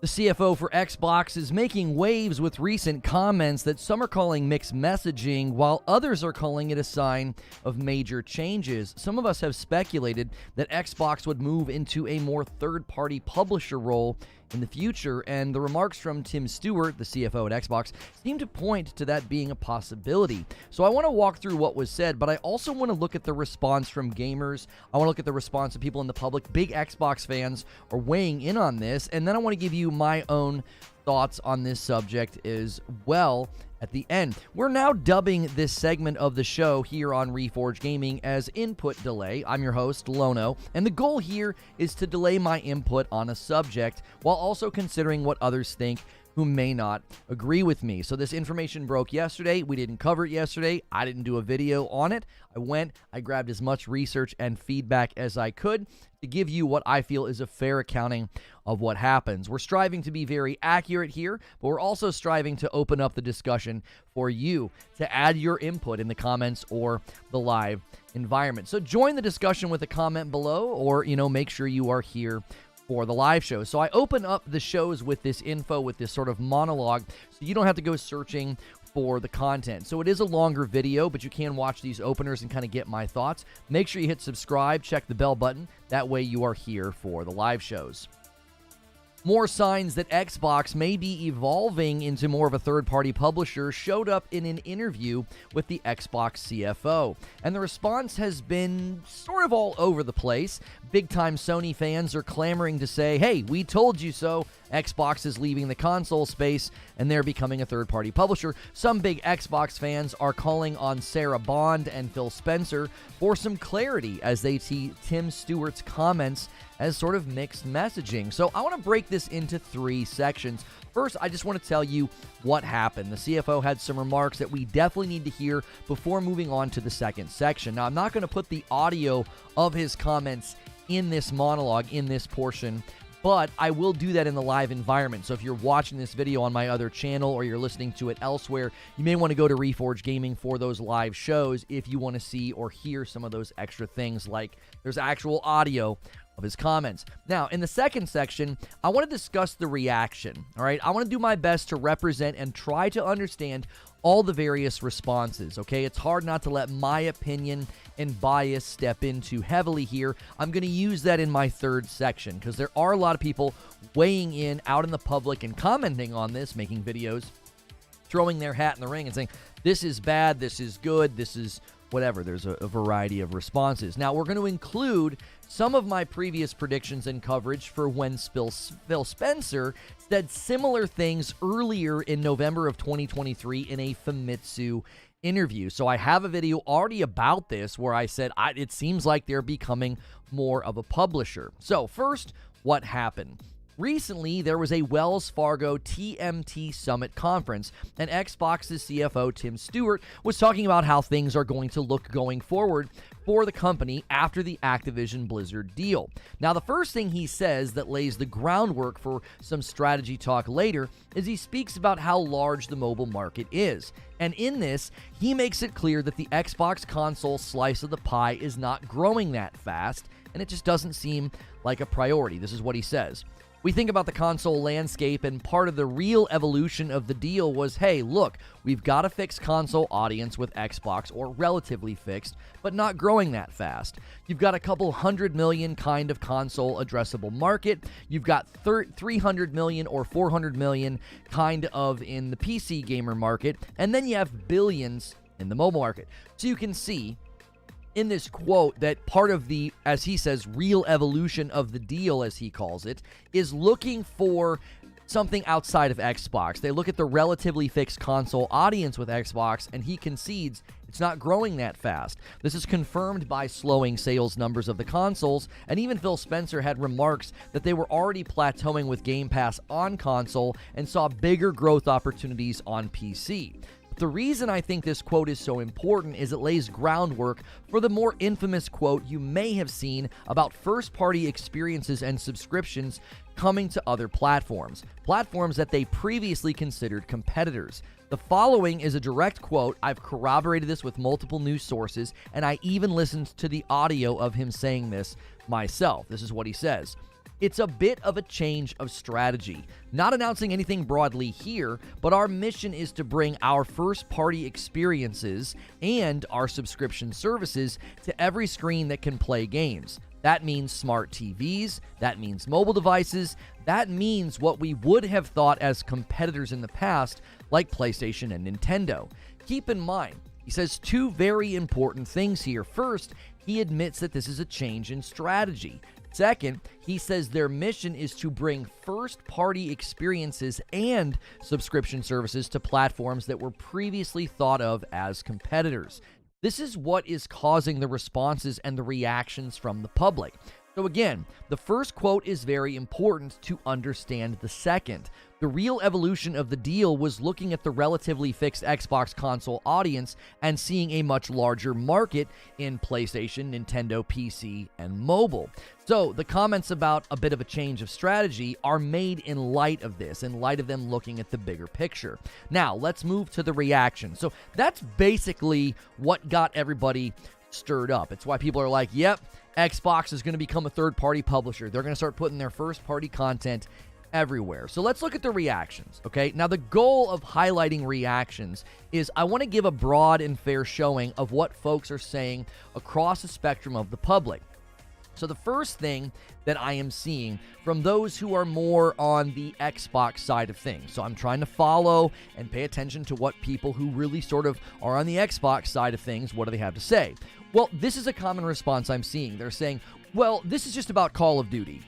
The CFO for Xbox is making waves with recent comments that some are calling mixed messaging, while others are calling it a sign of major changes. Some of us have speculated that Xbox would move into a more third-party publisher role in the future, and the remarks from Tim Stewart, the CFO at Xbox, seem to point to that being a possibility. So I want to walk through what was said, but I also want to look at the response from gamers. I want to look at the response of people in the public. Big Xbox fans are weighing in on this, and then I want to give you my own thoughts on this subject as well at the end. We're now dubbing this segment of the show here on Reforge Gaming as Input Delay. I'm your host, Lono, and the goal here is to delay my input on a subject while also considering what others think who may not agree with me. So this information broke yesterday. We didn't cover it yesterday. I didn't do a video on it. I grabbed as much research and feedback as I could to give you what I feel is a fair accounting of what happens. We're striving to be very accurate here, but we're also striving to open up the discussion for you to add your input in the comments or the live environment. So join the discussion with a comment below, or, make sure you are here for the live show. So I open up the shows with this info, with this sort of monologue, so you don't have to go searching for the content. So it is a longer video, but you can watch these openers and kind of get my thoughts. Make sure you hit subscribe, check the bell button. That way you are here for the live shows. More signs that Xbox may be evolving into more of a third-party publisher showed up in an interview with the Xbox CFO. And the response has been sort of all over the place. Big-time Sony fans are clamoring to say, hey, we told you so. Xbox is leaving the console space, and they're becoming a third-party publisher. Some big Xbox fans are calling on Sarah Bond and Phil Spencer for some clarity as they see Tim Stewart's comments as sort of mixed messaging. So I want to break this into three sections. First, I just want to tell you what happened. The CFO had some remarks that we definitely need to hear before moving on to the second section. Now, I'm not going to put the audio of his comments in this monologue, in this portion, but I will do that in the live environment. So if you're watching this video on my other channel or you're listening to it elsewhere, you may want to go to Reforge Gaming for those live shows if you want to see or hear some of those extra things, like there's actual audio of his comments. Now, in the second section, I want to discuss the reaction, all right? I want to do my best to represent and try to understand all the various responses, okay? It's hard not to let my opinion and bias step in too heavily here. I'm going to use that in my third section because there are a lot of people weighing in out in the public and commenting on this, making videos, throwing their hat in the ring and saying, this is bad, this is good, this is whatever. There's a variety of responses. Now, we're going to include some of my previous predictions and coverage for when Phil Spencer said similar things earlier in November of 2023 in a Famitsu interview. So I have a video already about this where I said it seems like they're becoming more of a publisher. So first, what happened? Recently, there was a Wells Fargo TMT Summit conference, and Xbox's CFO, Tim Stewart, was talking about how things are going to look going forward for the company after the Activision Blizzard deal. Now, the first thing he says that lays the groundwork for some strategy talk later is he speaks about how large the mobile market is. And in this, he makes it clear that the Xbox console slice of the pie is not growing that fast, and it just doesn't seem like a priority. This is what he says. We think about the console landscape, and part of the real evolution of the deal was, hey, look, we've got a fixed console audience with Xbox, or relatively fixed, but not growing that fast. You've got a couple 100 million kind of console addressable market. You've got 300 million or 400 million kind of in the PC gamer market, and then you have billions in the mobile market. So you can see in this quote that part of the, as he says, real evolution of the deal, as he calls it, is looking for something outside of Xbox. They look at the relatively fixed console audience with Xbox, and he concedes it's not growing that fast. This is confirmed by slowing sales numbers of the consoles, and even Phil Spencer had remarks that they were already plateauing with Game Pass on console and saw bigger growth opportunities on PC. The reason I think this quote is so important is it lays groundwork for the more infamous quote you may have seen about first-party experiences and subscriptions coming to other platforms that they previously considered competitors. The following is a direct quote. I've corroborated this with multiple news sources, and I even listened to the audio of him saying this myself. This is what he says. It's a bit of a change of strategy. Not announcing anything broadly here, but our mission is to bring our first-party experiences and our subscription services to every screen that can play games. That means smart TVs, that means mobile devices, that means what we would have thought as competitors in the past, like PlayStation and Nintendo. Keep in mind, he says two very important things here. First, he admits that this is a change in strategy. Second, he says their mission is to bring first-party experiences and subscription services to platforms that were previously thought of as competitors. This is what is causing the responses and the reactions from the public. So again, the first quote is very important to understand the second. The real evolution of the deal was looking at the relatively fixed Xbox console audience and seeing a much larger market in PlayStation, Nintendo, PC, and mobile. So the comments about a bit of a change of strategy are made in light of this, in light of them looking at the bigger picture. Now, let's move to the reaction. So that's basically what got everybody stirred up. It's why people are like, yep, Xbox is going to become a third-party publisher. They're going to start putting their first-party content everywhere. So let's look at the reactions, okay? Now, the goal of highlighting reactions is I want to give a broad and fair showing of what folks are saying across the spectrum of the public. So the first thing that I am seeing from those who are more on the Xbox side of things, so I'm trying to follow and pay attention to what people who really sort of are on the Xbox side of things, what do they have to say? Well, this is a common response I'm seeing. They're saying, well, this is just about Call of Duty.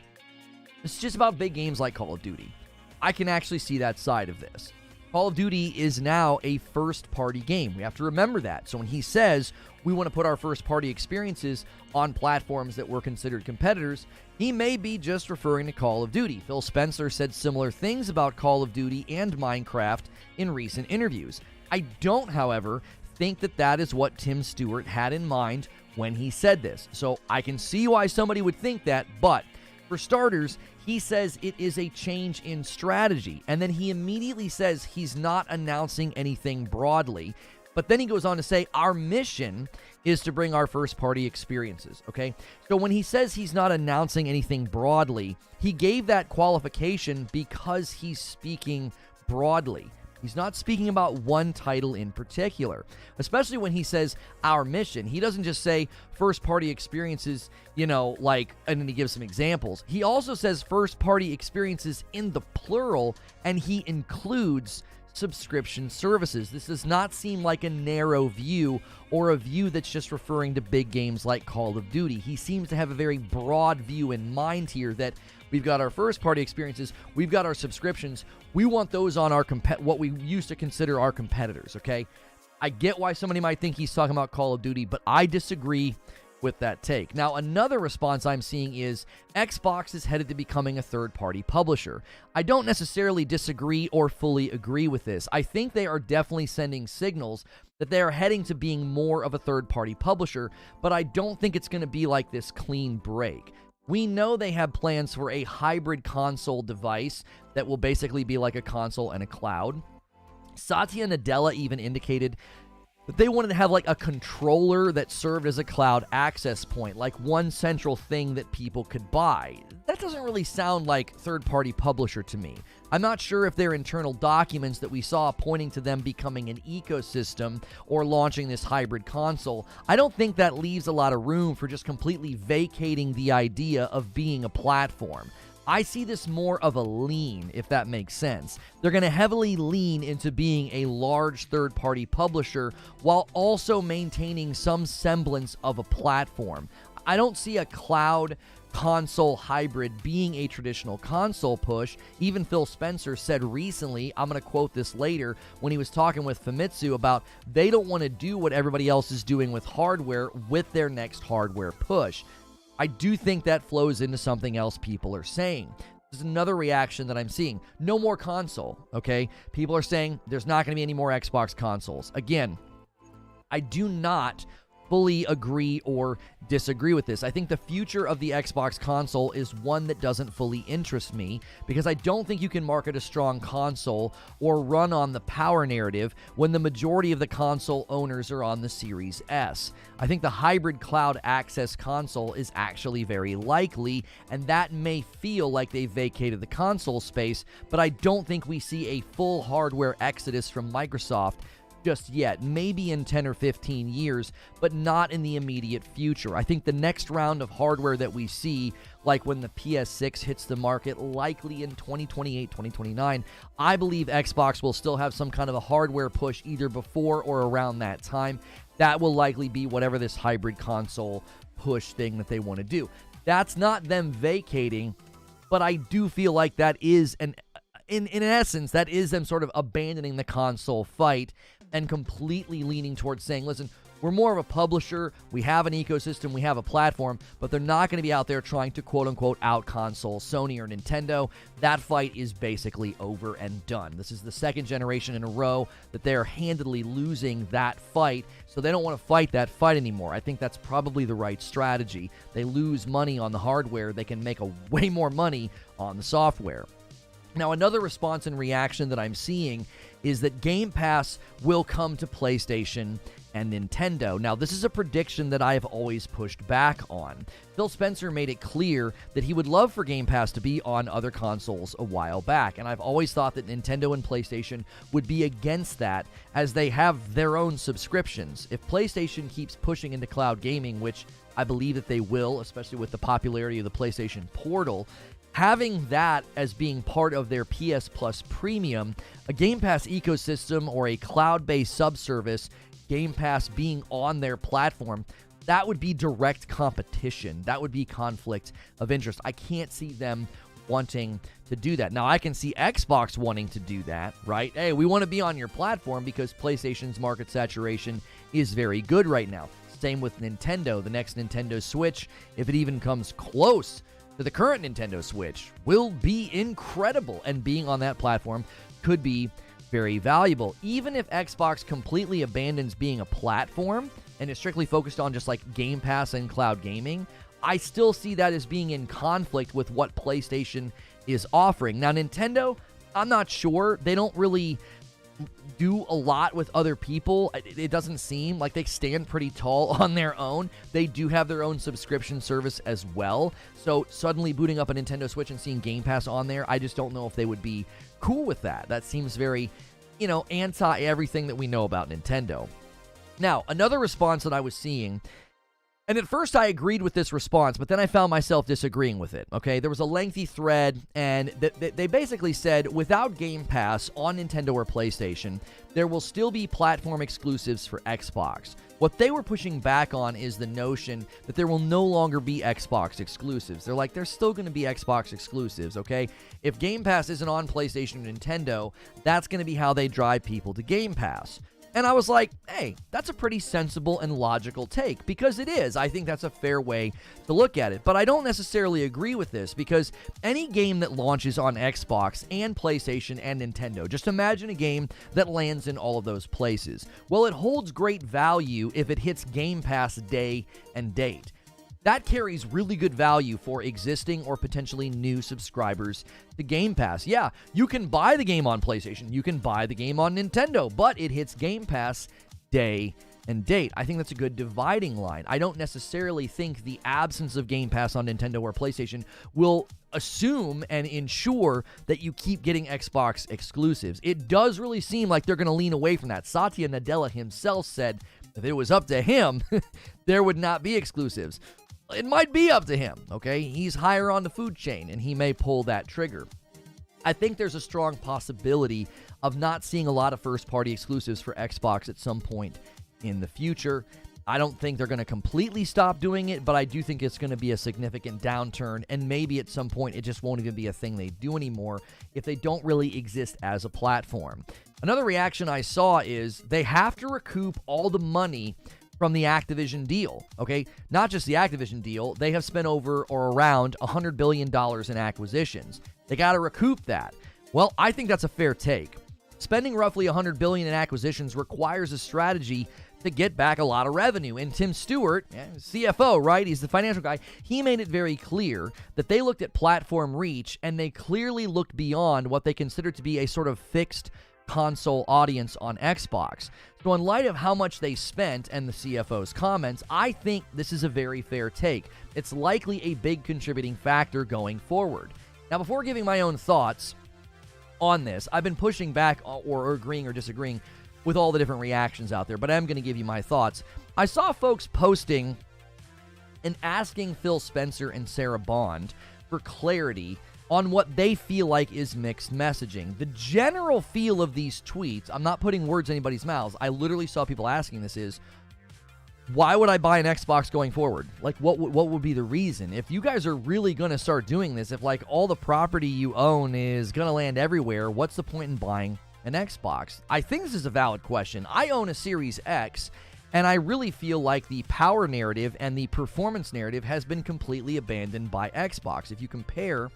It's just about big games like Call of Duty. I can actually see that side of this. Call of Duty is now a first-party game. We have to remember that. So when he says we want to put our first-party experiences on platforms that were considered competitors, he may be just referring to Call of Duty. Phil Spencer said similar things about Call of Duty and Minecraft in recent interviews. I don't, however, think that that is what Tim Stewart had in mind when he said this. So I can see why somebody would think that, but for starters, he says it is a change in strategy, and then he immediately says he's not announcing anything broadly, but then he goes on to say our mission is to bring our first-party experiences, okay? So when he says he's not announcing anything broadly, he gave that qualification because he's speaking broadly. He's not speaking about one title in particular, especially when he says our mission. He doesn't just say first-party experiences, and then he gives some examples. He also says first-party experiences in the plural, and he includes subscription services. This does not seem like a narrow view or a view that's just referring to big games like Call of Duty. He seems to have a very broad view in mind here that we've got our first-party experiences, we've got our subscriptions, we want those on our what we used to consider our competitors, okay? I get why somebody might think he's talking about Call of Duty, but I disagree with that take. Now, another response I'm seeing is Xbox is headed to becoming a third-party publisher. I don't necessarily disagree or fully agree with this. I think they are definitely sending signals that they are heading to being more of a third-party publisher, but I don't think it's going to be like this clean break. We know they have plans for a hybrid console device that will basically be like a console and a cloud. Satya Nadella even indicated that they wanted to have like a controller that served as a cloud access point, like one central thing that people could buy. That doesn't really sound like third-party publisher to me. I'm not sure if their internal documents that we saw pointing to them becoming an ecosystem or launching this hybrid console. I don't think that leaves a lot of room for just completely vacating the idea of being a platform. I see this more of a lean, if that makes sense. They're going to heavily lean into being a large third-party publisher while also maintaining some semblance of a platform. I don't see a cloud console hybrid being a traditional console push. Even Phil Spencer said recently, I'm going to quote this later, when he was talking with Famitsu about they don't want to do what everybody else is doing with hardware with their next hardware push. I do think that flows into something else people are saying. There's another reaction that I'm seeing. No more console, okay? People are saying there's not going to be any more Xbox consoles. Again, I do not fully agree or disagree with this. I think the future of the Xbox console is one that doesn't fully interest me, because I don't think you can market a strong console or run on the power narrative when the majority of the console owners are on the Series S. I think the hybrid cloud access console is actually very likely, and that may feel like they vacated the console space, but I don't think we see a full hardware exodus from Microsoft just yet. Maybe in 10 or 15 years, but not in the immediate future. I think the next round of hardware that we see, like when the PS6 hits the market, likely in 2028, 2029, I believe Xbox will still have some kind of a hardware push either before or around that time. That will likely be whatever this hybrid console push thing that they want to do. That's not them vacating, but I do feel like that is in essence, that is them sort of abandoning the console fight and completely leaning towards saying, listen, we're more of a publisher, we have an ecosystem, we have a platform, but they're not going to be out there trying to quote-unquote out-console Sony or Nintendo. That fight is basically over and done. This is the second generation in a row that they're handedly losing that fight, so they don't want to fight that fight anymore. I think that's probably the right strategy. They lose money on the hardware, they can make way more money on the software. Now, another response and reaction that I'm seeing is that Game Pass will come to PlayStation and Nintendo. Now, this is a prediction that I have always pushed back on. Phil Spencer made it clear that he would love for Game Pass to be on other consoles a while back, and I've always thought that Nintendo and PlayStation would be against that, as they have their own subscriptions. If PlayStation keeps pushing into cloud gaming, which I believe that they will, especially with the popularity of the PlayStation Portal, having that as being part of their PS Plus Premium, a Game Pass ecosystem or a cloud-based subservice, Game Pass being on their platform, that would be direct competition. That would be conflict of interest. I can't see them wanting to do that. Now, I can see Xbox wanting to do that, right? Hey, we want to be on your platform because PlayStation's market saturation is very good right now. Same with Nintendo. The next Nintendo Switch, if it even comes close to the current Nintendo Switch, will be incredible, and being on that platform could be very valuable. Even if Xbox completely abandons being a platform and is strictly focused on just like Game Pass and cloud gaming, I still see that as being in conflict with what PlayStation is offering. Now, Nintendo, I'm not sure. They don't really do a lot with other people. It doesn't seem like they stand pretty tall on their own. They do have their own subscription service as well. So suddenly booting up a Nintendo Switch and seeing Game Pass on there, I just don't know if they would be cool with that. That seems very, anti-everything that we know about Nintendo. Now, another response that I was seeing, and at first I agreed with this response, but then I found myself disagreeing with it, okay? There was a lengthy thread, and they basically said, without Game Pass on Nintendo or PlayStation, there will still be platform exclusives for Xbox. What they were pushing back on is the notion that there will no longer be Xbox exclusives. They're like, there's still going to be Xbox exclusives, okay? If Game Pass isn't on PlayStation or Nintendo, that's going to be how they drive people to Game Pass. And I was like, hey, that's a pretty sensible and logical take, because it is. I think that's a fair way to look at it. But I don't necessarily agree with this, because any game that launches on Xbox and PlayStation and Nintendo, just imagine a game that lands in all of those places. Well, it holds great value if it hits Game Pass day and date. That carries really good value for existing or potentially new subscribers to Game Pass. Yeah, you can buy the game on PlayStation, you can buy the game on Nintendo, but it hits Game Pass day and date. I think that's a good dividing line. I don't necessarily think the absence of Game Pass on Nintendo or PlayStation will assume and ensure that you keep getting Xbox exclusives. It does really seem like they're going to lean away from that. Satya Nadella himself said if it was up to him, there would not be exclusives. It might be up to him, okay? He's higher on the food chain, and he may pull that trigger. I think there's a strong possibility of not seeing a lot of first-party exclusives for Xbox at some point in the future. I don't think they're going to completely stop doing it, but I do think it's going to be a significant downturn, and maybe at some point it just won't even be a thing they do anymore if they don't really exist as a platform. Another reaction I saw is they have to recoup all the money from the Activision deal, okay? Not just the Activision deal. They have spent over or around $100 billion in acquisitions. They got to recoup that. Well, I think that's a fair take. Spending roughly $100 billion in acquisitions requires a strategy to get back a lot of revenue. And Tim Stewart, CFO, right? He's the financial guy. He made it very clear that they looked at platform reach, and they clearly looked beyond what they considered to be a sort of fixed console audience on Xbox. So in light of how much they spent and the CFO's comments, I think this is a very fair take. It's likely a big contributing factor going forward. Now, before giving my own thoughts on this, I've been pushing back or agreeing or disagreeing with all the different reactions out there, but I'm going to give you my thoughts. I saw folks posting and asking Phil Spencer and Sarah Bond for clarity on what they feel like is mixed messaging. The general feel of these tweets, I'm not putting words in anybody's mouths, I literally saw people asking this, is, why would I buy an Xbox going forward? Like, what would be the reason? If you guys are really going to start doing this, if like all the property you own is going to land everywhere, what's the point in buying an Xbox? I think this is a valid question. I own a Series X, and I really feel like the power narrative and the performance narrative has been completely abandoned by Xbox. If you compare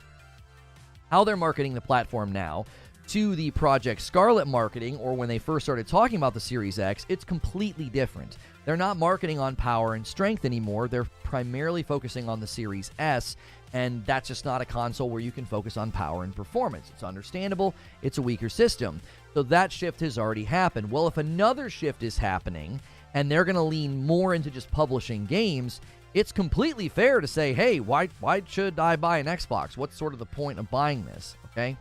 how they're marketing the platform now to the Project Scarlet marketing, or when they first started talking about the Series X, it's completely different. They're not marketing on power and strength anymore. They're primarily focusing on the Series S, and that's just not a console where you can focus on power and performance. It's understandable. It's a weaker system. So that shift has already happened. Well, if another shift is happening and they're going to lean more into just publishing games, it's completely fair to say, hey, why should I buy an Xbox? What's sort of the point of buying this, okay?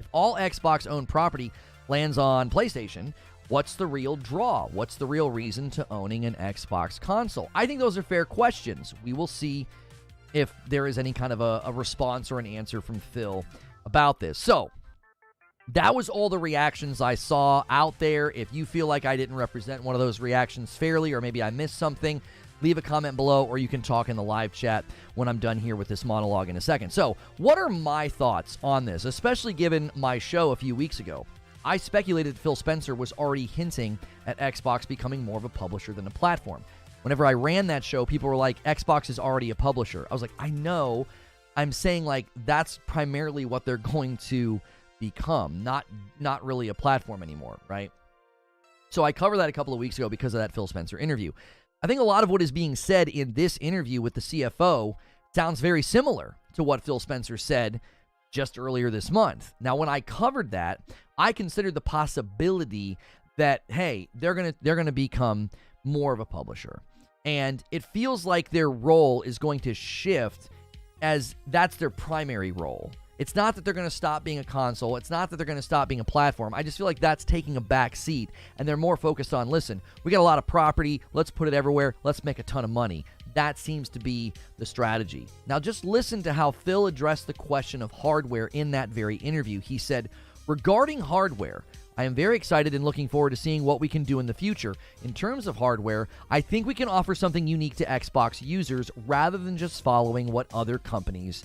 If all Xbox-owned property lands on PlayStation, what's the real draw? What's the real reason to owning an Xbox console? I think those are fair questions. We will see if there is any kind of a response or an answer from Phil about this. So that was all the reactions I saw out there. If you feel like I didn't represent one of those reactions fairly, or maybe I missed something, leave a comment below, or you can talk in the live chat when I'm done here with this monologue in a second. So what are my thoughts on this, especially given my show a few weeks ago? I speculated that Phil Spencer was already hinting at Xbox becoming more of a publisher than a platform. Whenever I ran that show, people were like, Xbox is already a publisher. I was like, I know. I'm saying, like, that's primarily what they're going to become, not really a platform anymore, right? So I covered that a couple of weeks ago because of that Phil Spencer interview. I think a lot of what is being said in this interview with the CFO sounds very similar to what Phil Spencer said just earlier this month. Now, when I covered that, I considered the possibility that, hey, they're gonna become more of a publisher. And it feels like their role is going to shift as that's their primary role. It's not that they're going to stop being a console. It's not that they're going to stop being a platform. I just feel like that's taking a back seat, and they're more focused on, listen, we got a lot of property. Let's put it everywhere. Let's make a ton of money. That seems to be the strategy. Now, just listen to how Phil addressed the question of hardware in that very interview. He said, regarding hardware, I am very excited and looking forward to seeing what we can do in the future. In terms of hardware, I think we can offer something unique to Xbox users rather than just following what other companies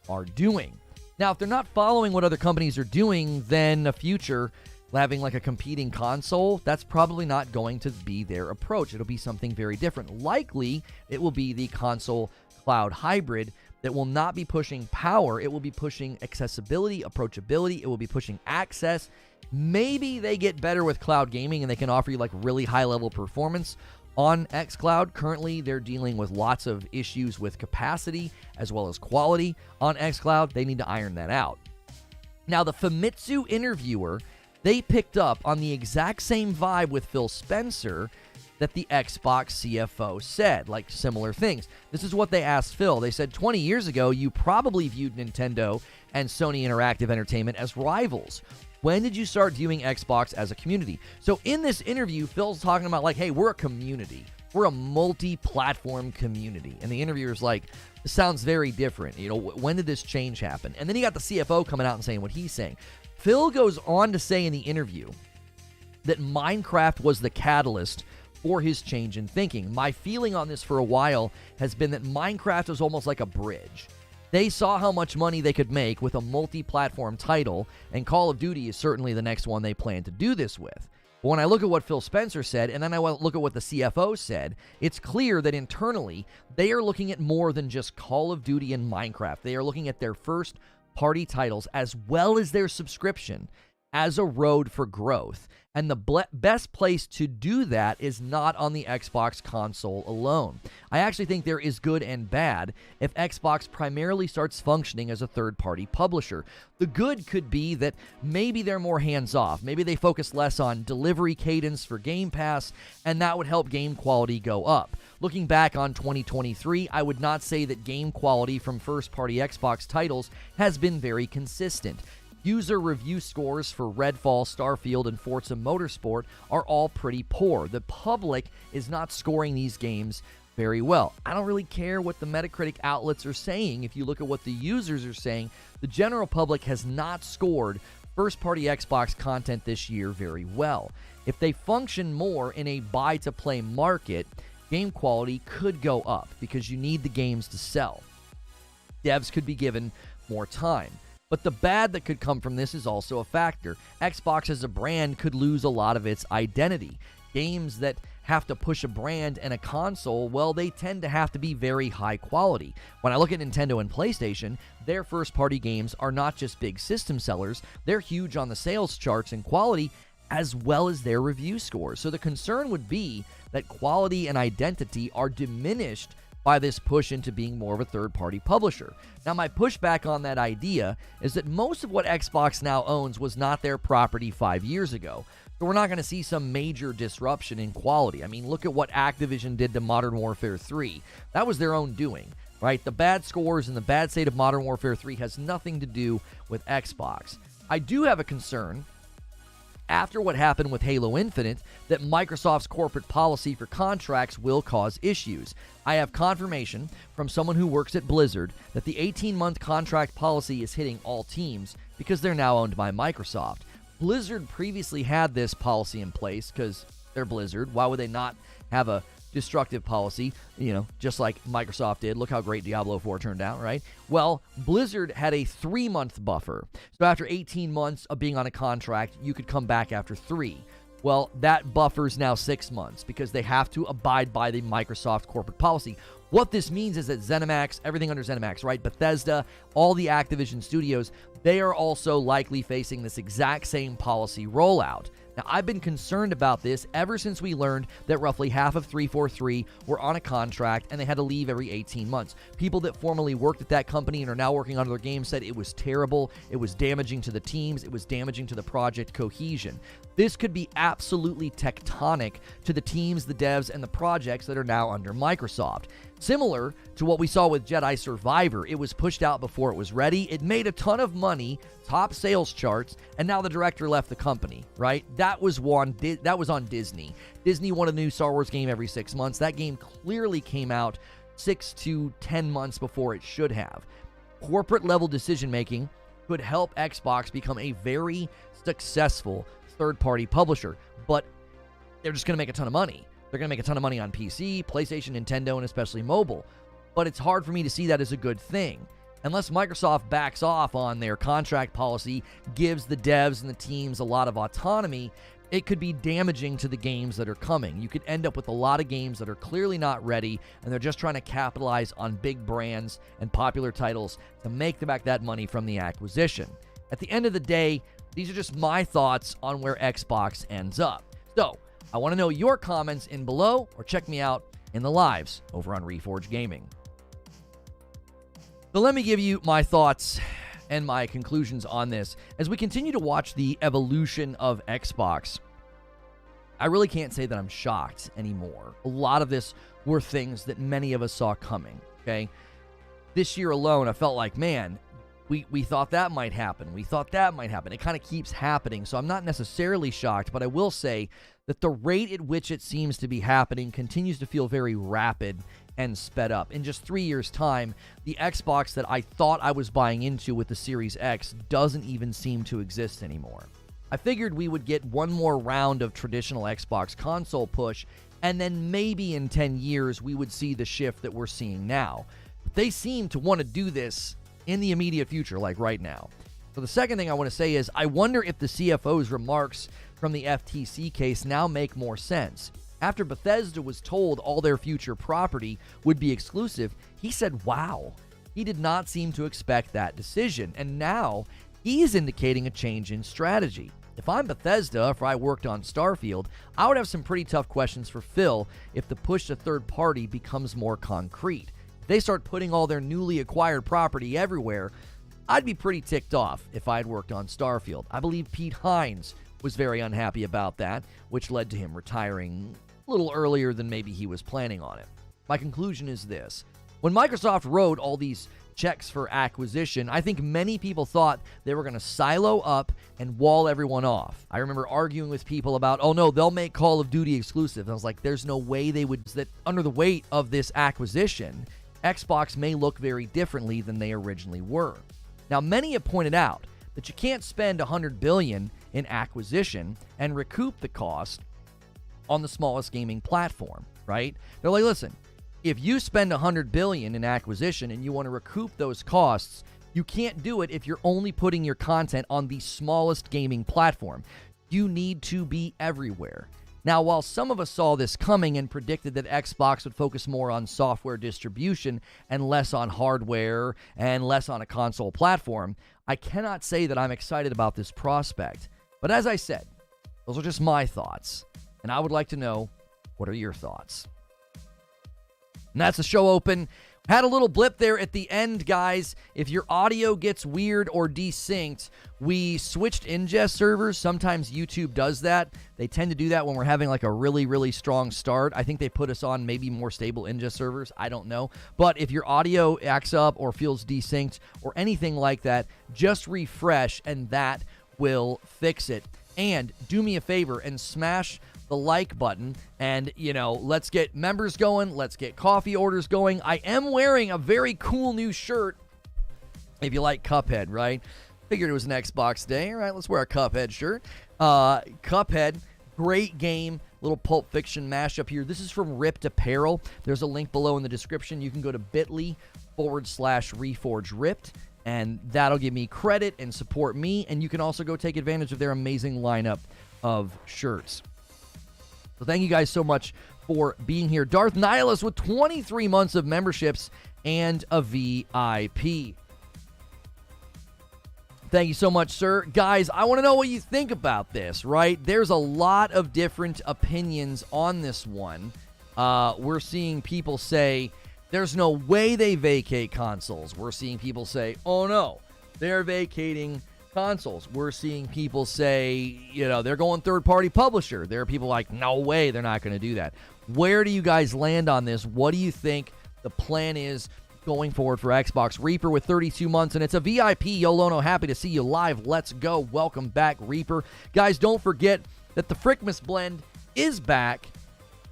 are doing. Now, if they're not following what other companies are doing, then a future having like a competing console, that's probably not going to be their approach. It'll be something very different. Likely, it will be the console cloud hybrid that will not be pushing power. It will be pushing accessibility, approachability. It will be pushing access. Maybe they get better with cloud gaming and they can offer you like really high-level performance on xCloud. Currently, they're dealing with lots of issues with capacity as well as quality on xCloud. They need to iron that out. Now, the Famitsu interviewer, they picked up on the exact same vibe with Phil Spencer that the Xbox CFO said, like similar things. This is what they asked Phil. They said, 20 years ago, you probably viewed Nintendo and Sony Interactive Entertainment as rivals. When did you start viewing Xbox as a community? So in this interview, Phil's talking about like, hey, we're a community. We're a multi-platform community. And the interviewer's like, this sounds very different. You know, when did this change happen? And then you got the CFO coming out and saying what he's saying. Phil goes on to say in the interview that Minecraft was the catalyst for his change in thinking. My feeling on this for a while has been that Minecraft was almost like a bridge. They saw how much money they could make with a multi-platform title, and Call of Duty is certainly the next one they plan to do this with. But when I look at what Phil Spencer said, and then I look at what the CFO said, it's clear that internally, they are looking at more than just Call of Duty and Minecraft. They are looking at their first-party titles as well as their subscription. as a road for growth. And the best place to do that is not on the Xbox console alone. I actually think there is good and bad if Xbox primarily starts functioning as a third-party publisher. The good could be that maybe they're more hands-off. Maybe they focus less on delivery cadence for Game Pass, and that would help game quality go up. Looking back on 2023, I would not say that game quality from first-party Xbox titles has been very consistent. User review scores for Redfall, Starfield, and Forza Motorsport are all pretty poor. The public is not scoring these games very well. I don't really care what the Metacritic outlets are saying. If you look at what the users are saying, the general public has not scored first-party Xbox content this year very well. If they function more in a buy-to-play market, game quality could go up because you need the games to sell. Devs could be given more time. But the bad that could come from this is also a factor. Xbox as a brand could lose a lot of its identity. Games that have to push a brand and a console, well, they tend to have to be very high quality. When I look at Nintendo and PlayStation, their first-party games are not just big system sellers, they're huge on the sales charts and quality, as well as their review scores. So the concern would be that quality and identity are diminished by this push into being more of a third-party publisher. Now, my pushback on that idea is that most of what Xbox now owns was not their property 5 years ago. So we're not going to see some major disruption in quality. I mean, look at what Activision did to Modern Warfare 3. That was their own doing, right? The bad scores and the bad state of Modern Warfare 3 has nothing to do with Xbox. I do have a concern after what happened with Halo Infinite, that Microsoft's corporate policy for contracts will cause issues. I have confirmation from someone who works at Blizzard that the 18-month contract policy is hitting all teams because they're now owned by Microsoft. Blizzard previously had this policy in place because they're Blizzard. Why would they not have a destructive policy, just like Microsoft did? Look how great Diablo 4 turned out, right? Well, Blizzard had a 3-month buffer. So after 18 months of being on a contract, you could come back after 3. Well, that buffer's now 6 months because they have to abide by the Microsoft corporate policy. What this means is that ZeniMax, everything under ZeniMax, right? Bethesda, all the Activision studios, they are also likely facing this exact same policy rollout. Now, I've been concerned about this ever since we learned that roughly half of 343 were on a contract and they had to leave every 18 months. People that formerly worked at that company and are now working on their games said it was terrible, it was damaging to the teams, it was damaging to the project cohesion. This could be absolutely tectonic to the teams, the devs, and the projects that are now under Microsoft. Similar to what we saw with Jedi Survivor, it was pushed out before it was ready. It made a ton of money, top sales charts, and now the director left the company, right? That was on Disney. Disney wanted a new Star Wars game every 6 months. That game clearly came out 6 to 10 months before it should have. Corporate level decision making could help Xbox become a very successful third-party publisher, but they're just going to make a ton of money. They're going to make a ton of money on PC, PlayStation, Nintendo, and especially mobile. But it's hard for me to see that as a good thing. Unless Microsoft backs off on their contract policy, gives the devs and the teams a lot of autonomy, it could be damaging to the games that are coming. You could end up with a lot of games that are clearly not ready, and they're just trying to capitalize on big brands and popular titles to make back that money from the acquisition. At the end of the day, these are just my thoughts on where Xbox ends up. So, I want to know your comments in below, or check me out in the lives over on Reforge Gaming. So let me give you my thoughts and my conclusions on this. As we continue to watch the evolution of Xbox, I really can't say that I'm shocked anymore. A lot of this were things that many of us saw coming, okay? This year alone, I felt like, man, we thought that might happen. We thought that might happen. It kind of keeps happening, so I'm not necessarily shocked, but I will say that the rate at which it seems to be happening continues to feel very rapid and sped up. In just 3 years' time, the Xbox that I thought I was buying into with the Series X doesn't even seem to exist anymore. I figured we would get one more round of traditional Xbox console push, and then maybe in 10 years we would see the shift that we're seeing now. But they seem to want to do this in the immediate future, like right now. So the second thing I want to say is I wonder if the CFO's remarks from the FTC case now make more sense. After Bethesda was told all their future property would be exclusive, he said, wow. He did not seem to expect that decision, and now he is indicating a change in strategy. If I'm Bethesda, if I worked on Starfield, I would have some pretty tough questions for Phil if the push to third party becomes more concrete. If they start putting all their newly acquired property everywhere, I'd be pretty ticked off if I'd worked on Starfield. I believe Pete Hines was very unhappy about that, which led to him retiring a little earlier than maybe he was planning on it. My conclusion is this. When Microsoft wrote all these checks for acquisition, I think many people thought they were going to silo up and wall everyone off. I remember arguing with people about, oh no, they'll make Call of Duty exclusive. And I was like, there's no way they would. That under the weight of this acquisition, Xbox may look very differently than they originally were. Now, many have pointed out that you can't spend $100 billion in acquisition and recoup the cost on the smallest gaming platform, right? They're like, listen, if you spend $100 billion in acquisition and you want to recoup those costs, you can't do it if you're only putting your content on the smallest gaming platform. You need to be everywhere. Now, while some of us saw this coming and predicted that Xbox would focus more on software distribution and less on hardware and less on a console platform, I cannot say that I'm excited about this prospect. But as I said, those are just my thoughts, and I would like to know, what are your thoughts? And that's the show open. Had a little blip there at the end, guys. If your audio gets weird or desynced, we switched ingest servers. Sometimes YouTube does that. They tend to do that when we're having like a really, really strong start. I think they put us on maybe more stable ingest servers. I don't know. But if your audio acts up or feels desynced or anything like that, just refresh and that will fix it. And do me a favor and smash the like button, and let's get members going, let's get coffee orders going. I am wearing a very cool new shirt, if you like Cuphead, right? Figured it was an Xbox day. All right, let's wear a Cuphead shirt. Cuphead, great game, little Pulp Fiction mashup here. This is from Ripped Apparel. There's a link below in the description. You can go to bit.ly/Reforge Ripped, and that'll give me credit and support me, and you can also go take advantage of their amazing lineup of shirts. So thank you guys so much for being here. Darth Nihilus with 23 months of memberships and a VIP. Thank you so much, sir. Guys, I want to know what you think about this, right? There's a lot of different opinions on this one. We're seeing people say, there's no way they vacate consoles. We're seeing people say, oh no, they're vacating consoles. We're seeing people say, they're going third-party publisher. There are people like, no way, they're not going to do that. Where do you guys land on this? What do you think the plan is going forward for Xbox? Reaper with 32 months, and it's a VIP. Yo, Lono, happy to see you live. Let's go. Welcome back, Reaper. Guys, don't forget that the Frickmas blend is back.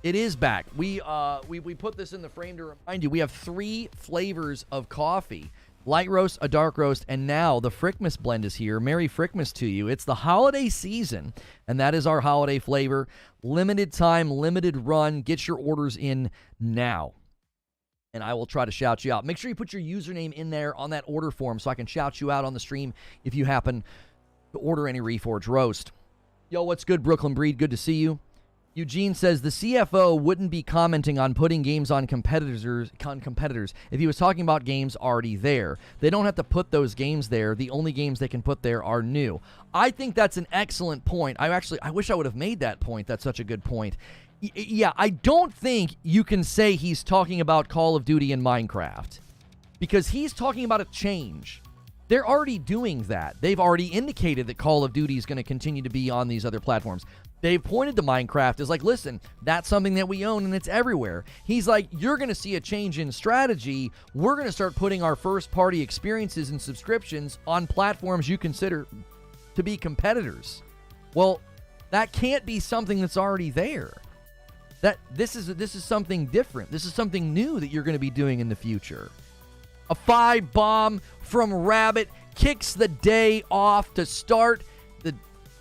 It is back. We put this in the frame to remind you. We have 3 flavors of coffee. Light roast, a dark roast, and now the Frickmas blend is here. Merry Frickmas to you. It's the holiday season, and that is our holiday flavor. Limited time, limited run. Get your orders in now, and I will try to shout you out. Make sure you put your username in there on that order form so I can shout you out on the stream if you happen to order any Reforge roast. Yo, what's good, Brooklyn Breed? Good to see you. Eugene says the CFO wouldn't be commenting on putting games on competitors if he was talking about games already there. They don't have to put those games there. The only games they can put there are new. I think that's an excellent point. I wish I would have made that point. That's such a good point. Yeah, I don't think you can say he's talking about Call of Duty and Minecraft because he's talking about a change. They're already doing that. They've already indicated that Call of Duty is going to continue to be on these other platforms. They've pointed to Minecraft as like, listen, that's something that we own and it's everywhere. He's like, you're going to see a change in strategy. We're going to start putting our first-party experiences and subscriptions on platforms you consider to be competitors. Well, that can't be something that's already there. This is something different. This is something new that you're going to be doing in the future. A 5 bomb from Rabbit kicks the day off to start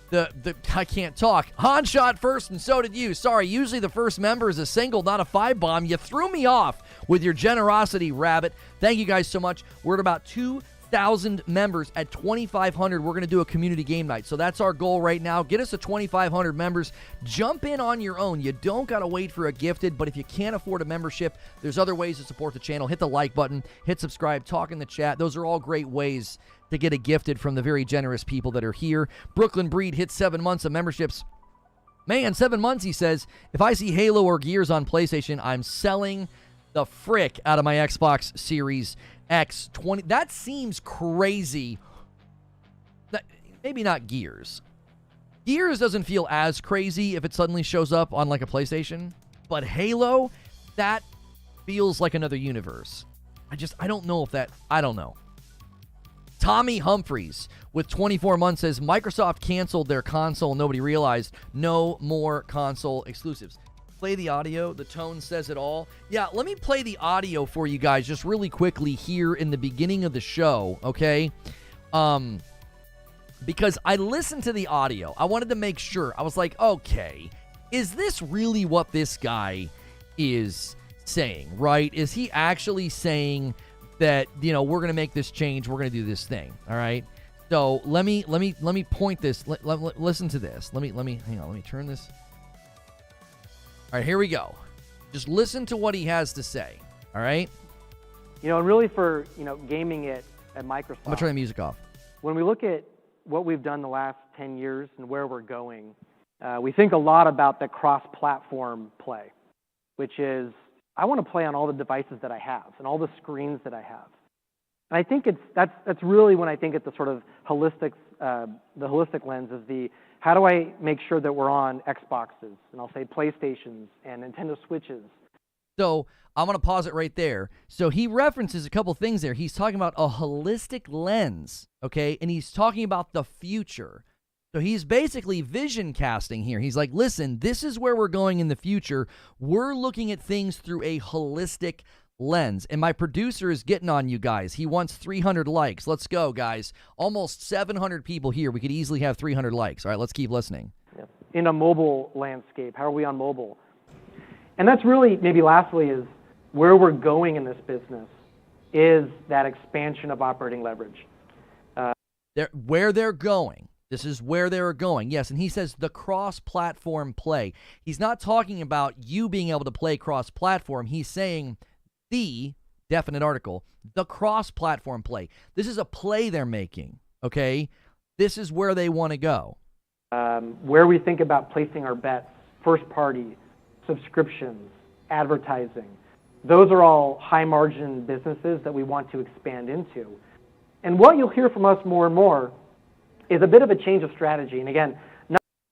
the I can't talk. Han shot first, and so did you. Sorry, usually the first member is a single, not a 5 bomb. You threw me off with your generosity, Rabbit. Thank you guys so much. We're at about 1,000 members. At 2,500, we're going to do a community game night. So that's our goal right now. Get us to 2,500 members. Jump in on your own. You don't got to wait for a gifted, but if you can't afford a membership, there's other ways to support the channel. Hit the like button, hit subscribe, talk in the chat. Those are all great ways to get a gifted from the very generous people that are here. Brooklyn Breed hit 7 months of memberships. Man, 7 months, he says. If I see Halo or Gears on PlayStation, I'm selling the frick out of my Xbox Series X. That seems crazy. Maybe not Gears. Gears doesn't feel as crazy if it suddenly shows up on like a PlayStation. But Halo, that feels like another universe. I don't know if that, I don't know. Tommy Humphreys with 24 months says, Microsoft canceled their console. Nobody realized. No more console exclusives. Play the audio. The tone says it all. Yeah, let me play the audio for you guys just really quickly here in the beginning of the show, okay? Because I listened to the audio. I wanted to make sure. I was like, okay, is this really what this guy is saying, right? Is he actually saying that, you know, we're going to make this change, we're going to do this thing, all right? So let me point this. Listen to this. Let me hang on. Let me turn this. All right, here we go. Just listen to what he has to say, all right? You know, and really for, you know, gaming at Microsoft. I'm going to turn the music off. When we look at what we've done the last 10 years and where we're going, we think a lot about the cross-platform play, which is, I want to play on all the devices that I have and all the screens that I have. And I think that's really when I think at the sort of holistic, the holistic lens is the, how do I make sure that we're on Xboxes, and I'll say PlayStations and Nintendo Switches. So I'm going to pause it right there. So he references a couple things there. He's talking about a holistic lens, okay? And he's talking about the future. So he's basically vision casting here. He's like, listen, this is where we're going in the future. We're looking at things through a holistic lens. And my producer is getting on you guys. He wants 300 likes. Let's go, guys. Almost 700 people here. We could easily have 300 likes. All right, let's keep listening. In a mobile landscape, how are we on mobile? And that's really, maybe lastly, is where we're going in this business is that expansion of operating leverage. Where they're going. This is where they're going. Yes, and he says the cross-platform play. He's not talking about you being able to play cross-platform. He's saying the definite article, the cross-platform play. This is a play they're making, okay? This is where they want to go. Where we think about placing our bets, first-party, subscriptions, advertising. Those are all high-margin businesses that we want to expand into. And what you'll hear from us more and more is a bit of a change of strategy. And again,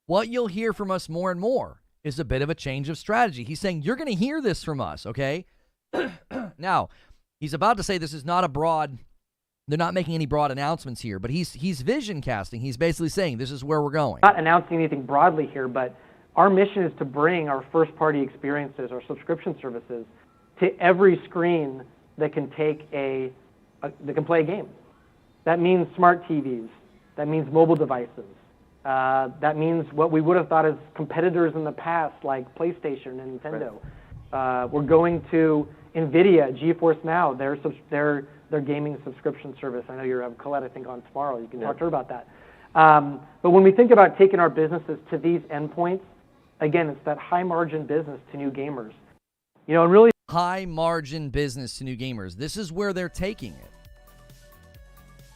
what you'll hear from us more and more is a bit of a change of strategy. He's saying, you're going to hear this from us, okay? Now, he's about to say this is not a broad, they're not making any broad announcements here, but he's vision casting. He's basically saying this is where we're going. Not announcing anything broadly here, but our mission is to bring our first-party experiences, our subscription services, to every screen that can take that can play a game. That means smart TVs. That means mobile devices. That means what we would have thought as competitors in the past, like PlayStation and Nintendo. Right. We're going to NVIDIA, GeForce Now, their gaming subscription service. I know you have Colette, I think, on tomorrow. You can talk to her about that. But when we think about taking our businesses to these endpoints, again, it's that high-margin business to new gamers. You know, and really high-margin business to new gamers. This is where they're taking it.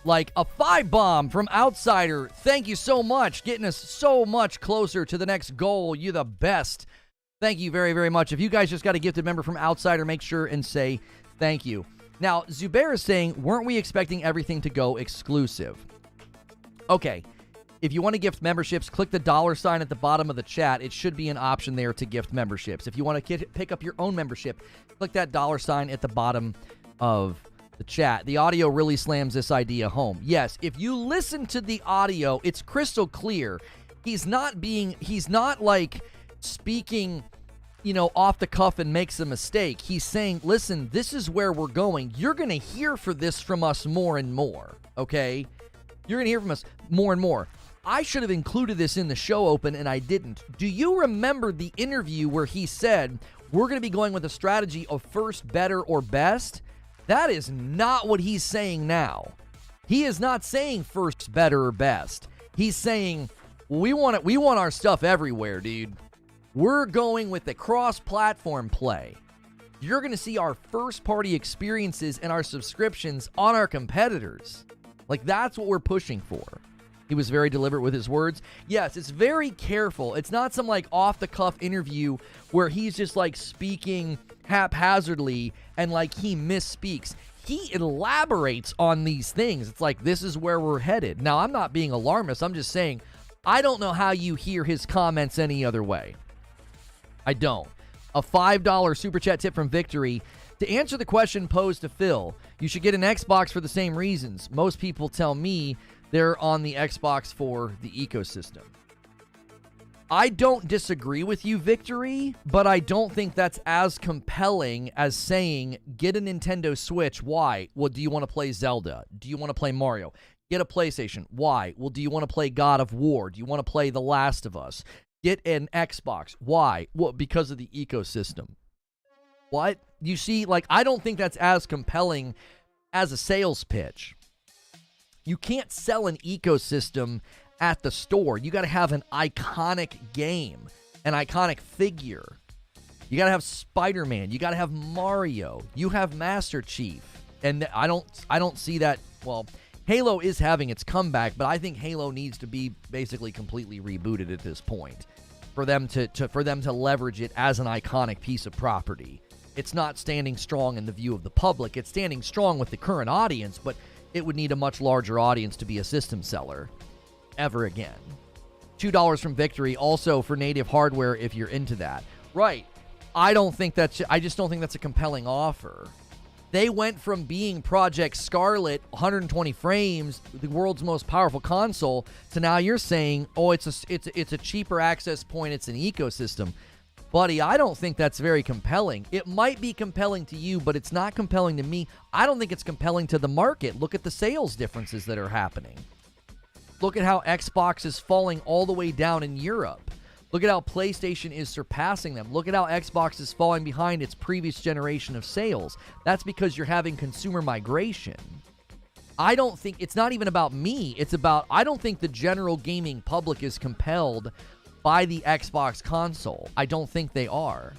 Like a 5-bomb from Outsider. Thank you so much. Getting us so much closer to the next goal. You're the best. Thank you very, very much. If you guys just got a gifted member from Outsider, make sure and say thank you. Now, Zubair is saying, weren't we expecting everything to go exclusive? Okay. If you want to gift memberships, click the $sign at the bottom of the chat. It should be an option there to gift memberships. If you want to pick up your own membership, click that $sign at the bottom of the chat. The audio really slams this idea home. Yes, if you listen to the audio, it's crystal clear. He's not like speaking, you know, off the cuff and makes a mistake. He's saying, listen, this is where we're going. You're going to hear from us more and more, okay? You're going to hear from us more and more. I should have included this in the show open, and I didn't. Do you remember the interview where he said, we're going to be going with a strategy of first, better, or best? That is not what he's saying now. He is not saying first, better, or best. He's saying, we want it. We want our stuff everywhere, dude. We're going with the cross-platform play. You're going to see our first-party experiences and our subscriptions on our competitors. Like, that's what we're pushing for. He was very deliberate with his words. Yes, it's very careful. It's not some, like, off-the-cuff interview where he's just, like, speaking haphazardly and, like, he misspeaks. He elaborates on these things. It's like, this is where we're headed. Now, I'm not being alarmist. I'm just saying, I don't know how you hear his comments any other way. I don't. A $5 super chat tip from Victory. To answer the question posed to Phil, you should get an Xbox for the same reasons. Most people tell me they're on the Xbox for the ecosystem. I don't disagree with you, Victory, but I don't think that's as compelling as saying, get a Nintendo Switch. Why? Well, do you want to play Zelda? Do you want to play Mario? Get a PlayStation. Why? Well, do you want to play God of War? Do you want to play The Last of Us? Get an Xbox. Why? Well, because of the ecosystem. What? You see, like, I don't think that's as compelling as a sales pitch. You can't sell an ecosystem at the store. You got to have an iconic game, an iconic figure. You got to have Spider-Man. You got to have Mario. You have Master Chief. And I don't see that. Well, Halo is having its comeback, but I think Halo needs to be basically completely rebooted at this point for them to leverage it as an iconic piece of property. It's not standing strong in the view of the public. It's standing strong with the current audience, but it would need a much larger audience to be a system seller ever again. $2 from Victory, also for native hardware if you're into that. Right. I just don't think that's a compelling offer. They went from being Project Scarlet, 120 frames, the world's most powerful console, to now you're saying, oh, it's a cheaper access point, it's an ecosystem. Buddy, I don't think that's very compelling. It might be compelling to you, but it's not compelling to me. I don't think it's compelling to the market. Look at the sales differences that are happening. Look at how Xbox is falling all the way down in Europe. Look at how PlayStation is surpassing them. Look at how Xbox is falling behind its previous generation of sales. That's because you're having consumer migration. I don't think, it's not even about me. It's about, I don't think the general gaming public is compelled by the Xbox console. I don't think they are.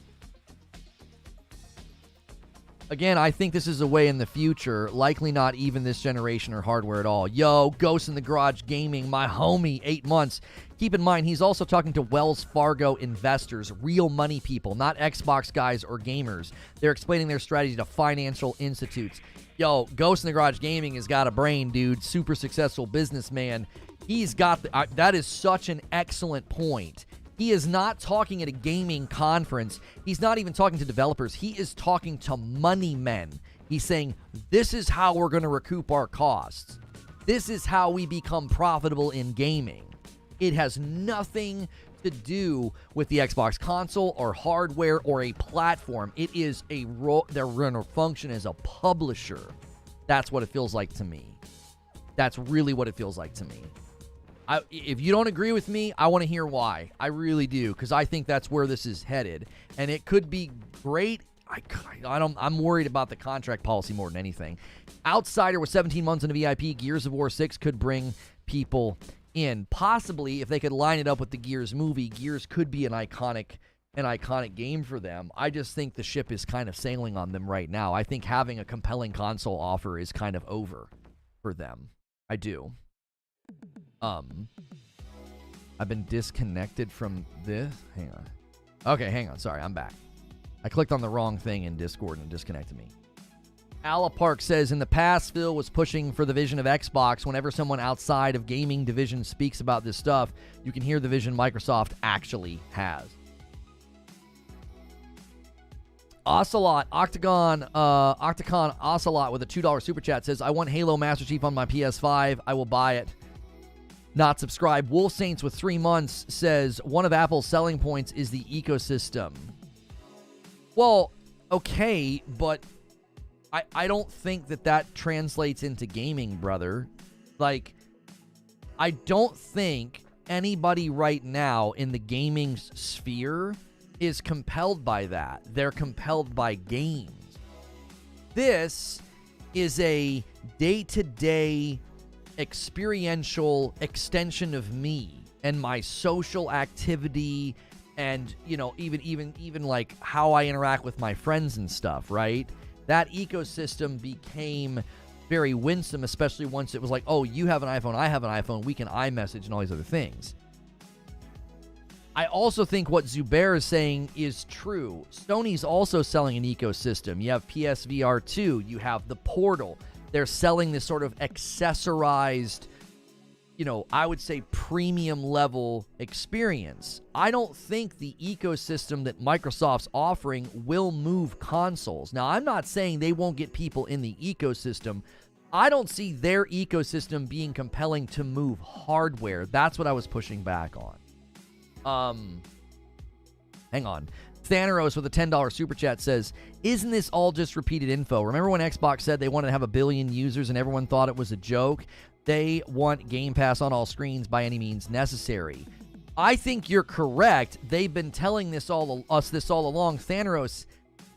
Again, I think this is a way in the future, likely not even this generation or hardware at all. Yo, Ghost in the Garage Gaming, my homie, 8 months. Keep in mind, he's also talking to Wells Fargo investors, real money people, not Xbox guys or gamers. They're explaining their strategy to financial institutes. Yo, Ghost in the Garage Gaming has got a brain, dude. Super successful businessman. He's got, that is such an excellent point. He is not talking at a gaming conference. He's not even talking to developers. He is talking to money men. He's saying, this is how we're going to recoup our costs. This is how we become profitable in gaming. It has nothing to do with the Xbox console or hardware or a platform. It is they're going to function as a publisher. That's what it feels like to me. That's really what it feels like to me. If you don't agree with me, I want to hear why. I really do, because I think that's where this is headed, and it could be great. I'm worried about the contract policy more than anything. Outsider with 17 months into VIP, Gears of War 6 could bring people in. Possibly, if they could line it up with the Gears movie, Gears could be an iconic game for them. I just think the ship is kind of sailing on them right now. I think having a compelling console offer is kind of over for them. I do. I've been disconnected from this. Hang on. Okay, hang on. Sorry, I'm back. I clicked on the wrong thing in Discord and it disconnected me. Alapark says, in the past, Phil was pushing for the vision of Xbox. Whenever someone outside of gaming division speaks about this stuff, you can hear the vision Microsoft actually has. Ocelot, Octagon Ocelot with a $2 super chat says, I want Halo Master Chief on my PS5. I will buy it. Not subscribe. Wolf Saints with 3 months says, one of Apple's selling points is the ecosystem. Well, okay, but I don't think that translates into gaming, brother. Like, I don't think anybody right now in the gaming sphere is compelled by that. They're compelled by games. This is a day-to-day experiential extension of me and my social activity and, you know, even like how I interact with my friends and stuff, right? That ecosystem became very winsome, especially once it was like, oh, you have an iPhone, I have an iPhone, we can iMessage and all these other things. I also think what Zubair is saying is true. Sony's also selling an ecosystem. You have PSVR 2, you have the Portal. They're selling this sort of accessorized, you know, I would say premium level experience. I don't think the ecosystem that Microsoft's offering will move consoles. Now, I'm not saying they won't get people in the ecosystem. I don't see their ecosystem being compelling to move hardware. That's what I was pushing back on. Hang on. Thaneros with a $10 super chat says, isn't this all just repeated info? Remember when Xbox said they wanted to have 1 billion users and everyone thought it was a joke? They want Game Pass on all screens by any means necessary. I think you're correct. They've been telling us all along. Thaneros,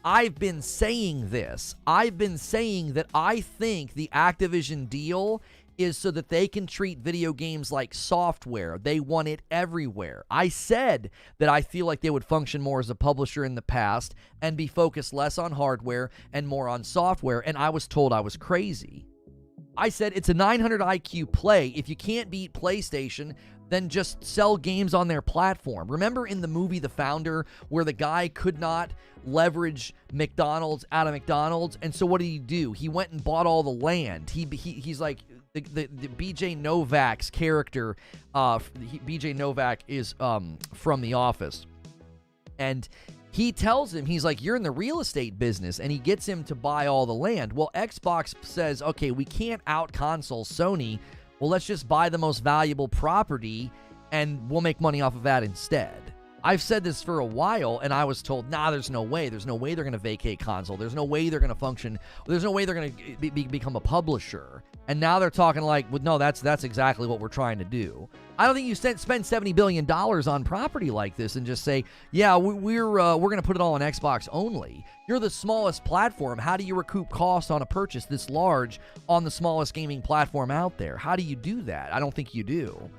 I've been saying this. I've been saying that I think the Activision deal is so that they can treat video games like software. They want it everywhere. I said that I feel like they would function more as a publisher in the past and be focused less on hardware and more on software, and I was told I was crazy. I said it's a 900 IQ play. If you can't beat PlayStation, then just sell games on their platform. Remember in the movie The Founder where the guy could not leverage McDonald's out of McDonald's, and so what did he do? He went and bought all the land. He's like the BJ Novak's character. BJ Novak is from The Office, and he tells him, he's like, you're in the real estate business, and he gets him to buy all the land. Well, Xbox says, okay, we can't out-console Sony. Well, let's just buy the most valuable property, and we'll make money off of that instead. I've said this for a while, and I was told, nah, there's no way. There's no way they're going to vacate console. There's no way they're going to function. There's no way they're going to become a publisher. And now they're talking like, well, no, that's exactly what we're trying to do. I don't think you spend $70 billion on property like this and just say, yeah, we're going to put it all on Xbox only. You're the smallest platform. How do you recoup costs on a purchase this large on the smallest gaming platform out there? How do you do that? I don't think you do.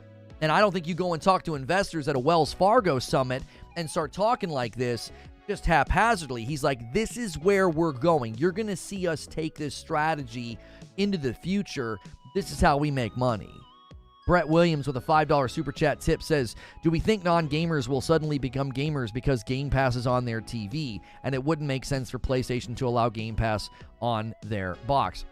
And I don't think you go and talk to investors at a Wells Fargo summit and start talking like this just haphazardly. He's like, this is where we're going. You're going to see us take this strategy into the future. This is how we make money. Brett Williams with a $5 super chat tip says, do we think non-gamers will suddenly become gamers because Game Pass is on their TV? And it wouldn't make sense for PlayStation to allow Game Pass on their box.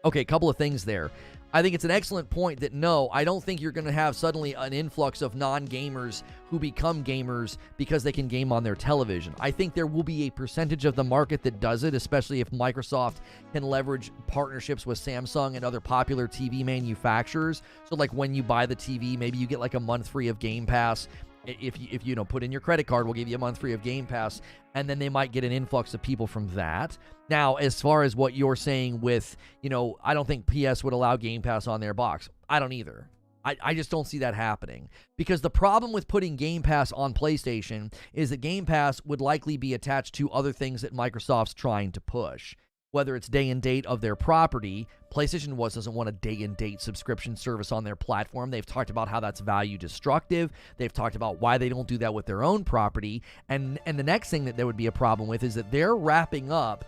Okay, a couple of things there. I think it's an excellent point that no, I don't think you're going to have suddenly an influx of non-gamers who become gamers because they can game on their television. I think there will be a percentage of the market that does it, especially if Microsoft can leverage partnerships with Samsung and other popular TV manufacturers. So like when you buy the TV, maybe you get like a month free of Game Pass. If you put in your credit card, we'll give you a month free of Game Pass, and then they might get an influx of people from that. Now, as far as what you're saying with, I don't think PS would allow Game Pass on their box. I don't either. I just don't see that happening. Because the problem with putting Game Pass on PlayStation is that Game Pass would likely be attached to other things that Microsoft's trying to push. Whether it's day and date of their property, PlayStation doesn't want a day and date subscription service on their platform. They've talked about how that's value destructive. They've talked about why they don't do that with their own property. And the next thing that there would be a problem with is that they're wrapping up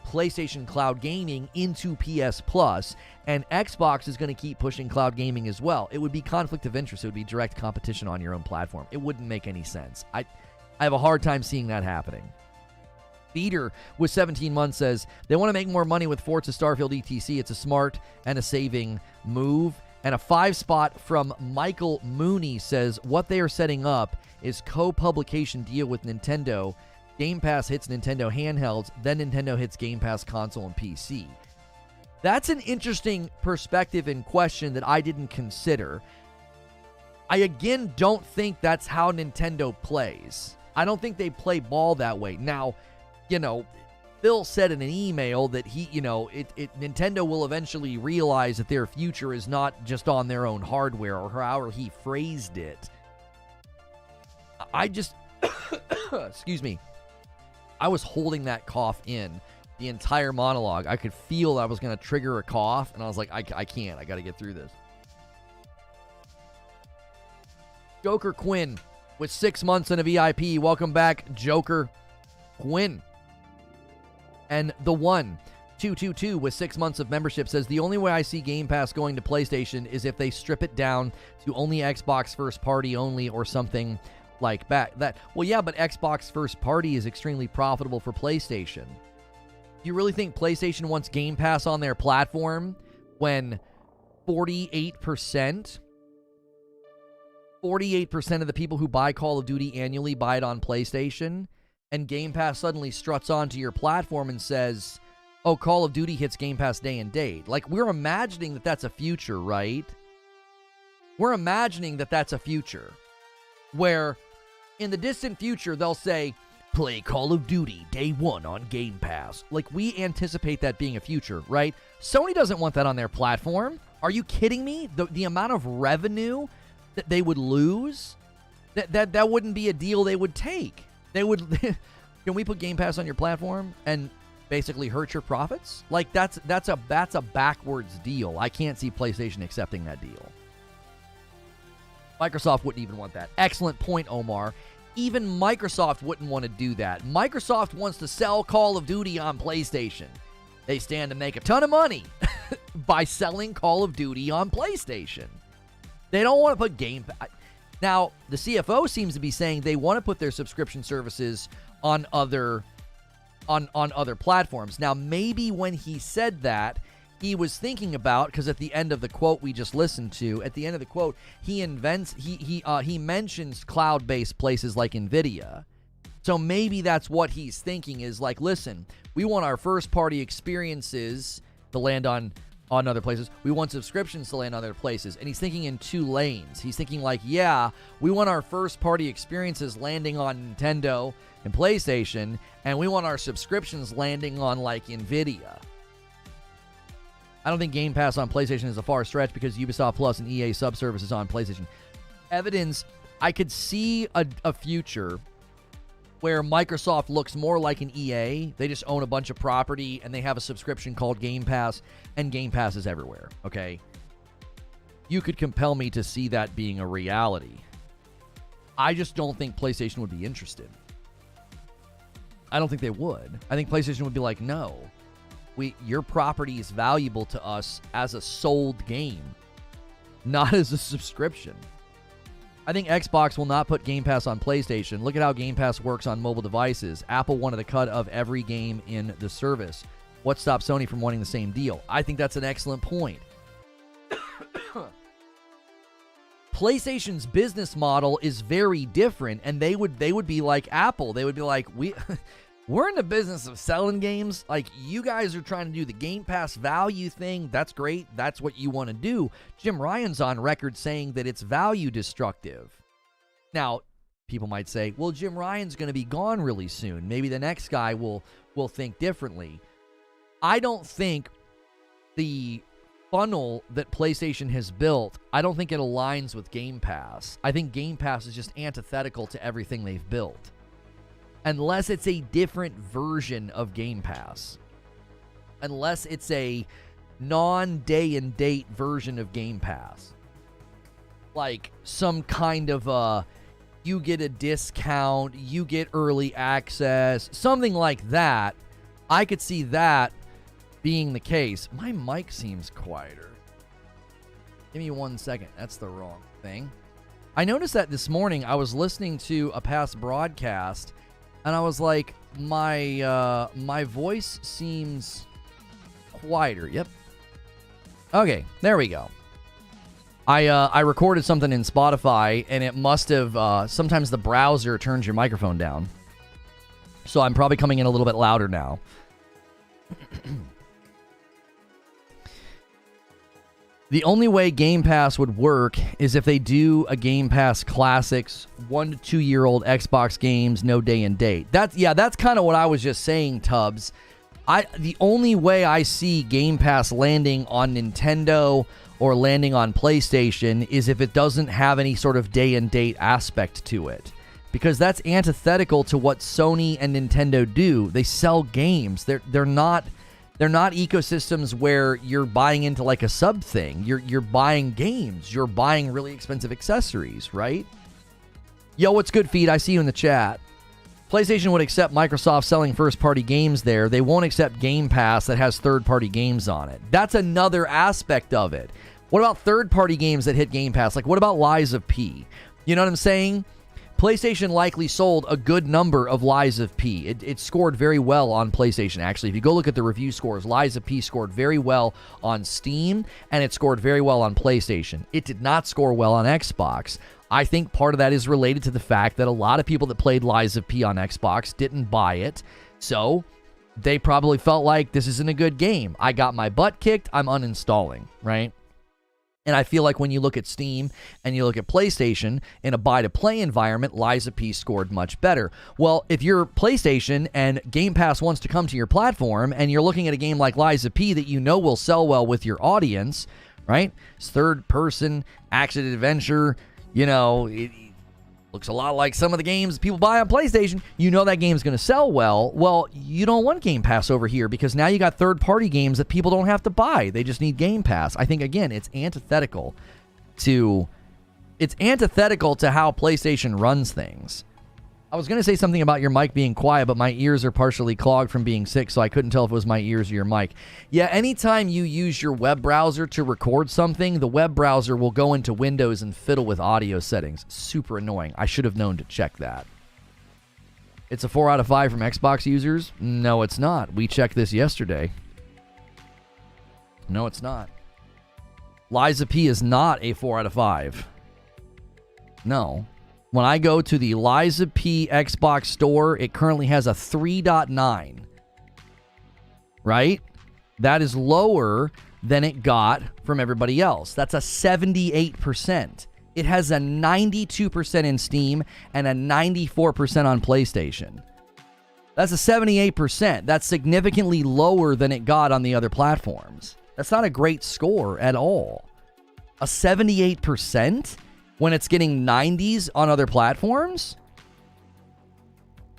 PlayStation Cloud Gaming into PS Plus, and Xbox is going to keep pushing cloud gaming as well. It would be conflict of interest. It would be direct competition on your own platform. It wouldn't make any sense. I have a hard time seeing that happening. Feeder with 17 months says, they want to make more money with Forza Starfield ETC. It's a smart and a saving move. And a 5-spot from Michael Mooney says, what they are setting up is co-publication deal with Nintendo. Game Pass hits Nintendo handhelds, then Nintendo hits Game Pass console and PC. That's an interesting perspective and question that I didn't consider. I again don't think that's how Nintendo plays. I don't think they play ball that way. Now, Phil said in an email that Nintendo will eventually realize that their future is not just on their own hardware, or however he phrased it. I just, excuse me, I was holding that cough in the entire monologue. I could feel I was going to trigger a cough, and I was like, I can't. I got to get through this. Joker Quinn with 6 months in a VIP. Welcome back, Joker Quinn. And the 222 with 6 months of membership says, the only way I see Game Pass going to PlayStation is if they strip it down to only Xbox first party only or something like that. Well, yeah, but Xbox first party is extremely profitable for PlayStation. Do you really think PlayStation wants Game Pass on their platform when 48% of the people who buy Call of Duty annually buy it on PlayStation, and Game Pass suddenly struts onto your platform and says, oh, Call of Duty hits Game Pass day and date? Like, we're imagining that that's a future, right? We're imagining that that's a future where in the distant future they'll say, play Call of Duty day one on Game Pass. Like, we anticipate that being a future, right? Sony doesn't want that on their platform. Are you kidding me? The amount of revenue that they would lose, that wouldn't be a deal they would take. They would can we put Game Pass on your platform and basically hurt your profits? Like, that's a backwards deal. I can't see PlayStation accepting that deal. Microsoft wouldn't even want that. Excellent point, Omar. Even Microsoft wouldn't want to do that. Microsoft wants to sell Call of Duty on PlayStation. They stand to make a ton of money by selling Call of Duty on PlayStation. They don't want to put Game Pass. Now, the CFO seems to be saying they want to put their subscription services on other platforms. Now, maybe when he said that, he was thinking about, because at the end of the quote we just listened to, at the end of the quote, he mentions cloud-based places like NVIDIA. So maybe that's what he's thinking is like, listen, we want our first-party experiences to land on other places. We want subscriptions to land on other places. And he's thinking in two lanes. He's thinking like, yeah, we want our first-party experiences landing on Nintendo and PlayStation, and we want our subscriptions landing on like NVIDIA. I don't think Game Pass on PlayStation is a far stretch because Ubisoft Plus and EA subservices on PlayStation. Evidence, I could see a future where Microsoft looks more like an EA. They just own a bunch of property and they have a subscription called Game Pass, and Game Pass is everywhere, okay? You could compel me to see that being a reality. I just don't think PlayStation would be interested. I don't think they would. I think PlayStation would be like, no. Your property is valuable to us as a sold game, not as a subscription. I think Xbox will not put Game Pass on PlayStation. Look at how Game Pass works on mobile devices. Apple wanted a cut of every game in the service. What stops Sony from wanting the same deal? I think that's an excellent point. PlayStation's business model is very different, and they would be like Apple. They would be like, we're in the business of selling games. Like, you guys are trying to do the Game Pass value thing. That's great. That's what you want to do. Jim Ryan's on record saying that it's value destructive. Now, people might say, well, Jim Ryan's going to be gone really soon. Maybe the next guy will think differently. I don't think the funnel that PlayStation has built, I don't think it aligns with Game Pass. I think Game Pass is just antithetical to everything they've built. Unless it's a different version of Game Pass. Unless it's a non-day and date version of Game Pass. Like some kind of you get a discount, you get early access, something like that. I could see that being the case. My mic seems quieter. Give me 1 second. That's the wrong thing. I noticed that this morning I was listening to a past broadcast, and I was like, my voice seems quieter. Yep. Okay, there we go. I recorded something in Spotify, and it must have, sometimes the browser turns your microphone down. So I'm probably coming in a little bit louder now. The only way Game Pass would work is if they do a Game Pass Classics 1 to 2 year old Xbox games, no day and date. That's kind of what I was just saying, Tubbs. The only way I see Game Pass landing on Nintendo or landing on PlayStation is if it doesn't have any sort of day and date aspect to it. because that's antithetical to what Sony and Nintendo do. They sell games. They're not ecosystems where you're buying into like a sub thing. You're buying games. You're buying really expensive accessories, right? Yo, what's good, Feed? I see you in the chat. PlayStation would accept Microsoft selling first-party games there. They won't accept Game Pass that has third-party games on it. That's another aspect of it. What about third-party games that hit Game Pass? Like, what about Lies of P? You know what I'm saying? PlayStation likely sold a good number of Lies of P. It scored very well on PlayStation, actually. If you go look at the review scores, Lies of P scored very well on Steam, and it scored very well on PlayStation. It did not score well on Xbox. I think part of that is related to the fact that a lot of people that played Lies of P on Xbox didn't buy it, so they probably felt like this isn't a good game. I got my butt kicked, I'm uninstalling, right? And I feel like when you look at Steam and you look at PlayStation, in a buy-to-play environment, Lies of P scored much better. Well, if you're PlayStation and Game Pass wants to come to your platform and you're looking at a game like Lies of P that you know will sell well with your audience, right? It's third-person, action-adventure. You know, it looks a lot like some of the games people buy on PlayStation. You know that game's going to sell well. Well, you don't want Game Pass over here because now you got third-party games that people don't have to buy. They just need Game Pass. I think, again, it's antithetical to how PlayStation runs things. I was going to say something about your mic being quiet, but my ears are partially clogged from being sick, so I couldn't tell if it was my ears or your mic. Yeah, anytime you use your web browser to record something, the web browser will go into Windows and fiddle with audio settings. Super annoying. I should have known to check that. It's a 4 out of 5 from Xbox users? No, it's not. We checked this yesterday. No, it's not. Lies of P is not a 4 out of 5. No. When I go to the Lies of P Xbox store, it currently has a 3.9. Right? That is lower than it got from everybody else. That's a 78%. It has a 92% in Steam and a 94% on PlayStation. That's a 78%. That's significantly lower than it got on the other platforms. That's not a great score at all. A 78%? When it's getting 90s on other platforms?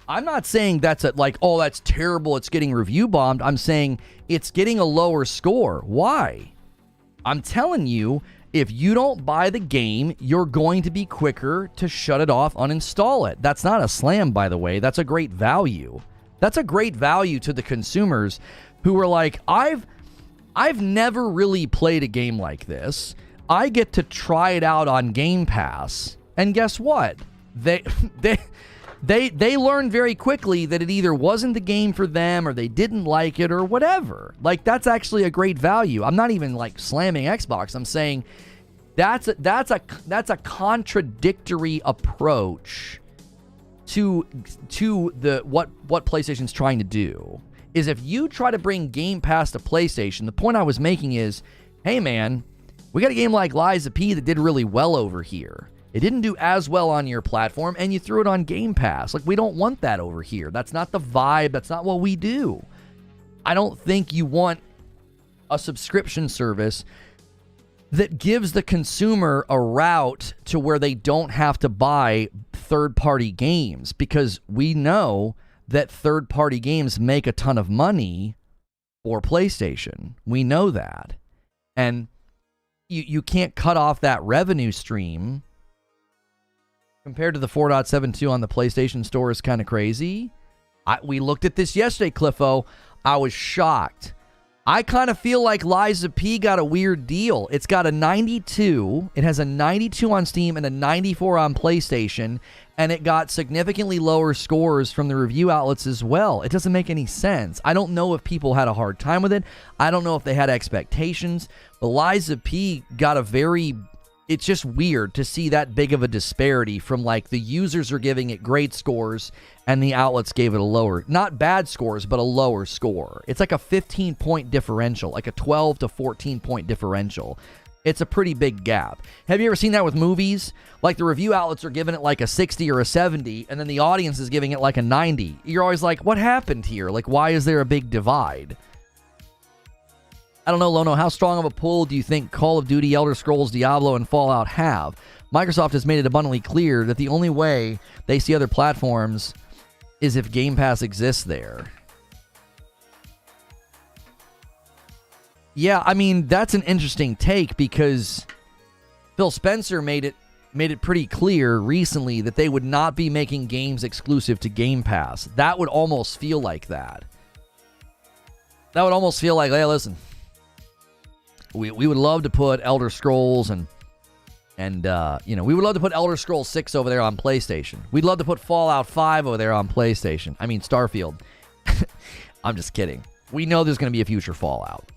I'm not saying that's oh, that's terrible, it's getting review bombed. I'm saying it's getting a lower score. Why? I'm telling you, if you don't buy the game, you're going to be quicker to shut it off, uninstall it. That's not a slam, by the way. That's a great value. That's a great value to the consumers who are like, I've never really played a game like this. I get to try it out on Game Pass, and guess what? They learned very quickly that it either wasn't the game for them or they didn't like it or whatever. Like, that's actually a great value. I'm not even like slamming Xbox. I'm saying that's a contradictory approach to the what PlayStation's trying to do. Is if you try to bring Game Pass to PlayStation, the point I was making is, hey man, we got a game like Lies of P that did really well over here. It didn't do as well on your platform, and you threw it on Game Pass. Like, we don't want that over here. That's not the vibe. That's not what we do. I don't think you want a subscription service that gives the consumer a route to where they don't have to buy third-party games, because we know that third-party games make a ton of money for PlayStation. We know that. And you can't cut off that revenue stream. Compared to the 4.72 on the PlayStation Store is kind of crazy. We looked at this yesterday, Cliffo. I was shocked. I kind of feel like Lies of P got a weird deal. It's got a 92. It has a 92 on Steam and a 94 on PlayStation. And it got significantly lower scores from the review outlets as well. It doesn't make any sense. I don't know if people had a hard time with it. I don't know if they had expectations. But Lies of P got a very... It's just weird to see that big of a disparity from, like, the users are giving it great scores and the outlets gave it a lower, not bad scores, but a lower score. It's like a 15-point differential, like a 12 to 14-point differential. It's a pretty big gap. Have you ever seen that with movies? Like, the review outlets are giving it like a 60 or a 70, and then the audience is giving it like a 90. You're always like, what happened here? Like, why is there a big divide? I don't know, Lono, how strong of a pull do you think Call of Duty, Elder Scrolls, Diablo, and Fallout have? Microsoft has made it abundantly clear that the only way they see other platforms is if Game Pass exists there. Yeah, I mean, that's an interesting take because Phil Spencer made it pretty clear recently that they would not be making games exclusive to Game Pass. That would almost feel like that. That would almost feel like, hey, listen, we would love to put Elder Scrolls and we would love to put Elder Scrolls 6 over there on PlayStation. We'd love to put Fallout 5 over there on PlayStation. I mean, Starfield. I'm just kidding. We know there's going to be a future Fallout.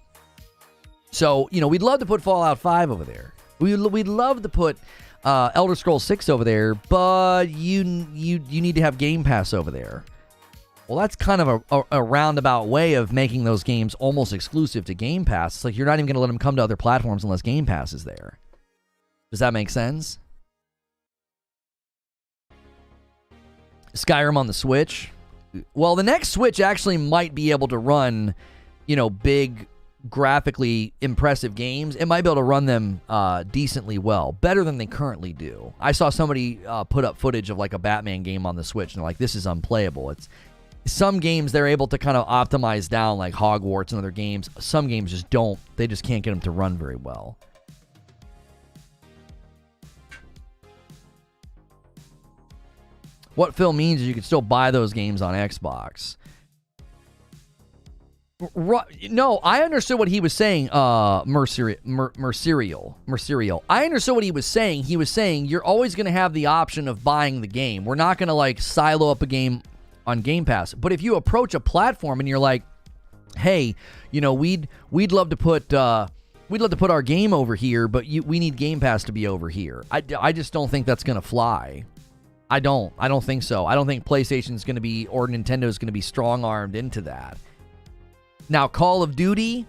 So, we'd love to put Fallout 5 over there. We'd love to put Elder Scrolls 6 over there, but you need to have Game Pass over there. Well, that's kind of a roundabout way of making those games almost exclusive to Game Pass. It's like you're not even going to let them come to other platforms unless Game Pass is there. Does that make sense? Skyrim on the Switch. Well, the next Switch actually might be able to run, big, graphically impressive games. It might be able to run them decently well, better than they currently do. I saw somebody put up footage of like a Batman game on the Switch, and they're like, this is unplayable. It's some games they're able to kind of optimize down, like Hogwarts and other games. Some games just don't. They just can't get them to run very well. What Phil means is you can still buy those games on Xbox. No, I understood what he was saying, Mercurial. I understood what he was saying. He was saying you're always going to have the option of buying the game. We're not going to like silo up a game on Game Pass. But if you approach a platform and you're like, hey, we'd love to put our game over here, but we need Game Pass to be over here. I just don't think that's going to fly. I don't think so. I don't think PlayStation's going to be, or Nintendo's going to be strong-armed into that. Now, Call of Duty,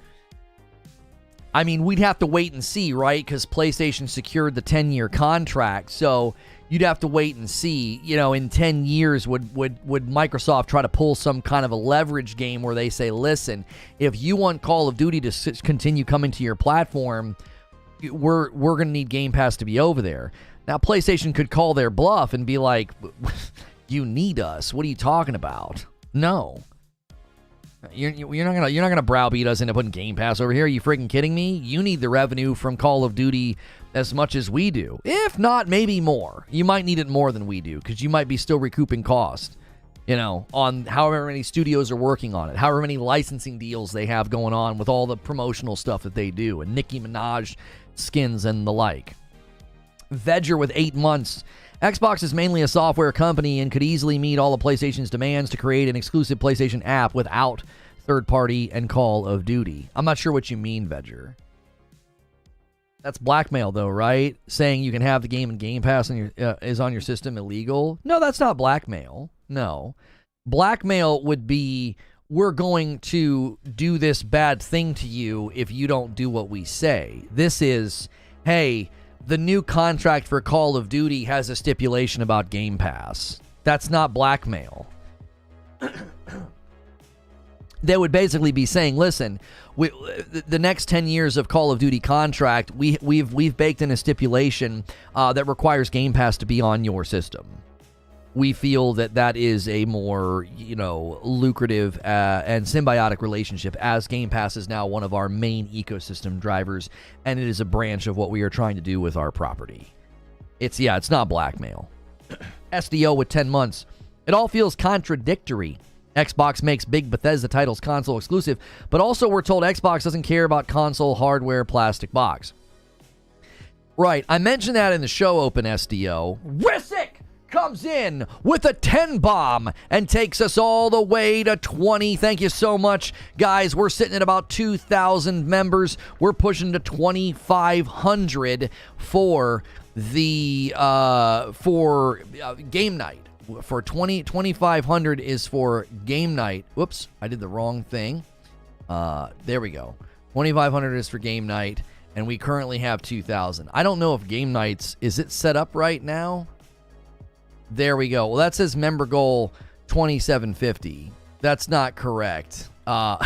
I mean, we'd have to wait and see, right? Because PlayStation secured the 10-year contract, so you'd have to wait and see. In 10 years, would Microsoft try to pull some kind of a leverage game where they say, listen, if you want Call of Duty to continue coming to your platform, we're going to need Game Pass to be over there. Now, PlayStation could call their bluff and be like, you need us. What are you talking about? No. You're not gonna browbeat us into putting Game Pass over here. Are you freaking kidding me? You need the revenue from Call of Duty as much as we do. If not, maybe more. You might need it more than we do because you might be still recouping cost, on however many studios are working on it, however many licensing deals they have going on with all the promotional stuff that they do, and Nicki Minaj skins and the like. Vedger with 8 months. Xbox is mainly a software company and could easily meet all of PlayStation's demands to create an exclusive PlayStation app without third-party and Call of Duty. I'm not sure what you mean, Vedger. That's blackmail, though, right? Saying you can have the game and Game Pass is on your system illegal? No, that's not blackmail. No. Blackmail would be, we're going to do this bad thing to you if you don't do what we say. This is, hey, the new contract for Call of Duty has a stipulation about Game Pass. That's not blackmail. They would basically be saying, listen, the next 10 years of Call of Duty contract, we've baked in a stipulation that requires Game Pass to be on your system. We feel that is a more, lucrative and symbiotic relationship, as Game Pass is now one of our main ecosystem drivers, and it is a branch of what we are trying to do with our property. It's not blackmail. SDO with 10 months. It all feels contradictory. Xbox makes big Bethesda titles console exclusive, but also we're told Xbox doesn't care about console hardware plastic box. Right, I mentioned that in the show open, SDO. Wissick comes in with a 10 bomb and takes us all the way to 20. Thank you so much, guys. We're sitting at about 2,000 members. We're pushing to 2,500 for the game night. For 2,500 is for game night. Whoops, I did the wrong thing. There we go. 2,500 is for game night, and we currently have 2,000. I don't know if game nights, is it set up right now? There we go. Well, that says member goal 2,750. That's not correct. I'll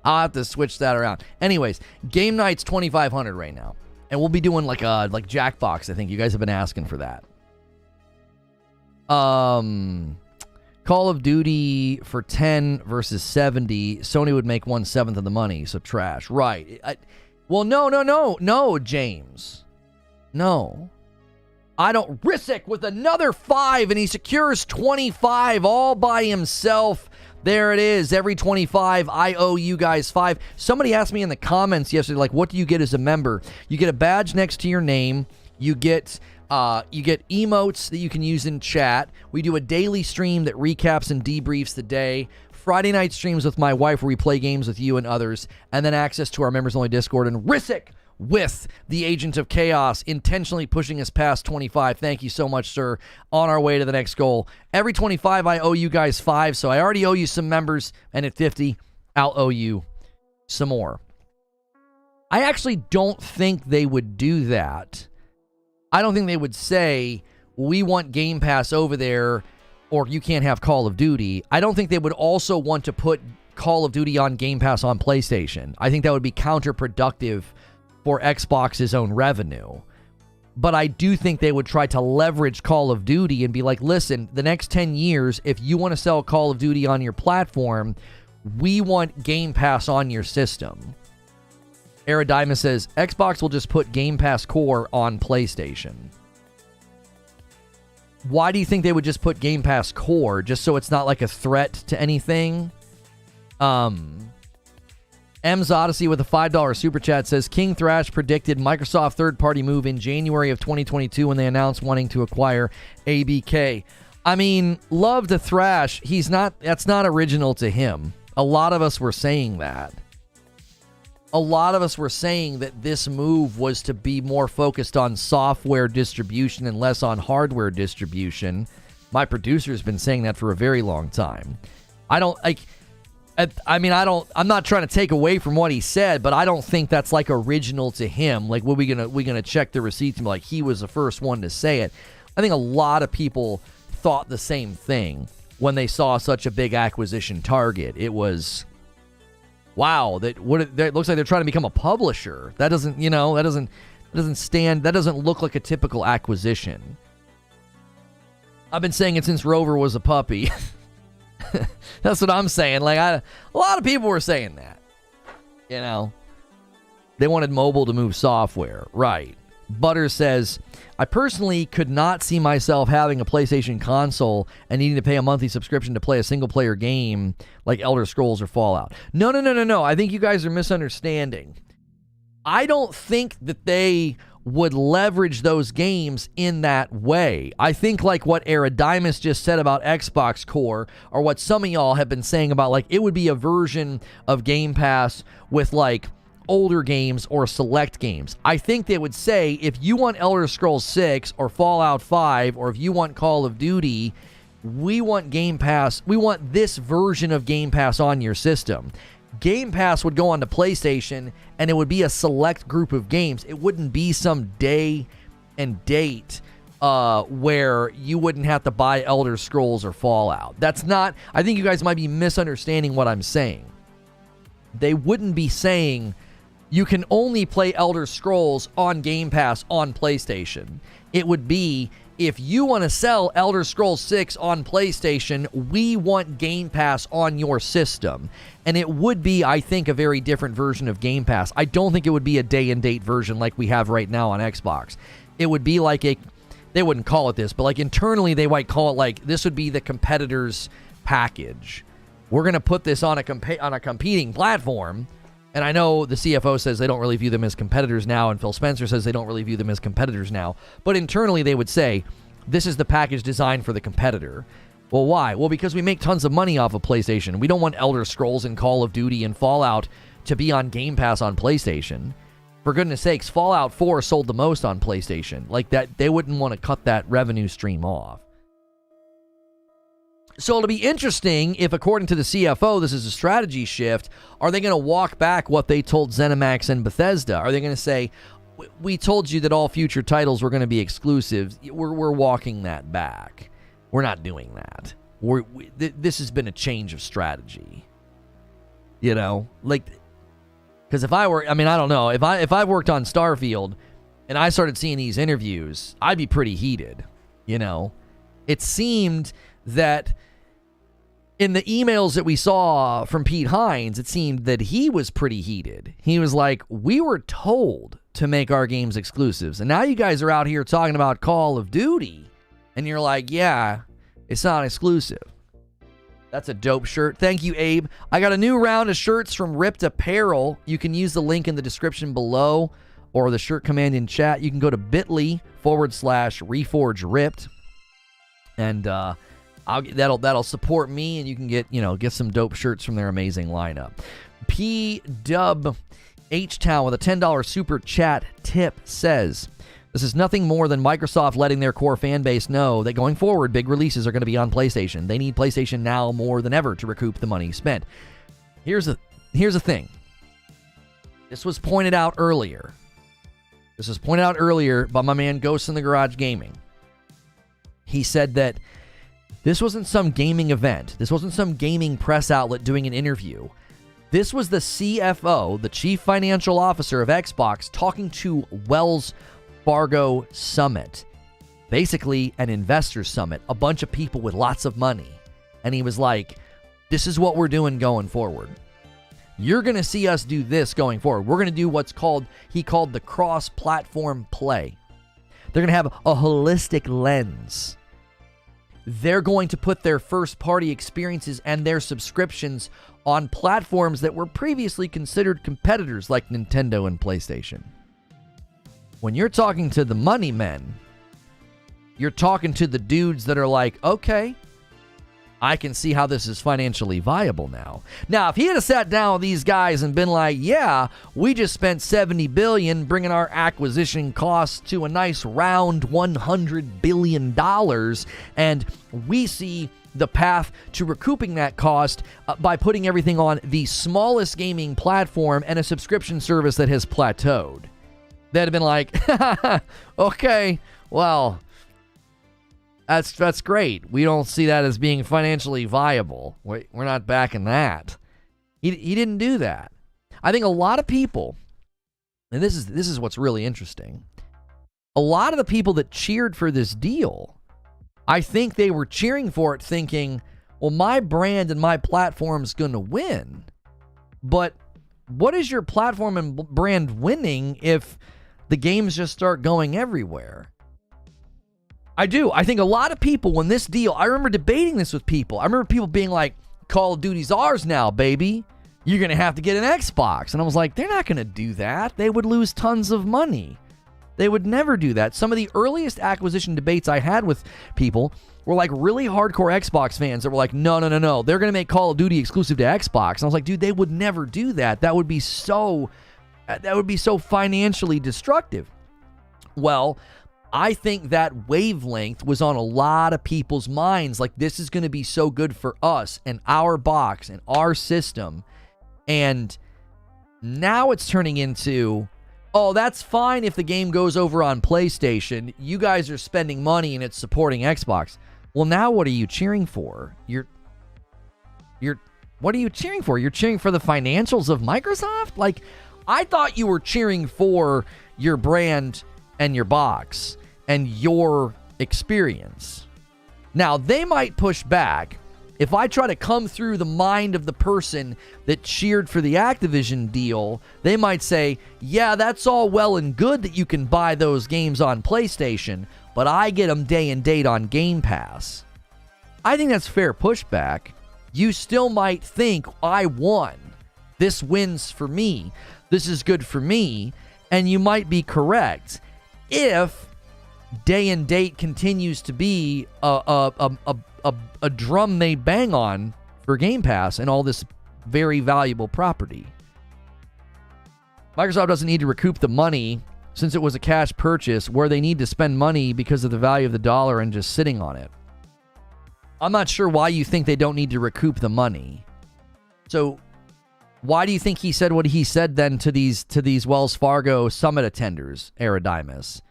have to switch that around. Anyways, game night's 2,500 right now. And we'll be doing like Jackbox, I think. You guys have been asking for that. Call of Duty for 10 versus 70. Sony would make 1/7 of the money, so trash. Right. No, James. No. I don't. Rissick with another 5, and he secures 25 all by himself. There it is. Every 25, I owe you guys 5. Somebody asked me in the comments yesterday, like, what do you get as a member? You get a badge next to your name. You get emotes that you can use in chat. We do a daily stream that recaps and debriefs the day. Friday night streams with my wife where we play games with you and others. And then access to our members-only Discord. And Rissick with the Agent of Chaos, intentionally pushing us past 25. Thank you so much, sir. On our way to the next goal. Every 25, I owe you guys 5, so I already owe you some members, and at 50, I'll owe you some more. I actually don't think they would do that. I don't think they would say, we want Game Pass over there, or you can't have Call of Duty. I don't think they would also want to put Call of Duty on Game Pass on PlayStation. I think that would be counterproductive for Xbox's own revenue. But I do think they would try to leverage Call of Duty and be like, listen, the next 10 years, if you want to sell Call of Duty on your platform, we want Game Pass on your system. Aerodyma says, Xbox will just put Game Pass Core on PlayStation. Why do you think they would just put Game Pass Core? Just so it's not like a threat to anything? M's Odyssey with a $5 super chat says, King Thrash predicted Microsoft third-party move in January of 2022 when they announced wanting to acquire ABK. I mean, love to Thrash. That's not original to him. A lot of us were saying that. A lot of us were saying that this move was to be more focused on software distribution and less on hardware distribution. My producer's been saying that for a very long time. I'm not trying to take away from what he said, but I don't think that's like original to him. Like, we gonna check the receipts and be like, he was the first one to say it. I think a lot of people thought the same thing when they saw such a big acquisition target. It was, wow, that looks like they're trying to become a publisher. That doesn't look like a typical acquisition. I've been saying it since Rover was a puppy. That's what I'm saying. Like, a lot of people were saying that. They wanted mobile to move software. Right. Butter says, I personally could not see myself having a PlayStation console and needing to pay a monthly subscription to play a single-player game like Elder Scrolls or Fallout. No. I think you guys are misunderstanding. I don't think that they would leverage those games in that way. I think like what Aerodymus just said about Xbox Core, or what some of y'all have been saying about, like, it would be a version of Game Pass with like older games or select games. I think they would say, if you want Elder Scrolls 6 or Fallout 5, or if you want Call of Duty, we want Game Pass. We want this version of Game Pass on your system. Game Pass would go on to PlayStation, and it would be a select group of games. It wouldn't be some day and date where you wouldn't have to buy Elder Scrolls or Fallout. That's not... I think you guys might be misunderstanding what I'm saying. They wouldn't be saying you can only play Elder Scrolls on Game Pass on PlayStation. It would be, if you want to sell Elder Scrolls 6 on PlayStation, we want Game Pass on your system. And it would be, I think, a very different version of Game Pass. I don't think it would be a day-and-date version like we have right now on Xbox. It would be like they wouldn't call it this, but like internally they might call it like, this would be the competitor's package. We're going to put this on a competing platform. And I know the CFO says they don't really view them as competitors now, and Phil Spencer says they don't really view them as competitors now. But internally they would say, this is the package designed for the competitor. Well, why? Well, because we make tons of money off of PlayStation. We don't want Elder Scrolls and Call of Duty and Fallout to be on Game Pass on PlayStation. For goodness sakes, Fallout 4 sold the most on PlayStation. Like that, they wouldn't want to cut that revenue stream off. So it'll be interesting if, according to the CFO, this is a strategy shift. Are they going to walk back what they told ZeniMax and Bethesda? Are they going to say, we told you that all future titles were going to be exclusives. We're walking that back. We're not doing that. This has been a change of strategy. Like, because if I were, I mean, I don't know. If I worked on Starfield and I started seeing these interviews, I'd be pretty heated, you know. It seemed that in the emails that we saw from Pete Hines, it seemed that he was pretty heated. He was like, we were told to make our games exclusives, and now you guys are out here talking about Call of Duty, and you're like, yeah, it's not exclusive. That's a dope shirt. Thank you, Abe. I got a new round of shirts from Ripped Apparel. You can use the link in the description below or the shirt command in chat. You can go to bit.ly/Reforge Ripped, and that'll support me, and you can get some dope shirts from their amazing lineup. P-Dub H-Town with a $10 super chat tip says, this is nothing more than Microsoft letting their core fan base know that going forward, big releases are going to be on PlayStation. They need PlayStation now more than ever to recoup the money spent. Here's the thing. This was pointed out earlier. By my man Ghost in the Garage Gaming. He said that this wasn't some gaming event. This wasn't some gaming press outlet doing an interview. This was the CFO, the Chief Financial Officer of Xbox, talking to Wells Fargo Summit. Basically an investor summit, a bunch of people with lots of money. And he was like, this is what we're doing going forward. You're going to see us do this going forward. We're going to do he called the cross-platform play. They're going to have a holistic lens. They're going to put their first-party experiences and their subscriptions on platforms that were previously considered competitors like Nintendo and PlayStation. When you're talking to the money men, you're talking to the dudes that are like, okay, I can see how this is financially viable now. Now, if he had sat down with these guys and been like, yeah, we just spent $70 billion bringing our acquisition costs to a nice round $100 billion, and we see the path to recouping that cost by putting everything on the smallest gaming platform and a subscription service that has plateaued. They'd have been like, okay, well, that's great. We don't see that as being financially viable. We're not backing that. He didn't do that. I think a lot of people, and this is what's really interesting, a lot of the people that cheered for this deal, I think they were cheering for it thinking, well, my brand and my platform's going to win. But what is your platform and brand winning if the games just start going everywhere? I do. I think a lot of people, when this deal, I remember debating this with people. I remember people being like, Call of Duty's ours now, baby. You're going to have to get an Xbox. And I was like, they're not going to do that. They would lose tons of money. They would never do that. Some of the earliest acquisition debates I had with people were like really hardcore Xbox fans that were like, no. They're going to make Call of Duty exclusive to Xbox. And I was like, dude, they would never do that. That would be so financially destructive. Well, I think that wavelength was on a lot of people's minds. Like, this is going to be so good for us and our box and our system. And now it's turning into, oh, that's fine if the game goes over on PlayStation. You guys are spending money and it's supporting Xbox. Well, now what are you cheering for? What are you cheering for? You're cheering for the financials of Microsoft? Like, I thought you were cheering for your brand and your box and your experience. Now, they might push back. If I try to come through the mind of the person that cheered for the Activision deal, they might say, yeah, that's all well and good that you can buy those games on PlayStation, but I get them day and date on Game Pass. I think that's fair pushback. You still might think, I won. This wins for me. This is good for me. And you might be correct if day and date continues to be a drum they bang on for Game Pass and all this very valuable property. Microsoft doesn't need to recoup the money since it was a cash purchase where they need to spend money because of the value of the dollar and just sitting on it. I'm not sure why you think they don't need to recoup the money. So why do you think he said what he said then to these Wells Fargo Summit attenders, Eridimus?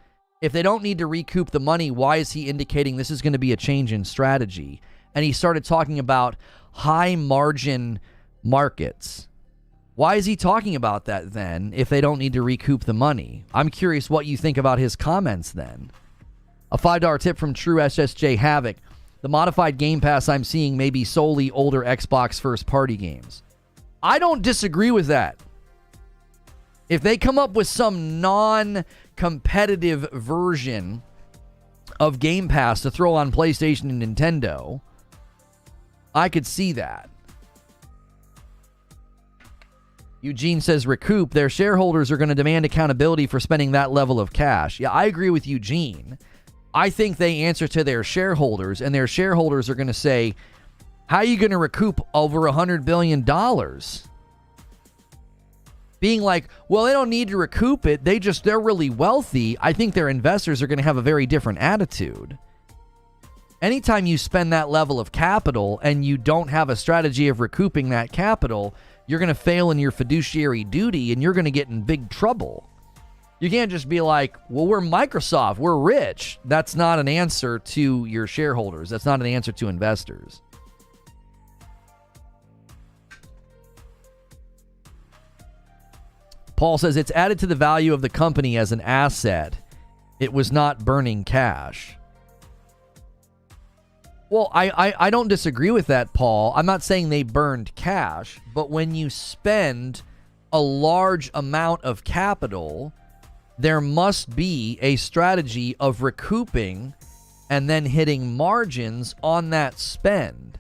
If they don't need to recoup the money, why is he indicating this is going to be a change in strategy? And he started talking about high margin markets. Why is he talking about that then if they don't need to recoup the money? I'm curious what you think about his comments then. A $5 tip from True SSJ Havoc. The modified Game Pass I'm seeing may be solely older Xbox first-party games. I don't disagree with that. If they come up with some non-competitive version of Game Pass to throw on PlayStation and Nintendo, I could see that. Eugene says, Recoup, their shareholders are going to demand accountability for spending that level of cash. Yeah, I agree with Eugene. I think they answer to their shareholders, and their shareholders are going to say, how are you going to recoup over $100 billion? Being like, well, they don't need to recoup it. They're really wealthy. I think their investors are going to have a very different attitude. Anytime you spend that level of capital and you don't have a strategy of recouping that capital, you're going to fail in your fiduciary duty and you're going to get in big trouble. You can't just be like, well, we're Microsoft, we're rich. That's not an answer to your shareholders. That's not an answer to investors. Paul says it's added to the value of the company as an asset. It was not burning cash. Well, I don't disagree with that, Paul. I'm not saying they burned cash, but when you spend a large amount of capital, there must be a strategy of recouping and then hitting margins on that spend.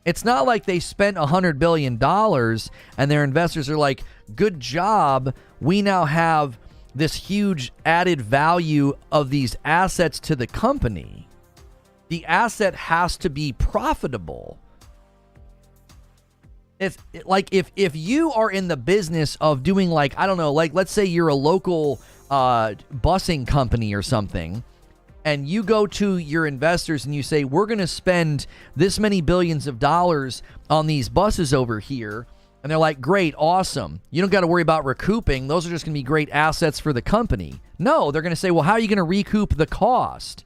It's not like they spent $100 billion and their investors are like, good job, we now have this huge added value of these assets to the company. The asset has to be profitable. It's like if you are in the business of doing, like, I don't know, like let's say you're a local busing company or something, and you go to your investors and you say, we're going to spend this many billions of dollars on these buses over here. And they're like, great, awesome. You don't got to worry about recouping. Those are just going to be great assets for the company. No, they're going to say, well, how are you going to recoup the cost?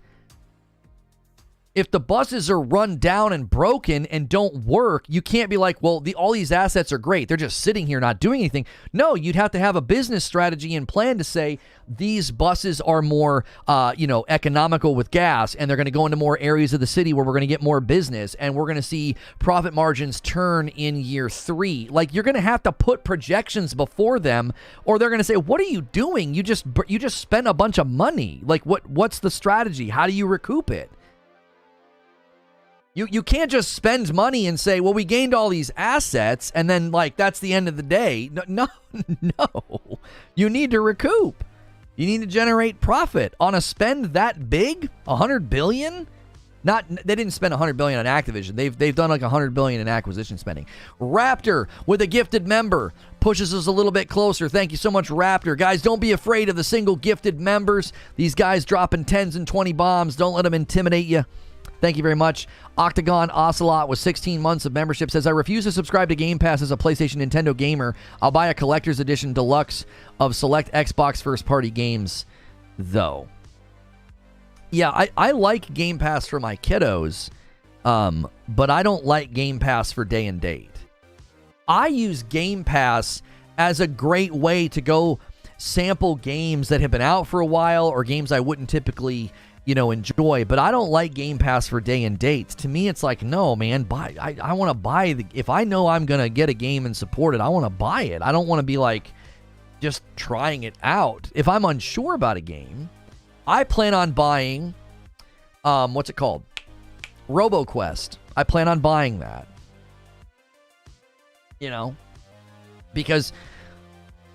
If the buses are run down and broken and don't work, you can't be like, well, all these assets are great. They're just sitting here not doing anything. No, you'd have to have a business strategy and plan to say these buses are more, economical with gas, and they're going to go into more areas of the city where we're going to get more business, and we're going to see profit margins turn in year 3. Like, you're going to have to put projections before them, or they're going to say, what are you doing? You just spent a bunch of money. Like, what's the strategy? How do you recoup it? You can't just spend money and say, well, we gained all these assets, and then, like, that's the end of the day. No. You need to recoup. You need to generate profit. On a spend that big, $100 billion? They didn't spend $100 billion on Activision. They've done like $100 billion in acquisition spending. Raptor, with a gifted member, pushes us a little bit closer. Thank you so much, Raptor. Guys, don't be afraid of the single gifted members. These guys dropping 10s and 20 bombs. Don't let them intimidate you. Thank you very much. Octagon Ocelot with 16 months of membership says, I refuse to subscribe to Game Pass as a PlayStation Nintendo gamer. I'll buy a collector's edition deluxe of select Xbox first-party games, though. Yeah, I like Game Pass for my kiddos, but I don't like Game Pass for day and date. I use Game Pass as a great way to go sample games that have been out for a while or games I wouldn't typically enjoy, but I don't like Game Pass for day and dates. To me, it's like, no, man, I want to buy if I know I'm going to get a game and support it, I want to buy it. I don't want to be like just trying it out. If I'm unsure about a game, I plan on buying, what's it called? RoboQuest. I plan on buying that. Because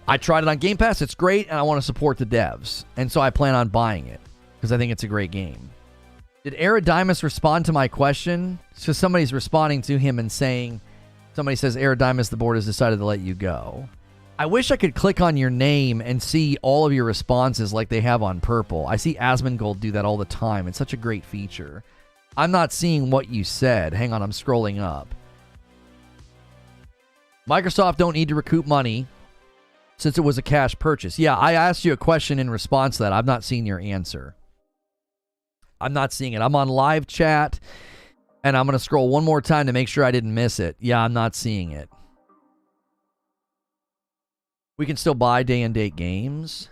I tried it on Game Pass, it's great, and I want to support the devs. And so I plan on buying it, because I think it's a great game. Did Eridimus respond to my question? So somebody's responding to him and saying, somebody says, Eridimus, the board has decided to let you go. I wish I could click on your name and see all of your responses like they have on Purple. I see Asmongold do that all the time. It's such a great feature. I'm not seeing what you said. Hang on, I'm scrolling up. Microsoft don't need to recoup money since it was a cash purchase. Yeah, I asked you a question in response to that. I've not seen your answer. I'm not seeing it. I'm on live chat, and I'm going to scroll one more time to make sure I didn't miss it. Yeah, I'm not seeing it. We can still buy day and date games.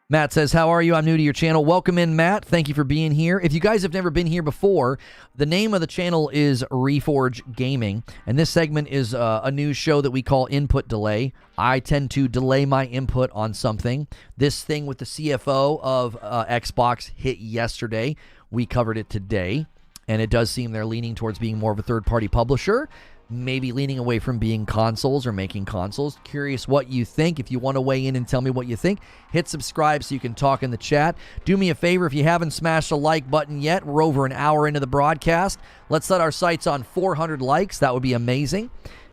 Matt says, how are you? I'm new to your channel. Welcome in, Matt. Thank you for being here. If you guys have never been here before, the name of the channel is Reforge Gaming, and this segment is a news show that we call Input Delay. I tend to delay my input on something. This thing with the CFO of Xbox hit yesterday. We covered it today, and it does seem they're leaning towards being more of a third-party publisher, maybe leaning away from being consoles or making consoles. Curious what you think. If you want to weigh in and tell me what you think, hit subscribe so you can talk in the chat. Do me a favor, if you haven't smashed the like button yet, we're over an hour into the broadcast. Let's set our sights on 400 likes. That would be amazing.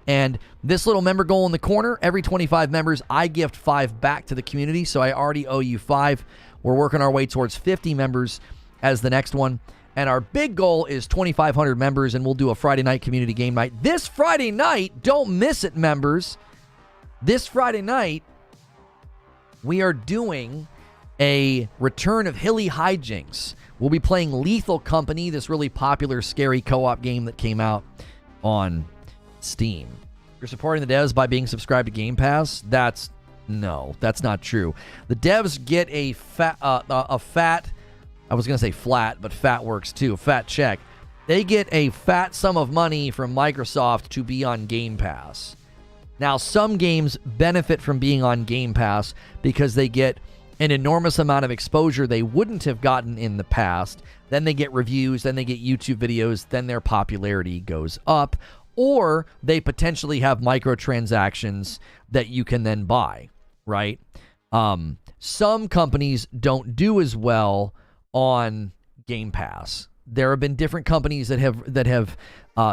And this little member goal in the corner, every 25 members, I gift 5 back to the community, so I already owe you 5. We're working our way towards 50 members as the next one. And our big goal is 2,500 members, and we'll do a Friday night community game night. This Friday night, don't miss it, members. This Friday night, we are doing a Return of Hilly Hijinks. We'll be playing Lethal Company, this really popular, scary co-op game that came out on Steam. You're supporting the devs by being subscribed to Game Pass? No, that's not true. The devs get a fat... I was going to say flat, but fat works too. Fat check. They get a fat sum of money from Microsoft to be on Game Pass. Now, some games benefit from being on Game Pass because they get an enormous amount of exposure they wouldn't have gotten in the past. Then they get reviews, then they get YouTube videos, then their popularity goes up. Or they potentially have microtransactions that you can then buy, right? Some companies don't do as well on Game Pass. There have been different companies that have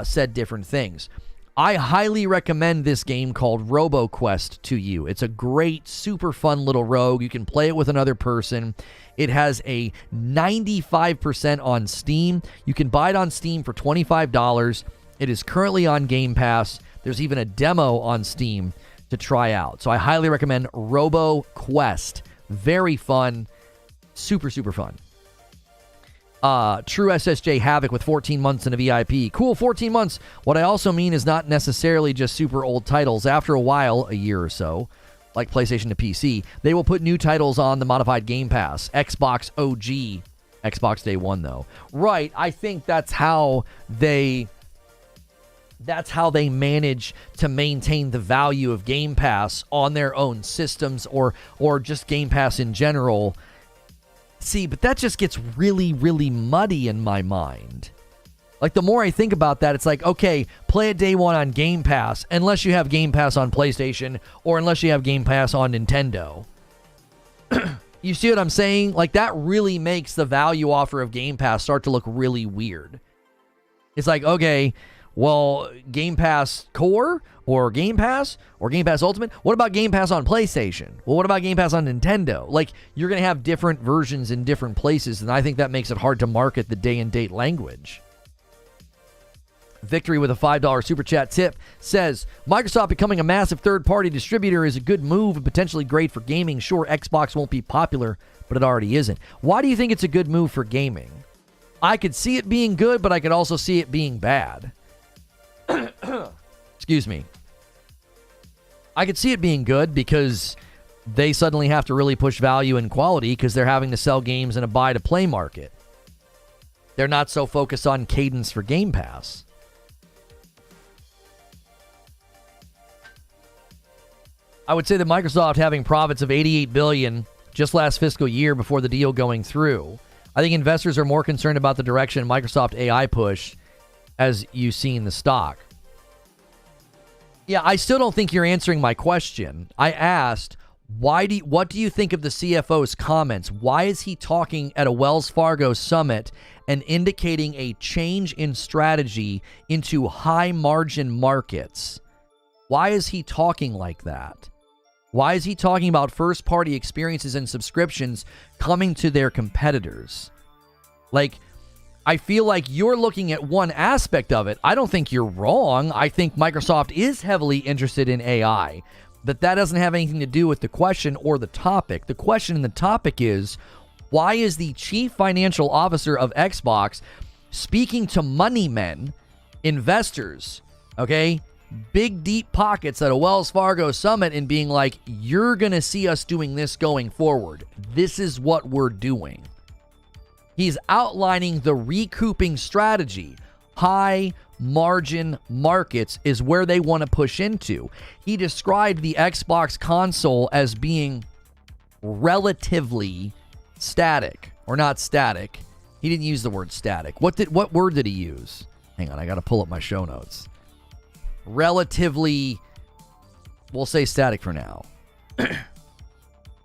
said different things. I highly recommend this game called RoboQuest to you. It's a great, super fun little rogue. You can play it with another person. It has a 95% on Steam. You can buy it on Steam for $25. It is currently on Game Pass. There's even a demo on Steam to try out. So I highly recommend RoboQuest. Very fun. Super, super fun. True SSJ Havoc with 14 months in a VIP. Cool, 14 months. What I also mean is not necessarily just super old titles. After a while, a year or so, like PlayStation to PC, they will put new titles on the modified Game Pass. Xbox OG. Xbox Day 1, though. Right, I think that's how they manage to maintain the value of Game Pass on their own systems or just Game Pass in general. See, but that just gets really, really muddy in my mind. Like, the more I think about that, it's like, okay, play it day one on Game Pass, unless you have Game Pass on PlayStation, or unless you have Game Pass on Nintendo. You see what I'm saying? Like, that really makes the value offer of Game Pass start to look really weird. It's like, okay, well, Game Pass Core or Game Pass Ultimate? What about Game Pass on PlayStation? Well, what about Game Pass on Nintendo? Like, you're going to have different versions in different places, and I think that makes it hard to market the day and date language. Victory with a $5 super chat tip says, Microsoft becoming a massive third-party distributor is a good move and potentially great for gaming. Sure, Xbox won't be popular, but it already isn't. Why do you think it's a good move for gaming? I could see it being good, but I could also see it being bad. Excuse me. I could see it being good because they suddenly have to really push value and quality because they're having to sell games in a buy-to-play market. They're not so focused on cadence for Game Pass. I would say that Microsoft having profits of $88 billion just last fiscal year before the deal going through. I think investors are more concerned about the direction Microsoft AI push as you see in the stock. Yeah, I still don't think you're answering my question. I asked, what do you think of the CFO's comments? Why is he talking at a Wells Fargo summit and indicating a change in strategy into high margin markets? Why is he talking like that? Why is he talking about first-party experiences and subscriptions coming to their competitors? Like, I feel like you're looking at one aspect of it. I don't think you're wrong. I think Microsoft is heavily interested in AI, but that doesn't have anything to do with the question or the topic. The question and the topic is, why is the chief financial officer of Xbox speaking to money men, investors, okay, big, deep pockets at a Wells Fargo summit and being like, you're going to see us doing this going forward. This is what we're doing. He's outlining the recouping strategy. High margin markets is where they want to push into. He described the Xbox console as being relatively static, or not static. He didn't use the word static. What word did he use? Hang on, I got to pull up my show notes. Relatively, we'll say static for now.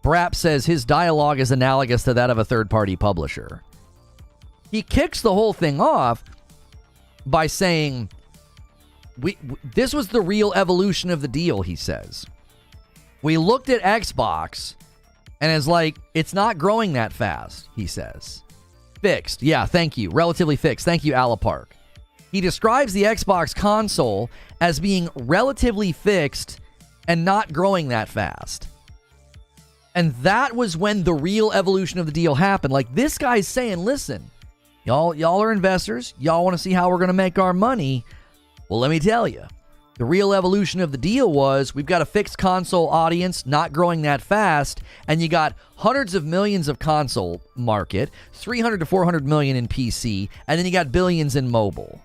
Brapp says his dialogue is analogous to that of a third-party publisher. He kicks the whole thing off by saying, this was the real evolution of the deal, he says. We looked at Xbox, and it's like, it's not growing that fast, he says. Fixed. Yeah, thank you. Relatively fixed. Thank you, Alapark. He describes the Xbox console as being relatively fixed and not growing that fast. And that was when the real evolution of the deal happened. Like, this guy's saying, listen, y'all are investors. Y'all want to see how we're going to make our money. Well, let me tell you, the real evolution of the deal was we've got a fixed console audience, not growing that fast, and you got hundreds of millions of console market, 300 to 400 million in PC, and then you got billions in mobile.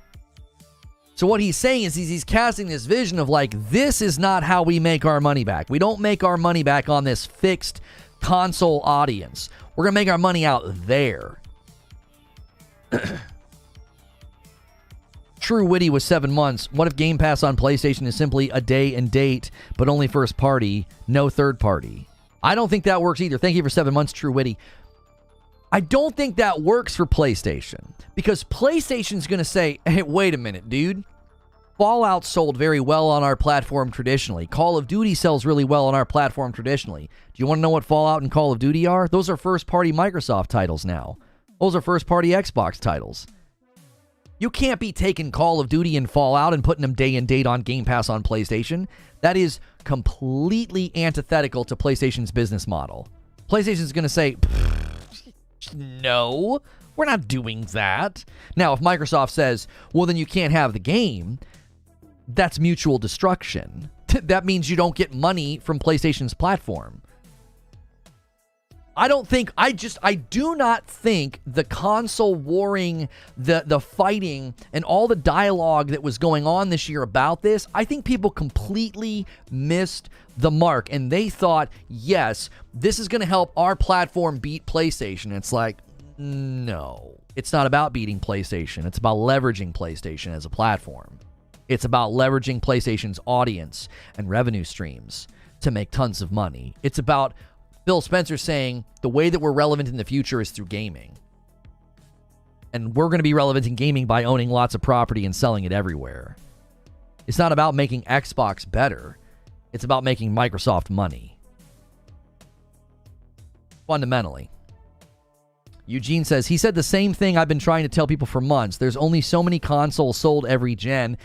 So what he's saying is he's casting this vision of like, this is not how we make our money back. We don't make our money back on this fixed console audience. We're going to make our money out there. True Witty was 7 months. What if Game Pass on PlayStation is simply a day and date, but only first party, no third party? I don't think that works either. Thank you for 7 months, True Witty. I don't think that works for PlayStation, because PlayStation's going to say, hey, wait a minute, dude. Fallout sold very well on our platform traditionally. Call of Duty sells really well on our platform traditionally. Do you want to know what Fallout and Call of Duty are? Those are first-party Microsoft titles now. Those are first-party Xbox titles. You can't be taking Call of Duty and Fallout and putting them day and date on Game Pass on PlayStation. That is completely antithetical to PlayStation's business model. PlayStation's going to say, no, we're not doing that. Now, if Microsoft says, well, then you can't have the game, that's mutual destruction. That means you don't get money from PlayStation's platform. I do not think the console warring, the fighting, and all the dialogue that was going on this year about this, I think people completely missed the mark. And they thought, yes, this is going to help our platform beat PlayStation. It's like, no. It's not about beating PlayStation. It's about leveraging PlayStation as a platform. It's about leveraging PlayStation's audience and revenue streams to make tons of money. It's about Phil Spencer saying the way that we're relevant in the future is through gaming. And we're going to be relevant in gaming by owning lots of property and selling it everywhere. It's not about making Xbox better. It's about making Microsoft money. Fundamentally. Eugene says, he said the same thing I've been trying to tell people for months. There's only so many consoles sold every gen,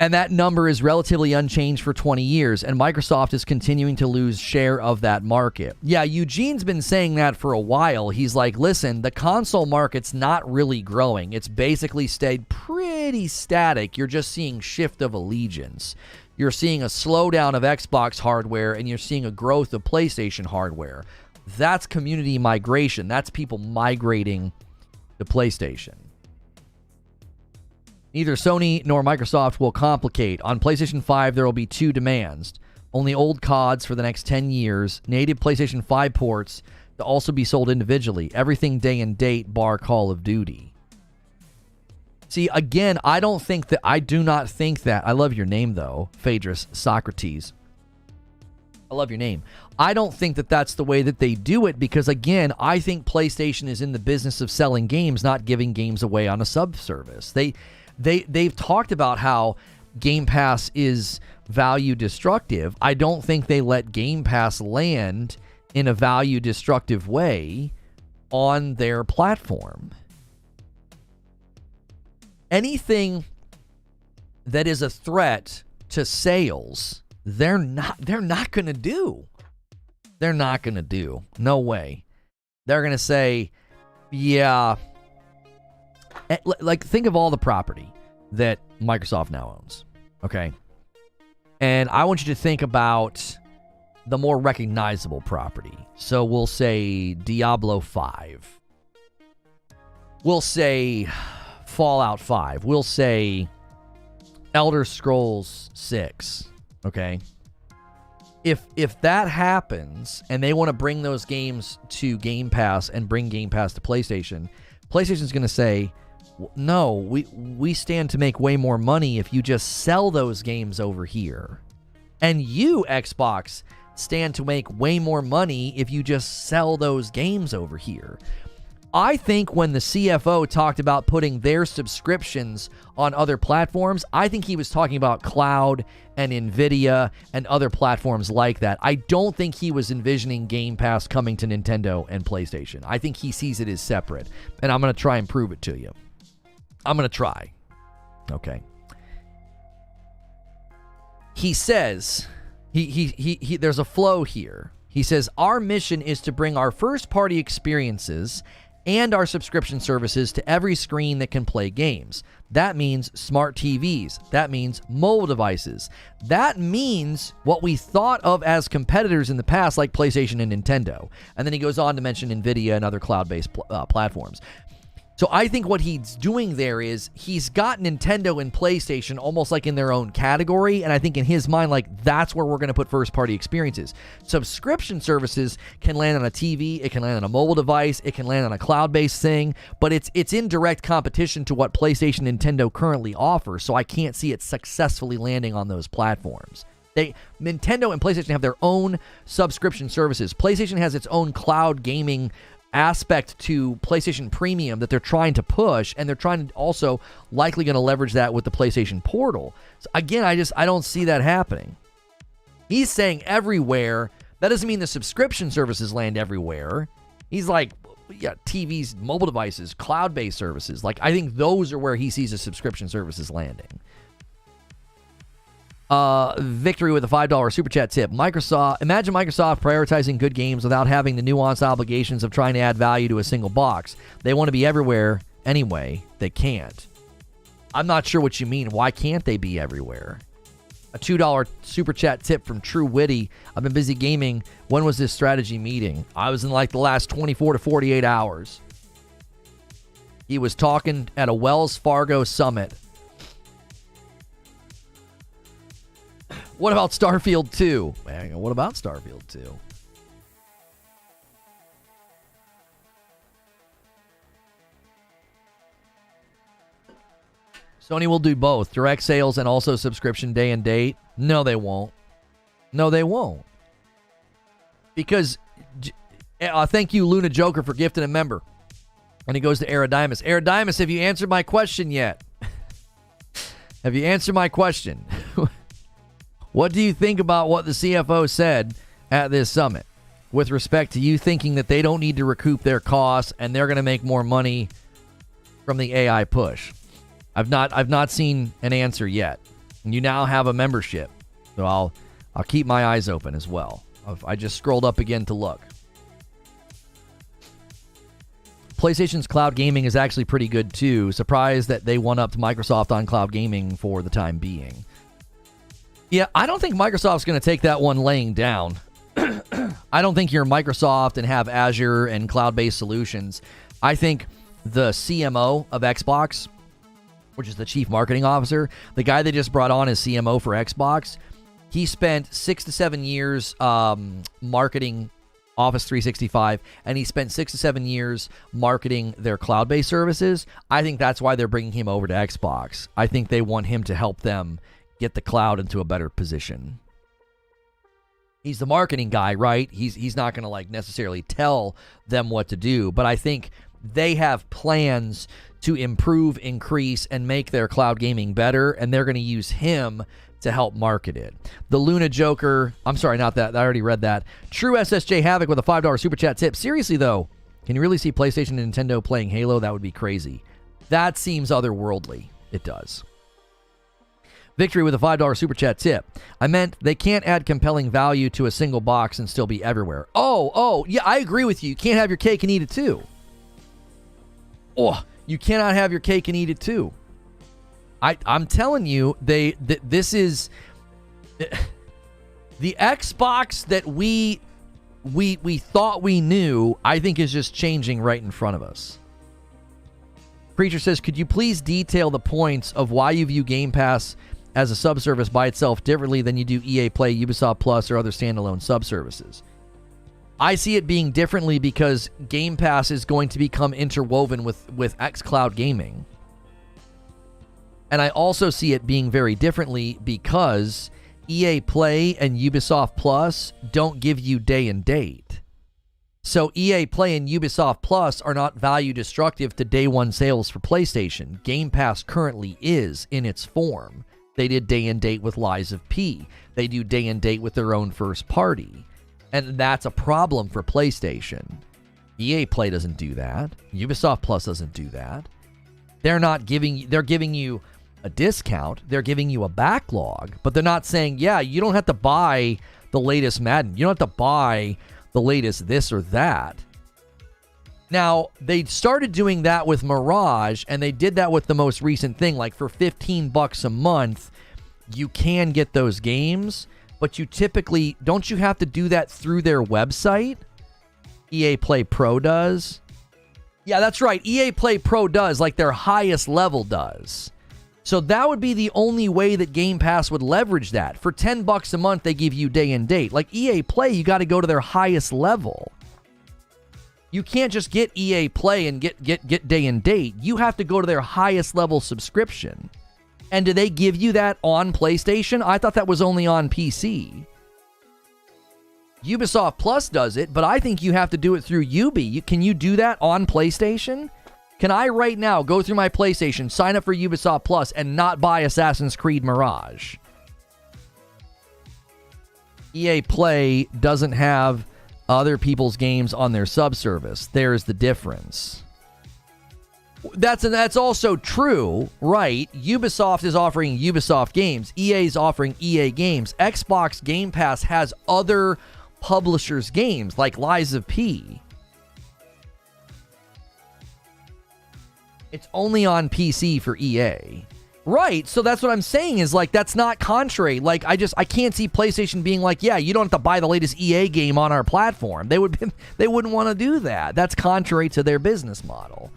and that number is relatively unchanged for 20 years, and Microsoft is continuing to lose share of that market. Yeah, Eugene's been saying that for a while. He's like, listen, the console market's not really growing. It's basically stayed pretty static. You're just seeing shift of allegiance. You're seeing a slowdown of Xbox hardware, and you're seeing a growth of PlayStation hardware. That's community migration. That's people migrating to PlayStation. Neither Sony nor Microsoft will complicate. On PlayStation 5, there will be two demands. Only old CODs for the next 10 years. Native PlayStation 5 ports to also be sold individually. Everything day and date, bar Call of Duty. See, again, I do not think that. I love your name, though, Phaedrus Socrates. I love your name. I don't think that that's the way that they do it because, again, I think PlayStation is in the business of selling games, not giving games away on a sub-service. They've talked about how Game Pass is value destructive. I don't think they let Game Pass land in a value destructive way on their platform. Anything that is a threat to sales, they're not going to do. They're not going to do. No way. They're going to say, yeah. Like, think of all the property that Microsoft now owns. Okay. And I want you to think about the more recognizable property. So we'll say Diablo 5. We'll say Fallout 5. We'll say Elder Scrolls 6. Okay. If that happens and they want to bring those games to Game Pass and bring Game Pass to PlayStation's going to say, no, we stand to make way more money if you just sell those games over here. And you, Xbox, stand to make way more money if you just sell those games over here. I think when the CFO talked about putting their subscriptions on other platforms, I think he was talking about cloud and Nvidia and other platforms like that. I don't think he was envisioning Game Pass coming to Nintendo and PlayStation. I think he sees it as separate, and I'm going to try and prove it to you. I'm going to try. Okay. He says, there's a flow here. He says, our mission is to bring our first-party experiences and our subscription services to every screen that can play games. That means smart TVs. That means mobile devices. That means what we thought of as competitors in the past, like PlayStation and Nintendo. And then he goes on to mention Nvidia and other cloud-based platforms. So I think what he's doing there is he's got Nintendo and PlayStation almost like in their own category, and I think in his mind, like, that's where we're going to put first-party experiences. Subscription services can land on a TV, it can land on a mobile device, it can land on a cloud-based thing, but it's in direct competition to what PlayStation and Nintendo currently offer, so I can't see it successfully landing on those platforms. Nintendo and PlayStation have their own subscription services. PlayStation has its own cloud gaming aspect to PlayStation Premium that they're trying to push, and they're trying to also likely going to leverage that with the PlayStation Portal. So again, I don't see that happening. He's saying everywhere. That doesn't mean the subscription services land everywhere. He's like, yeah, TVs, mobile devices, cloud-based services. Like, I think those are where he sees the subscription services landing. Victory with a $5 super chat tip. Imagine Microsoft prioritizing good games without having the nuanced obligations of trying to add value to a single box. They want to be everywhere anyway. They can't. I'm not sure what you mean. Why can't they be everywhere? A $2 super chat tip from True Witty. I've been busy gaming. When was this strategy meeting? I was in like the last 24 to 48 hours. He was talking at a Wells Fargo summit. What about Starfield 2? Man, what about Starfield 2? Sony will do both. Direct sales and also subscription day and date. No, they won't. No, they won't. Because, thank you, Luna Joker, for gifting a member. And he goes to Eridimus. Eridimus, have you answered my question yet? Have you answered my question? What do you think about what the CFO said at this summit with respect to you thinking that they don't need to recoup their costs and they're going to make more money from the AI push? I've not seen an answer yet. And you now have a membership, so I'll keep my eyes open as well. I just scrolled up again to look. PlayStation's cloud gaming is actually pretty good too. Surprised that they one-upped Microsoft on cloud gaming for the time being. Yeah, I don't think Microsoft's going to take that one laying down. I don't think you're Microsoft and have Azure and cloud-based solutions. I think the CMO of Xbox, which is the Chief Marketing Officer, the guy they just brought on as CMO for Xbox, he spent 6 to 7 years marketing Office 365, and he spent 6 to 7 years marketing their cloud-based services. I think that's why they're bringing him over to Xbox. I think they want him to help them get the cloud into a better position. He's the marketing guy, right? He's not going to like necessarily tell them what to do, but I think they have plans to improve, increase, and make their cloud gaming better, and they're going to use him to help market it. The Luna Joker, I'm sorry, not that. I already read that. True SSJ Havoc with a $5 super chat tip. Seriously, though, can you really see PlayStation and Nintendo playing Halo? That would be crazy. That seems otherworldly. It does. Victory with a $5 super chat tip. I meant they can't add compelling value to a single box and still be everywhere. Oh, yeah, I agree with you. You can't have your cake and eat it too. Oh, you cannot have your cake and eat it too. I'm telling you, this is the Xbox that we thought we knew, I think is just changing right in front of us. Preacher says, could you please detail the points of why you view Game Pass as a subservice by itself differently than you do EA Play, Ubisoft Plus, or other standalone subservices? I see it being differently because Game Pass is going to become interwoven with xCloud gaming. And I also see it being very differently because EA Play and Ubisoft Plus don't give you day and date. So EA Play and Ubisoft Plus are not value destructive to day one sales for PlayStation. Game Pass currently is in its form. They did day and date with Lies of P. They do day and date with their own first party. And that's a problem for PlayStation. EA Play doesn't do that. Ubisoft Plus doesn't do that. They're giving you a discount. They're giving you a backlog, but they're not saying, yeah, you don't have to buy the latest Madden. You don't have to buy the latest this or that. Now, they started doing that with Mirage, and they did that with the most recent thing. Like for $15 a month, you can get those games, but you typically, don't you have to do that through their website? EA Play Pro does. Yeah, that's right. EA Play Pro does, like their highest level does. So that would be the only way that Game Pass would leverage that. For $10 a month, they give you day and date. Like EA Play, you got to go to their highest level. You can't just get EA Play and get day and date. You have to go to their highest level subscription. And do they give you that on PlayStation? I thought that was only on PC. Ubisoft Plus does it, but I think you have to do it through Ubi. Can you do that on PlayStation? Can I right now go through my PlayStation, sign up for Ubisoft Plus, and not buy Assassin's Creed Mirage? EA Play doesn't have other people's games on their subservice. There's the difference. That's also true, right? Ubisoft is offering Ubisoft games. EA is offering EA games. Xbox Game Pass has other publishers' games, like Lies of P. It's only on PC for EA. Right, so that's what I'm saying is, like, that's not contrary. Like, I can't see PlayStation being like, yeah, you don't have to buy the latest EA game on our platform. They wouldn't want to do that. That's contrary to their business model.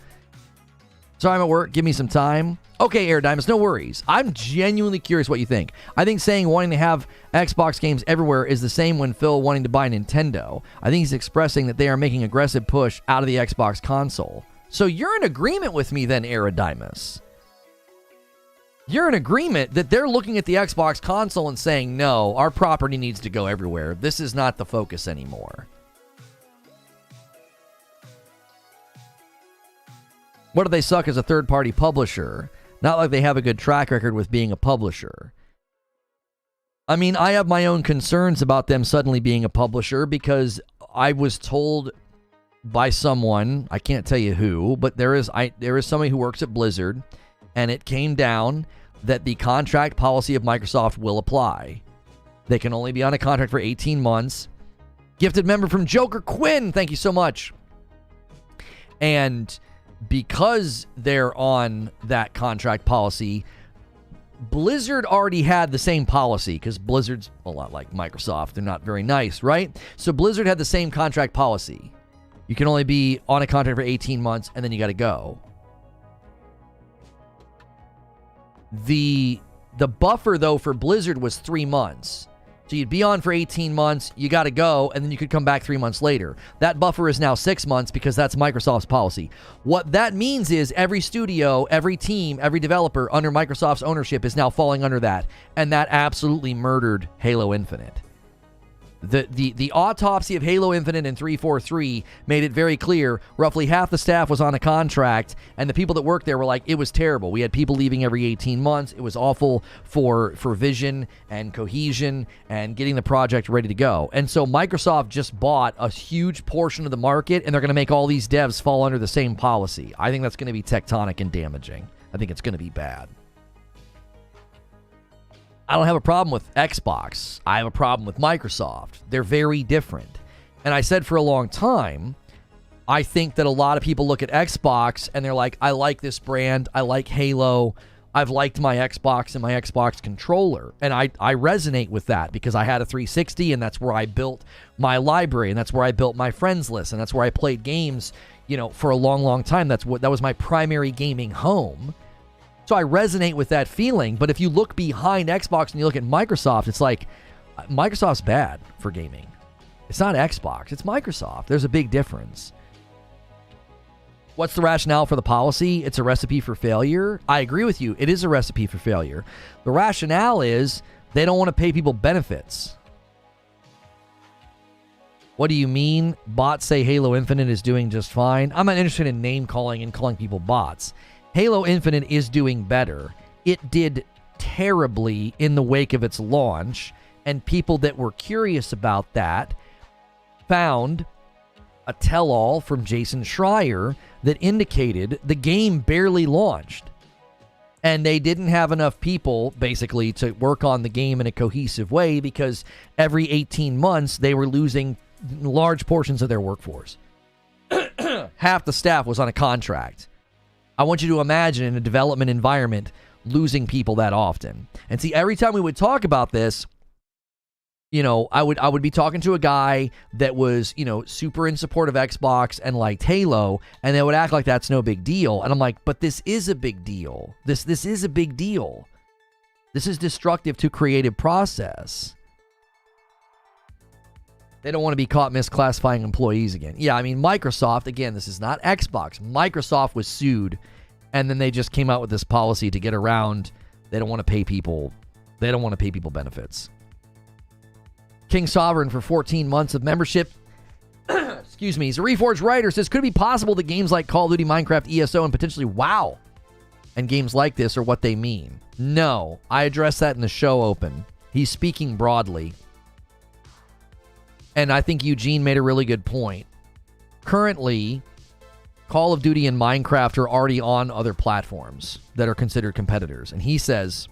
Sorry, I'm at work. Give me some time. Okay, Air Diamonds, no worries. I'm genuinely curious what you think. I think saying wanting to have Xbox games everywhere is the same when Phil wanting to buy Nintendo. I think he's expressing that they are making aggressive push out of the Xbox console. So you're in agreement with me then, Erodimus. You're in agreement that they're looking at the Xbox console and saying, no, our property needs to go everywhere. This is not the focus anymore. What do they suck as a third-party publisher? Not like they have a good track record with being a publisher. I mean, I have my own concerns about them suddenly being a publisher because I was told by someone, I can't tell you who, but there is somebody who works at Blizzard, and it came down that the contract policy of Microsoft will apply. They can only be on a contract for 18 months. Gifted member from Joker Quinn, thank you so much. And because they're on that contract policy, Blizzard already had the same policy because Blizzard's a lot like Microsoft. They're not very nice, right? So Blizzard had the same contract policy. You can only be on a contract for 18 months, and then you got to go. The buffer, though, for Blizzard was 3 months. So you'd be on for 18 months, you got to go, and then you could come back 3 months later. That buffer is now 6 months because that's Microsoft's policy. What that means is every studio, every team, every developer under Microsoft's ownership is now falling under that, and that absolutely murdered Halo Infinite. The autopsy of Halo Infinite in 343 made it very clear roughly half the staff was on a contract, and the people that worked there were like, it was terrible. We had people leaving every 18 months. It was awful for vision and cohesion and getting the project ready to go. And so Microsoft just bought a huge portion of the market, and they're going to make all these devs fall under the same policy. I think that's going to be tectonic and damaging. I think it's going to be bad. I don't have a problem with Xbox. I have a problem with Microsoft. They're very different. And I said for a long time, I think that a lot of people look at Xbox and they're like, I like this brand. I like Halo. I've liked my Xbox and my Xbox controller, and I resonate with that because I had a 360, and that's where I built my library, and that's where I built my friends list, and that's where I played games, for a long, long time. That was my primary gaming home. So I resonate with that feeling. But if you look behind Xbox and you look at Microsoft, it's like Microsoft's bad for gaming. It's not Xbox, it's Microsoft. There's a big difference. What's the rationale for the policy? It's a recipe for failure. I agree with you. It is a recipe for failure. The rationale is they don't want to pay people benefits. What do you mean? Bots say Halo Infinite is doing just fine. I'm not interested in name calling and calling people bots. Halo Infinite is doing better. It did terribly in the wake of its launch, and people that were curious about that found a tell-all from Jason Schreier that indicated the game barely launched. And they didn't have enough people, basically, to work on the game in a cohesive way because every 18 months they were losing large portions of their workforce. Half the staff was on a contract. I want you to imagine in a development environment losing people that often. And see, every time we would talk about this, I would be talking to a guy that was, super in support of Xbox and liked Halo, and they would act like that's no big deal. And I'm like, but this is a big deal. This is a big deal. This is destructive to creative process. They don't want to be caught misclassifying employees again. Yeah, I mean, Microsoft, again, this is not Xbox. Microsoft was sued, and then they just came out with this policy to get around. They don't want to pay people. They don't want to pay people benefits. King Sovereign for 14 months of membership. Excuse me. He's a Reforge writer. Says, could it be possible that games like Call of Duty, Minecraft, ESO, and potentially WoW and games like this are what they mean? No. I addressed that in the show open. He's speaking broadly. And I think Eugene made a really good point. Currently, Call of Duty and Minecraft are already on other platforms that are considered competitors. And he says,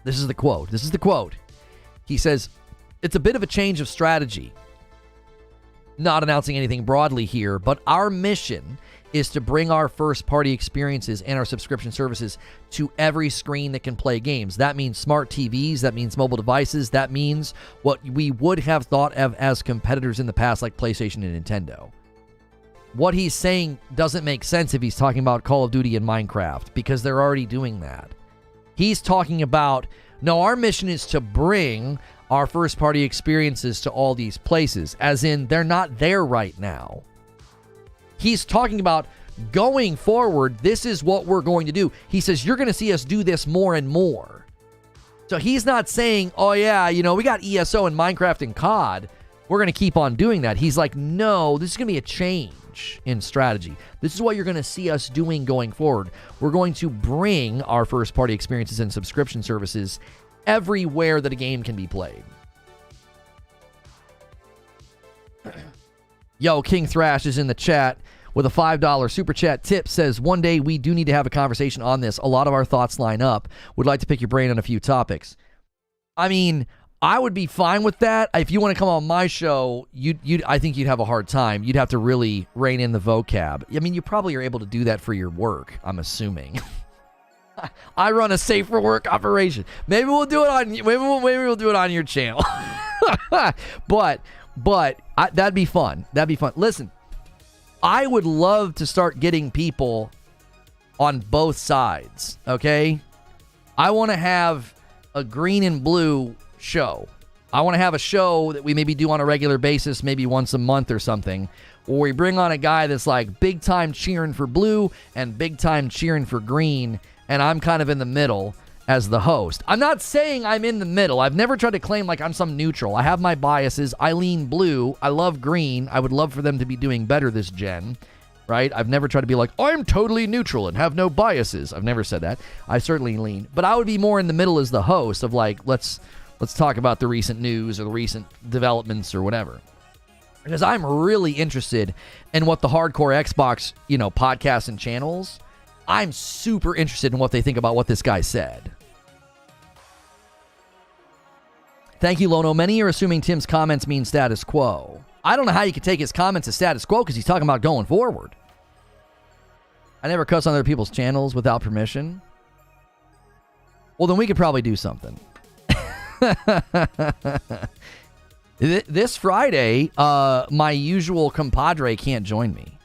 this is the quote. He says, it's a bit of a change of strategy. Not announcing anything broadly here, but our mission is to bring our first-party experiences and our subscription services to every screen that can play games. That means smart TVs, that means mobile devices, that means what we would have thought of as competitors in the past, like PlayStation and Nintendo. What he's saying doesn't make sense if he's talking about Call of Duty and Minecraft, because they're already doing that. He's talking about, no, our mission is to bring our first-party experiences to all these places, as in they're not there right now. He's talking about going forward, this is what we're going to do. He says, you're going to see us do this more and more. So he's not saying, oh yeah, we got ESO and Minecraft and COD. We're going to keep on doing that. He's like, no, this is going to be a change in strategy. This is what you're going to see us doing going forward. We're going to bring our first-party experiences and subscription services everywhere that a game can be played. Yo, King Thrash is in the chat with a $5 super chat tip. Says, one day we do need to have a conversation on this. A lot of our thoughts line up. Would like to pick your brain on a few topics. I mean, I would be fine with that. If you want to come on my show, I think you'd have a hard time. You'd have to really rein in the vocab. I mean, you probably are able to do that for your work, I'm assuming. I run a safe for work operation. Maybe we'll do it on. Maybe we'll do it on your channel. but that'd be fun. That'd be fun. Listen, I would love to start getting people on both sides. Okay, I want to have a green and blue show. I want to have a show that we maybe do on a regular basis, maybe once a month or something, where we bring on a guy that's like big time cheering for blue and big time cheering for green. And I'm kind of in the middle as the host. I'm not saying I'm in the middle. I've never tried to claim like I'm some neutral. I have my biases. I lean blue. I love green. I would love for them to be doing better this gen, right? I've never tried to be like, I'm totally neutral and have no biases. I've never said that. I certainly lean. But I would be more in the middle as the host of like, let's talk about the recent news or the recent developments or whatever. Because I'm really interested in what the hardcore Xbox, podcasts and channels, I'm super interested in what they think about what this guy said. Thank you, Lono. Many are assuming Tim's comments mean status quo. I don't know how you could take his comments as status quo because he's talking about going forward. I never cuss on other people's channels without permission. Well, then we could probably do something. This Friday, my usual compadre can't join me.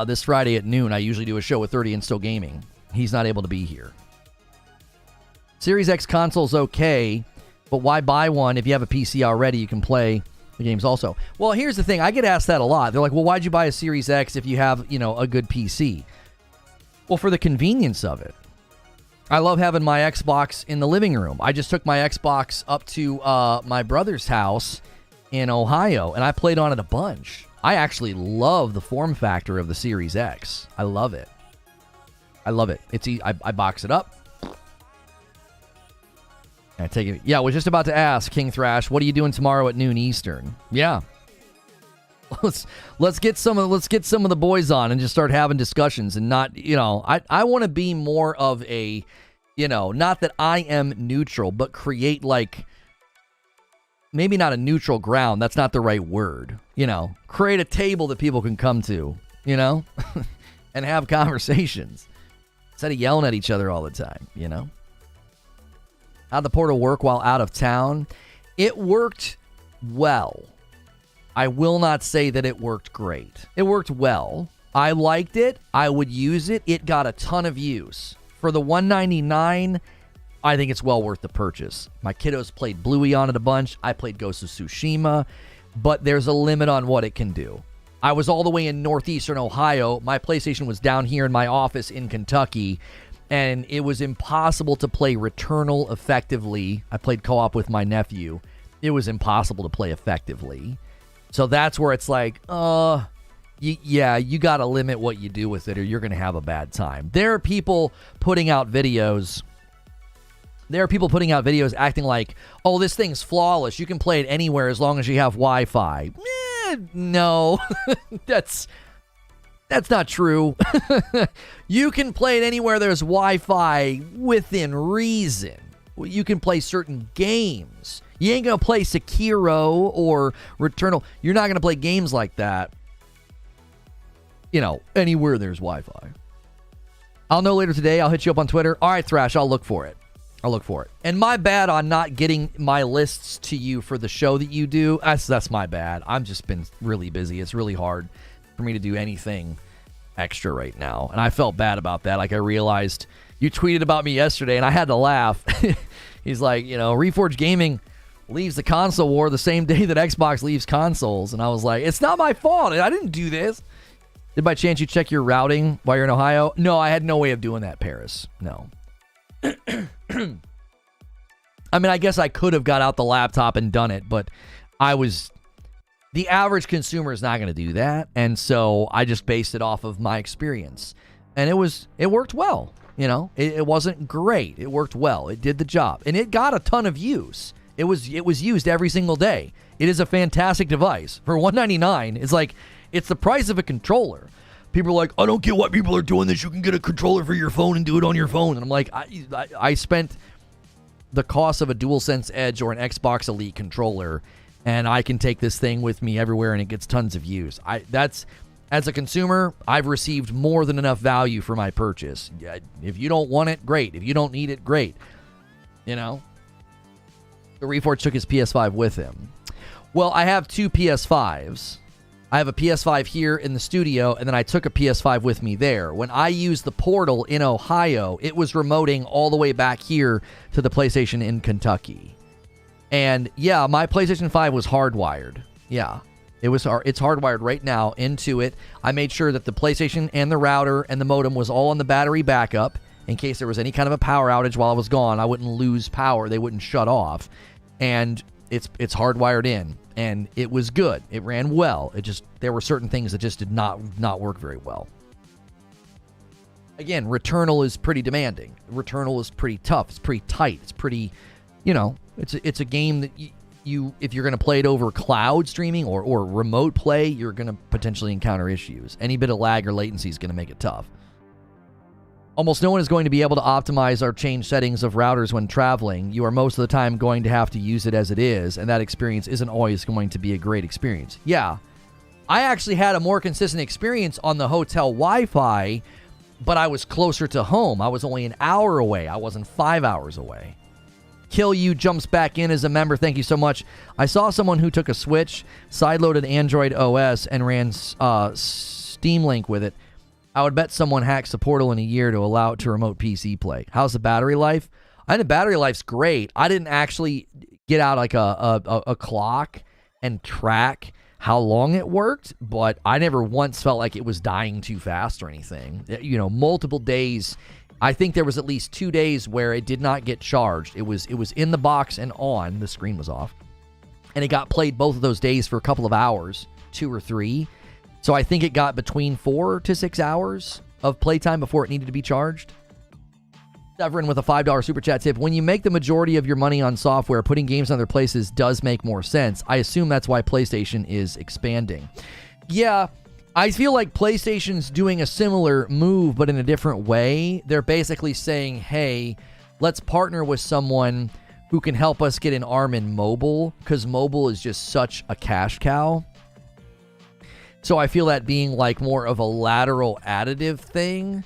This Friday at noon, I usually do a show with 30 and Still Gaming. He's not able to be here. Series X console's okay, but why buy one if you have a PC already? You can play the games also. Well, here's the thing. I get asked that a lot. They're like, well, why'd you buy a Series X if you have, a good PC? Well, for the convenience of it. I love having my Xbox in the living room. I just took my Xbox up to my brother's house in Ohio, and I played on it a bunch. I actually love the form factor of the Series X. I love it. I love it. I box it up. I take it. Yeah, I was just about to ask King Thrash, what are you doing tomorrow at noon Eastern? Yeah. Let's get some of the boys on and just start having discussions and not, I want to be more of a, not that I am neutral, but create like maybe not a neutral ground. That's not the right word. Create a table that people can come to, and have conversations instead of yelling at each other all the time, How'd the portal work while out of town? It worked well. I will not say that it worked great. It worked well. I liked it. I would use it. It got a ton of use. For the $199, I think it's well worth the purchase. My kiddos played Bluey on it a bunch. I played Ghost of Tsushima. But there's a limit on what it can do. I was all the way in northeastern Ohio. My PlayStation was down here in my office in Kentucky. And it was impossible to play Returnal effectively. I played co-op with my nephew. It was impossible to play effectively. So that's where it's like, you got to limit what you do with it or you're going to have a bad time. There are people putting out videos. Acting like, oh, this thing's flawless. You can play it anywhere as long as you have Wi-Fi. No, that's not true. You can play it anywhere there's Wi-Fi within reason. You can play certain games. You ain't going to play Sekiro or Returnal. You're not going to play games like that, anywhere there's Wi-Fi. I'll know later today. I'll hit you up on Twitter. All right, Thrash, I'll look for it. And my bad on not getting my lists to you for the show that you do. That's my bad. I've just been really busy. It's really hard for me to do anything extra right now. And I felt bad about that. Like I realized you tweeted about me yesterday and I had to laugh. He's like, Reforge Gaming leaves the console war the same day that Xbox leaves consoles. And I was like, it's not my fault. I didn't do this. Did by chance you check your routing while you're in Ohio? No, I had no way of doing that, Paris. No. I mean, I guess I could have got out the laptop and done it, but the average consumer is not going to do that. And so I just based it off of my experience. And it worked well. It wasn't great. It worked well. It did the job. And it got a ton of use. It was used every single day. It is a fantastic device. For $199, it's the price of a controller. People are like, I don't get why people are doing this. You can get a controller for your phone and do it on your phone. And I'm like, I spent the cost of a DualSense Edge or an Xbox Elite controller, and I can take this thing with me everywhere, and it gets tons of use. As a consumer, I've received more than enough value for my purchase. If you don't want it, great. If you don't need it, great. The Reforge took his PS5 with him. Well, I have two PS5s. I have a PS5 here in the studio, and then I took a PS5 with me there. When I used the portal in Ohio, it was remoting all the way back here to the PlayStation in Kentucky. And yeah, my PlayStation 5 was hardwired. Yeah, it's hardwired right now into it. I made sure that the PlayStation and the router and the modem was all on the battery backup in case there was any kind of a power outage while I was gone. I wouldn't lose power. They wouldn't shut off. And it's hardwired in. And it was good. It ran well. There were certain things that just did not work very well. Again, Returnal is pretty demanding. Returnal is pretty tough. It's pretty tight. It's pretty, it's a game that you if you're going to play it over cloud streaming or remote play, you're going to potentially encounter issues. Any bit of lag or latency is going to make it tough. Almost no one is going to be able to optimize or change settings of routers when traveling. You are most of the time going to have to use it as it is, and that experience isn't always going to be a great experience. Yeah, I actually had a more consistent experience on the hotel Wi-Fi but I was closer to home. I was only an hour away. I wasn't 5 hours away. Kill You jumps back in as a member. Thank you so much. I saw someone who took a Switch, sideloaded Android OS, and ran Steam Link with it. I would bet someone hacks the portal in a year to allow it to remote PC play. How's the battery life? I think the battery life's great. I didn't actually get out like a clock and track how long it worked, but I never once felt like it was dying too fast or anything. You know, multiple days. I think there was at least 2 days where it did not get charged. It was in the box and on. The screen was off. And it got played both of those days for a couple of hours, 2 or 3. So I think it got between 4 to 6 hours of playtime before it needed to be charged. Severin with a $5 super chat tip. When you make the majority of your money on software, putting games in other places does make more sense. I assume that's why PlayStation is expanding. Yeah, I feel like PlayStation's doing a similar move, but in a different way. They're basically saying, hey, let's partner with someone who can help us get an arm in mobile, because mobile is just such a cash cow. So I feel that being like more of a lateral additive thing.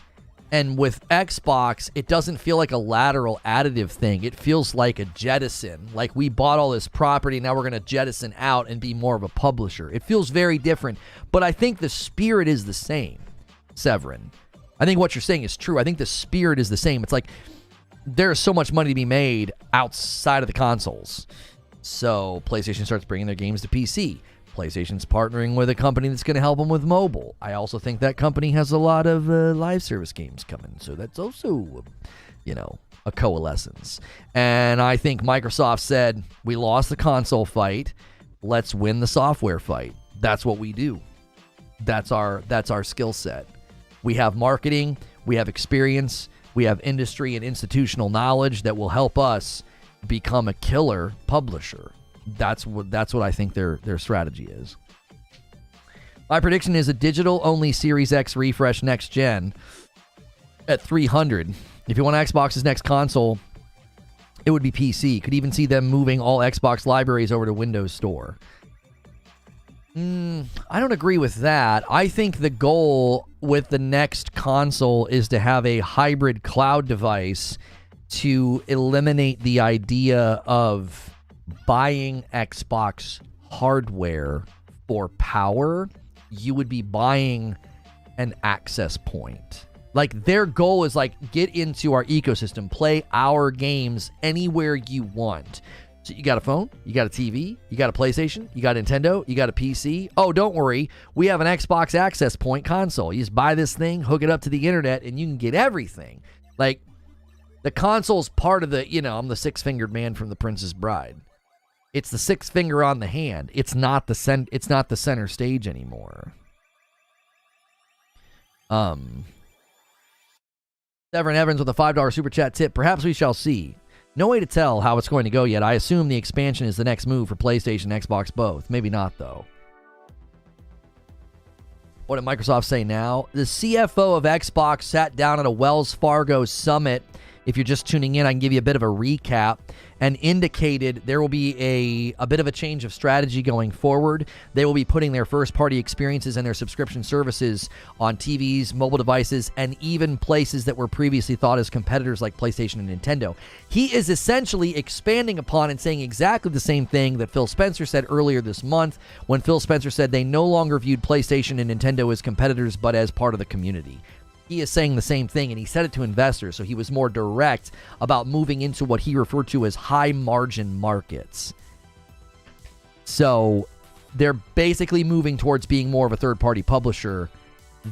And with Xbox, it doesn't feel like a lateral additive thing. It feels like a jettison. Like we bought all this property, now we're going to jettison out and be more of a publisher. It feels very different. But I think the spirit is the same, Severin. I think what you're saying is true. I think the spirit is the same. It's like there's so much money to be made outside of the consoles. So PlayStation starts bringing their games to PC. PlayStation's partnering with a company that's going to help them with mobile. I also think that company has a lot of live service games coming, so that's also, you know, a coalescence. And I think Microsoft said, we lost the console fight, let's win the software fight. That's what we do. That's our skill set. We have marketing, we have experience, we have industry and institutional knowledge that will help us become a killer publisher. That's what I think their strategy is. My prediction is a digital-only Series X refresh next gen at 300. If you want Xbox's next console, it would be PC. Could even see them moving all Xbox libraries over to Windows Store. I don't agree with that. I think the goal with the next console is to have a hybrid cloud device to eliminate the idea of buying Xbox hardware for power. You would be buying an access point. Like their goal is like, get into our ecosystem, play our games anywhere you want. So you got a phone, you got a TV, you got a PlayStation, you got a Nintendo, you got a PC. Oh, don't worry, we have an Xbox access point console. You just buy this thing, hook it up to the internet, and you can get everything. Like the console's part of the, you know, I'm the six-fingered man from The Princess Bride. It's the sixth finger on the hand. It's not the center stage anymore. Severin Evans with a $5 super chat tip. Perhaps we shall see. No way to tell how it's going to go yet. I assume the expansion is the next move for PlayStation and Xbox both. Maybe not, though. What did Microsoft say now? The CFO of Xbox sat down at a Wells Fargo summit. If you're just tuning in, I can give you a bit of a recap, and indicated there will be a bit of a change of strategy going forward. They will be putting their first-party experiences and their subscription services on TVs, mobile devices, and even places that were previously thought as competitors like PlayStation and Nintendo. He is essentially expanding upon and saying exactly the same thing that Phil Spencer said earlier this month, when Phil Spencer said they no longer viewed PlayStation and Nintendo as competitors, but as part of the community. He is saying the same thing, and he said it to investors, so he was more direct about moving into what he referred to as high-margin markets. So they're basically moving towards being more of a third-party publisher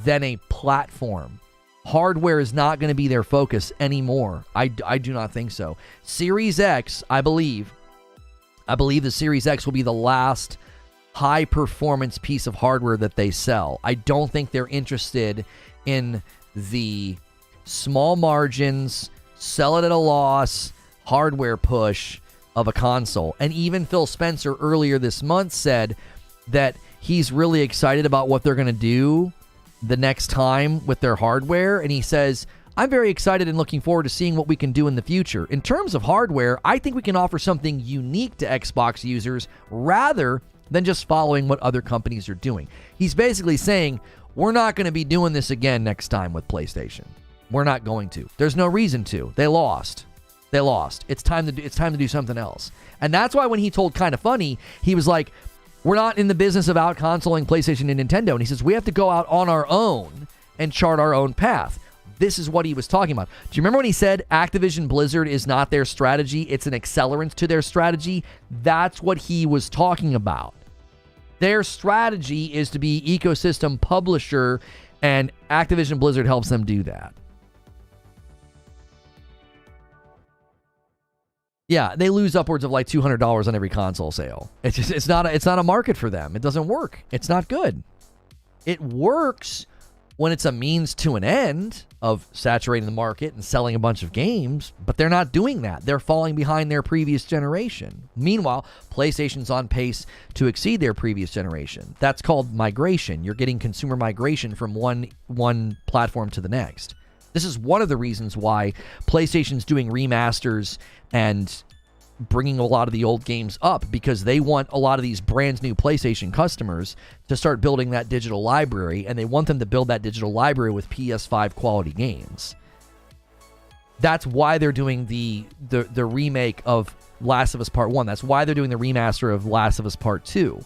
than a platform. Hardware is not going to be their focus anymore. I do not think so. Series X, I believe the Series X will be the last high-performance piece of hardware that they sell. I don't think they're interested in the small margins, sell it at a loss, hardware push of a console. And even Phil Spencer earlier this month said that he's really excited about what they're going to do the next time with their hardware. And he says, I'm very excited and looking forward to seeing what we can do in the future. In terms of hardware, I think we can offer something unique to Xbox users rather than just following what other companies are doing. He's basically saying, we're not going to be doing this again next time with PlayStation. We're not going to. There's no reason to. They lost. It's time to do something else. And that's why when he told Kinda Funny, he was like, we're not in the business of out-consoling PlayStation and Nintendo. And he says, we have to go out on our own and chart our own path. This is what he was talking about. Do you remember when he said Activision Blizzard is not their strategy? It's an accelerant to their strategy. That's what he was talking about. Their strategy is to be ecosystem publisher, and Activision Blizzard helps them do that. Yeah, they lose upwards of like $200 on every console sale. It's not a market for them. It doesn't work. It's not good. It works when it's a means to an end of saturating the market and selling a bunch of games, but they're not doing that. They're falling behind their previous generation. Meanwhile, PlayStation's on pace to exceed their previous generation. That's called migration. You're getting consumer migration from one platform to the next. This is one of the reasons why PlayStation's doing remasters and bringing a lot of the old games up, because they want a lot of these brand new PlayStation customers to start building that digital library, and they want them to build that digital library with PS5 quality games. That's why they're doing the remake of Last of Us Part 1. That's why they're doing the remaster of Last of Us Part 2.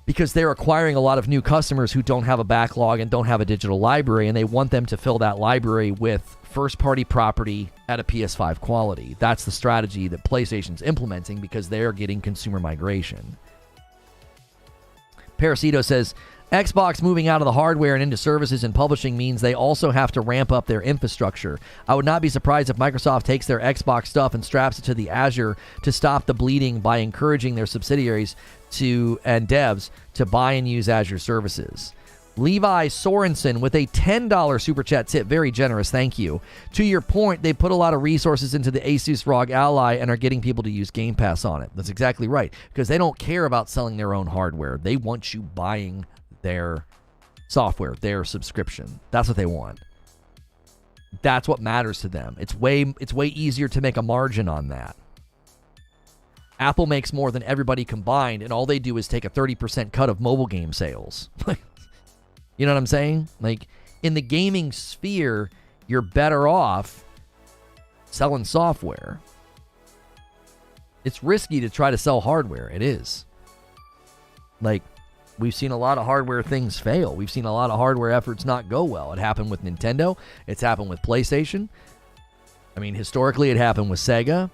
Because they're acquiring a lot of new customers who don't have a backlog and don't have a digital library, and they want them to fill that library with first-party property at a PS5 quality. That's the strategy that PlayStation's implementing because they're getting consumer migration. Parasito says, Xbox moving out of the hardware and into services and publishing means they also have to ramp up their infrastructure. I would not be surprised if Microsoft takes their Xbox stuff and straps it to the Azure to stop the bleeding by encouraging their subsidiaries and devs to buy and use Azure services. Levi Sorensen with a $10 super chat tip. Very generous, thank you. To your point, they put a lot of resources into the Asus ROG Ally and are getting people to use Game Pass on it. That's exactly right, because they don't care about selling their own hardware. They want you buying their software, their subscription. That's what they want. That's what matters to them. It's way easier to make a margin on that. Apple makes more than everybody combined, and all they do is take a 30% cut of mobile game sales. You know what I'm saying? Like, in the gaming sphere, you're better off selling software. It's risky to try to sell hardware. It is. Like, we've seen a lot of hardware things fail. We've seen a lot of hardware efforts not go well. It happened with Nintendo. It's happened with PlayStation. I mean, historically, it happened with Sega.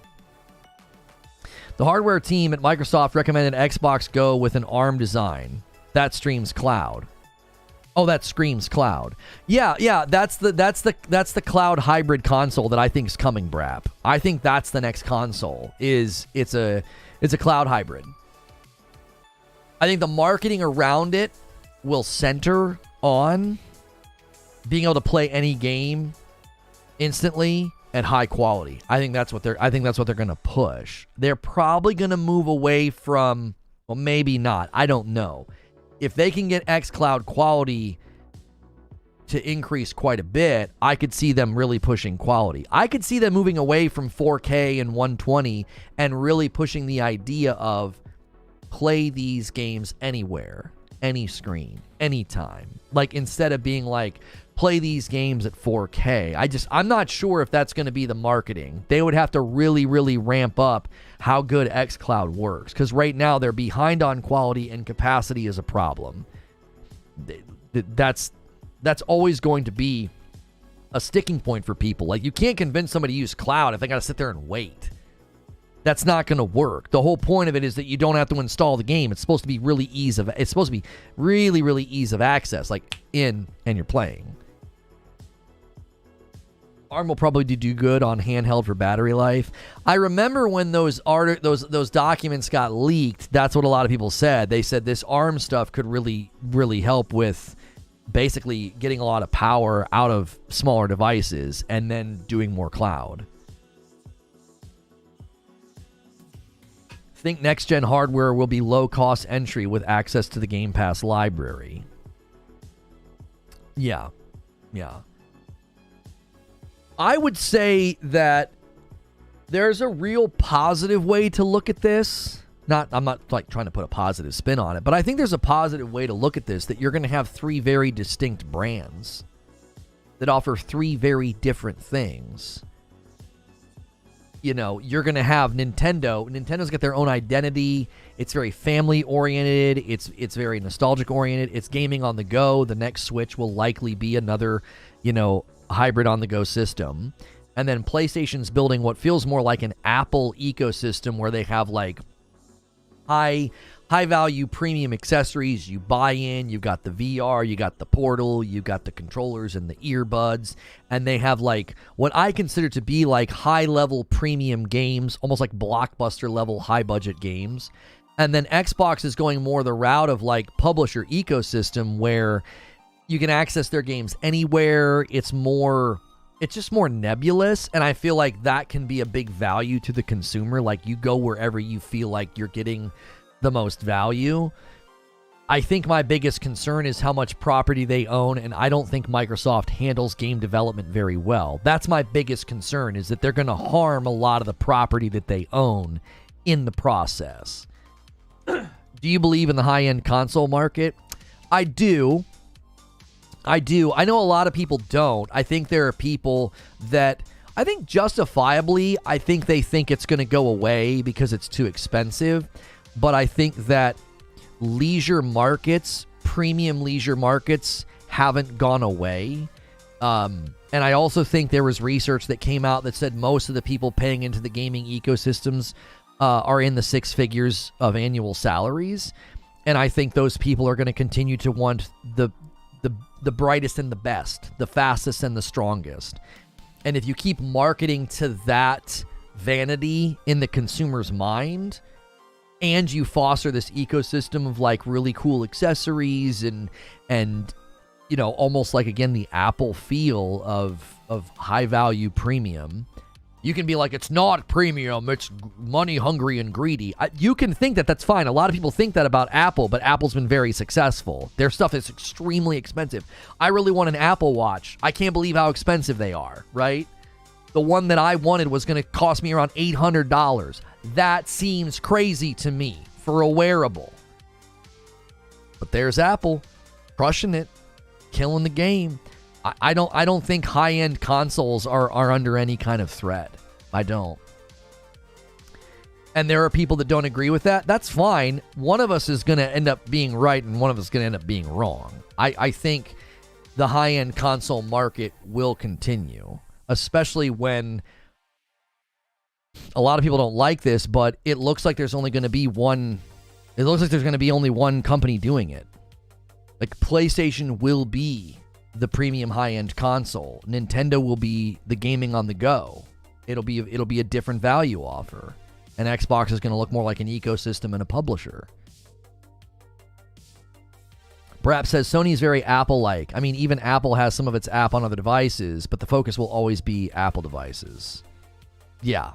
The hardware team at Microsoft recommended Xbox go with an ARM design. That streams cloud. Oh, that screams cloud. Yeah, that's the cloud hybrid console that I think is coming, Brap. I think that's the next console. It's a cloud hybrid. I think the marketing around it will center on being able to play any game instantly at high quality. I think that's what they're going to push. They're probably going to move away from, well, maybe not. I don't know. If they can get xCloud quality to increase quite a bit, I could see them really pushing quality. I could see them moving away from 4K and 120 and really pushing the idea of play these games anywhere, any screen, anytime. Like, instead of being like, play these games at 4K. I'm not sure if that's going to be the marketing. They would have to really, really ramp up how good xCloud works, because right now they're behind on quality and capacity is a problem. That's always going to be a sticking point for people. Like, you can't convince somebody to use cloud if they got to sit there and wait. That's not going to work. The whole point of it is that you don't have to install the game. It's supposed to be really ease of access, like in and you're playing. ARM will probably do good on handheld for battery life. I remember when those documents got leaked, that's what a lot of people said. They said this ARM stuff could really, really help with basically getting a lot of power out of smaller devices and then doing more cloud. Think next-gen hardware will be low-cost entry with access to the Game Pass library. Yeah. I would say that there's a real positive way to look at this. I'm not like trying to put a positive spin on it, but I think there's a positive way to look at this, that you're going to have three very distinct brands that offer three very different things. You know, you're going to have Nintendo. Nintendo's got their own identity. It's very family oriented. It's very nostalgic oriented. It's gaming on the go. The next Switch will likely be another, you know, hybrid on the go system. And then PlayStation's building what feels more like an Apple ecosystem, where they have like high value premium accessories. You buy in, you've got the VR, you got the Portal, you got the controllers and the earbuds, and they have like what I consider to be like high level premium games, almost like blockbuster level high budget games. And then Xbox is going more the route of like publisher ecosystem, where you can access their games anywhere. It's just more nebulous, and I feel like that can be a big value to the consumer. Like, you go wherever you feel like you're getting the most value. I think my biggest concern is how much property they own, and I don't think Microsoft handles game development very well. That's my biggest concern, is that they're going to harm a lot of the property that they own in the process. Do you believe in the high-end console market? I do. I know a lot of people don't. I think there are people that, I think justifiably, I think they think it's going to go away because it's too expensive. But I think that leisure markets, premium leisure markets, haven't gone away. And I also think there was research that came out that said most of the people paying into the gaming ecosystems are in the six figures of annual salaries. And I think those people are going to continue to want the brightest and the best, the fastest and the strongest. And if you keep marketing to that vanity in the consumer's mind, and you foster this ecosystem of like really cool accessories and you know, almost like, again, the Apple feel of high value premium, you can be like, it's not premium, it's money hungry and greedy. You can think that that's fine. A lot of people think that about Apple, but Apple's been very successful. Their stuff is extremely expensive. I really want an Apple Watch. I can't believe how expensive they are, right? The one that I wanted was going to cost me around $800. That seems crazy to me for a wearable. But there's Apple, crushing it, killing the game. I don't think high-end consoles are under any kind of threat. I don't. And there are people that don't agree with that. That's fine. One of us is going to end up being right, and one of us is going to end up being wrong. I think the high-end console market will continue, especially when a lot of people don't like this, but it looks like there's only going to be one. It looks like there's going to be only one company doing it. Like, PlayStation will be the premium high-end console. Nintendo will be the gaming on the go. It'll be a different value offer. And Xbox is going to look more like an ecosystem and a publisher. Brap says Sony's very Apple-like. I mean, even Apple has some of its app on other devices, but the focus will always be Apple devices. Yeah.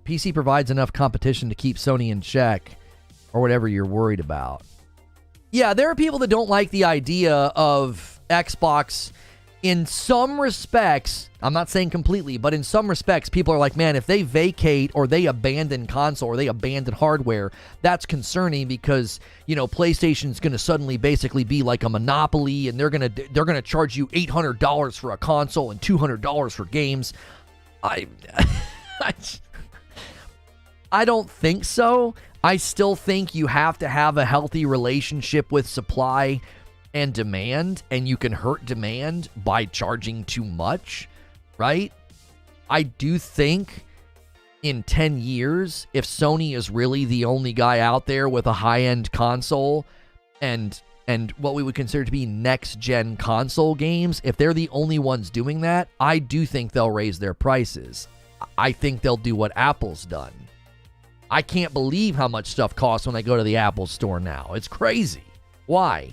PC provides enough competition to keep Sony in check, or whatever you're worried about. Yeah, there are people that don't like the idea of Xbox. In some respects, I'm not saying completely, but in some respects, people are like, man, if they vacate or they abandon console or they abandon hardware, that's concerning because, you know, PlayStation's going to suddenly basically be like a monopoly, and they're going to charge you $800 for a console and $200 for games. I don't think so. I still think you have to have a healthy relationship with supply and demand, and you can hurt demand by charging too much, right? I do think in 10 years, if Sony is really the only guy out there with a high-end console and what we would consider to be next-gen console games, if they're the only ones doing that, I do think they'll raise their prices. I think they'll do what Apple's done. I can't believe how much stuff costs when I go to the Apple store now. It's crazy. Why?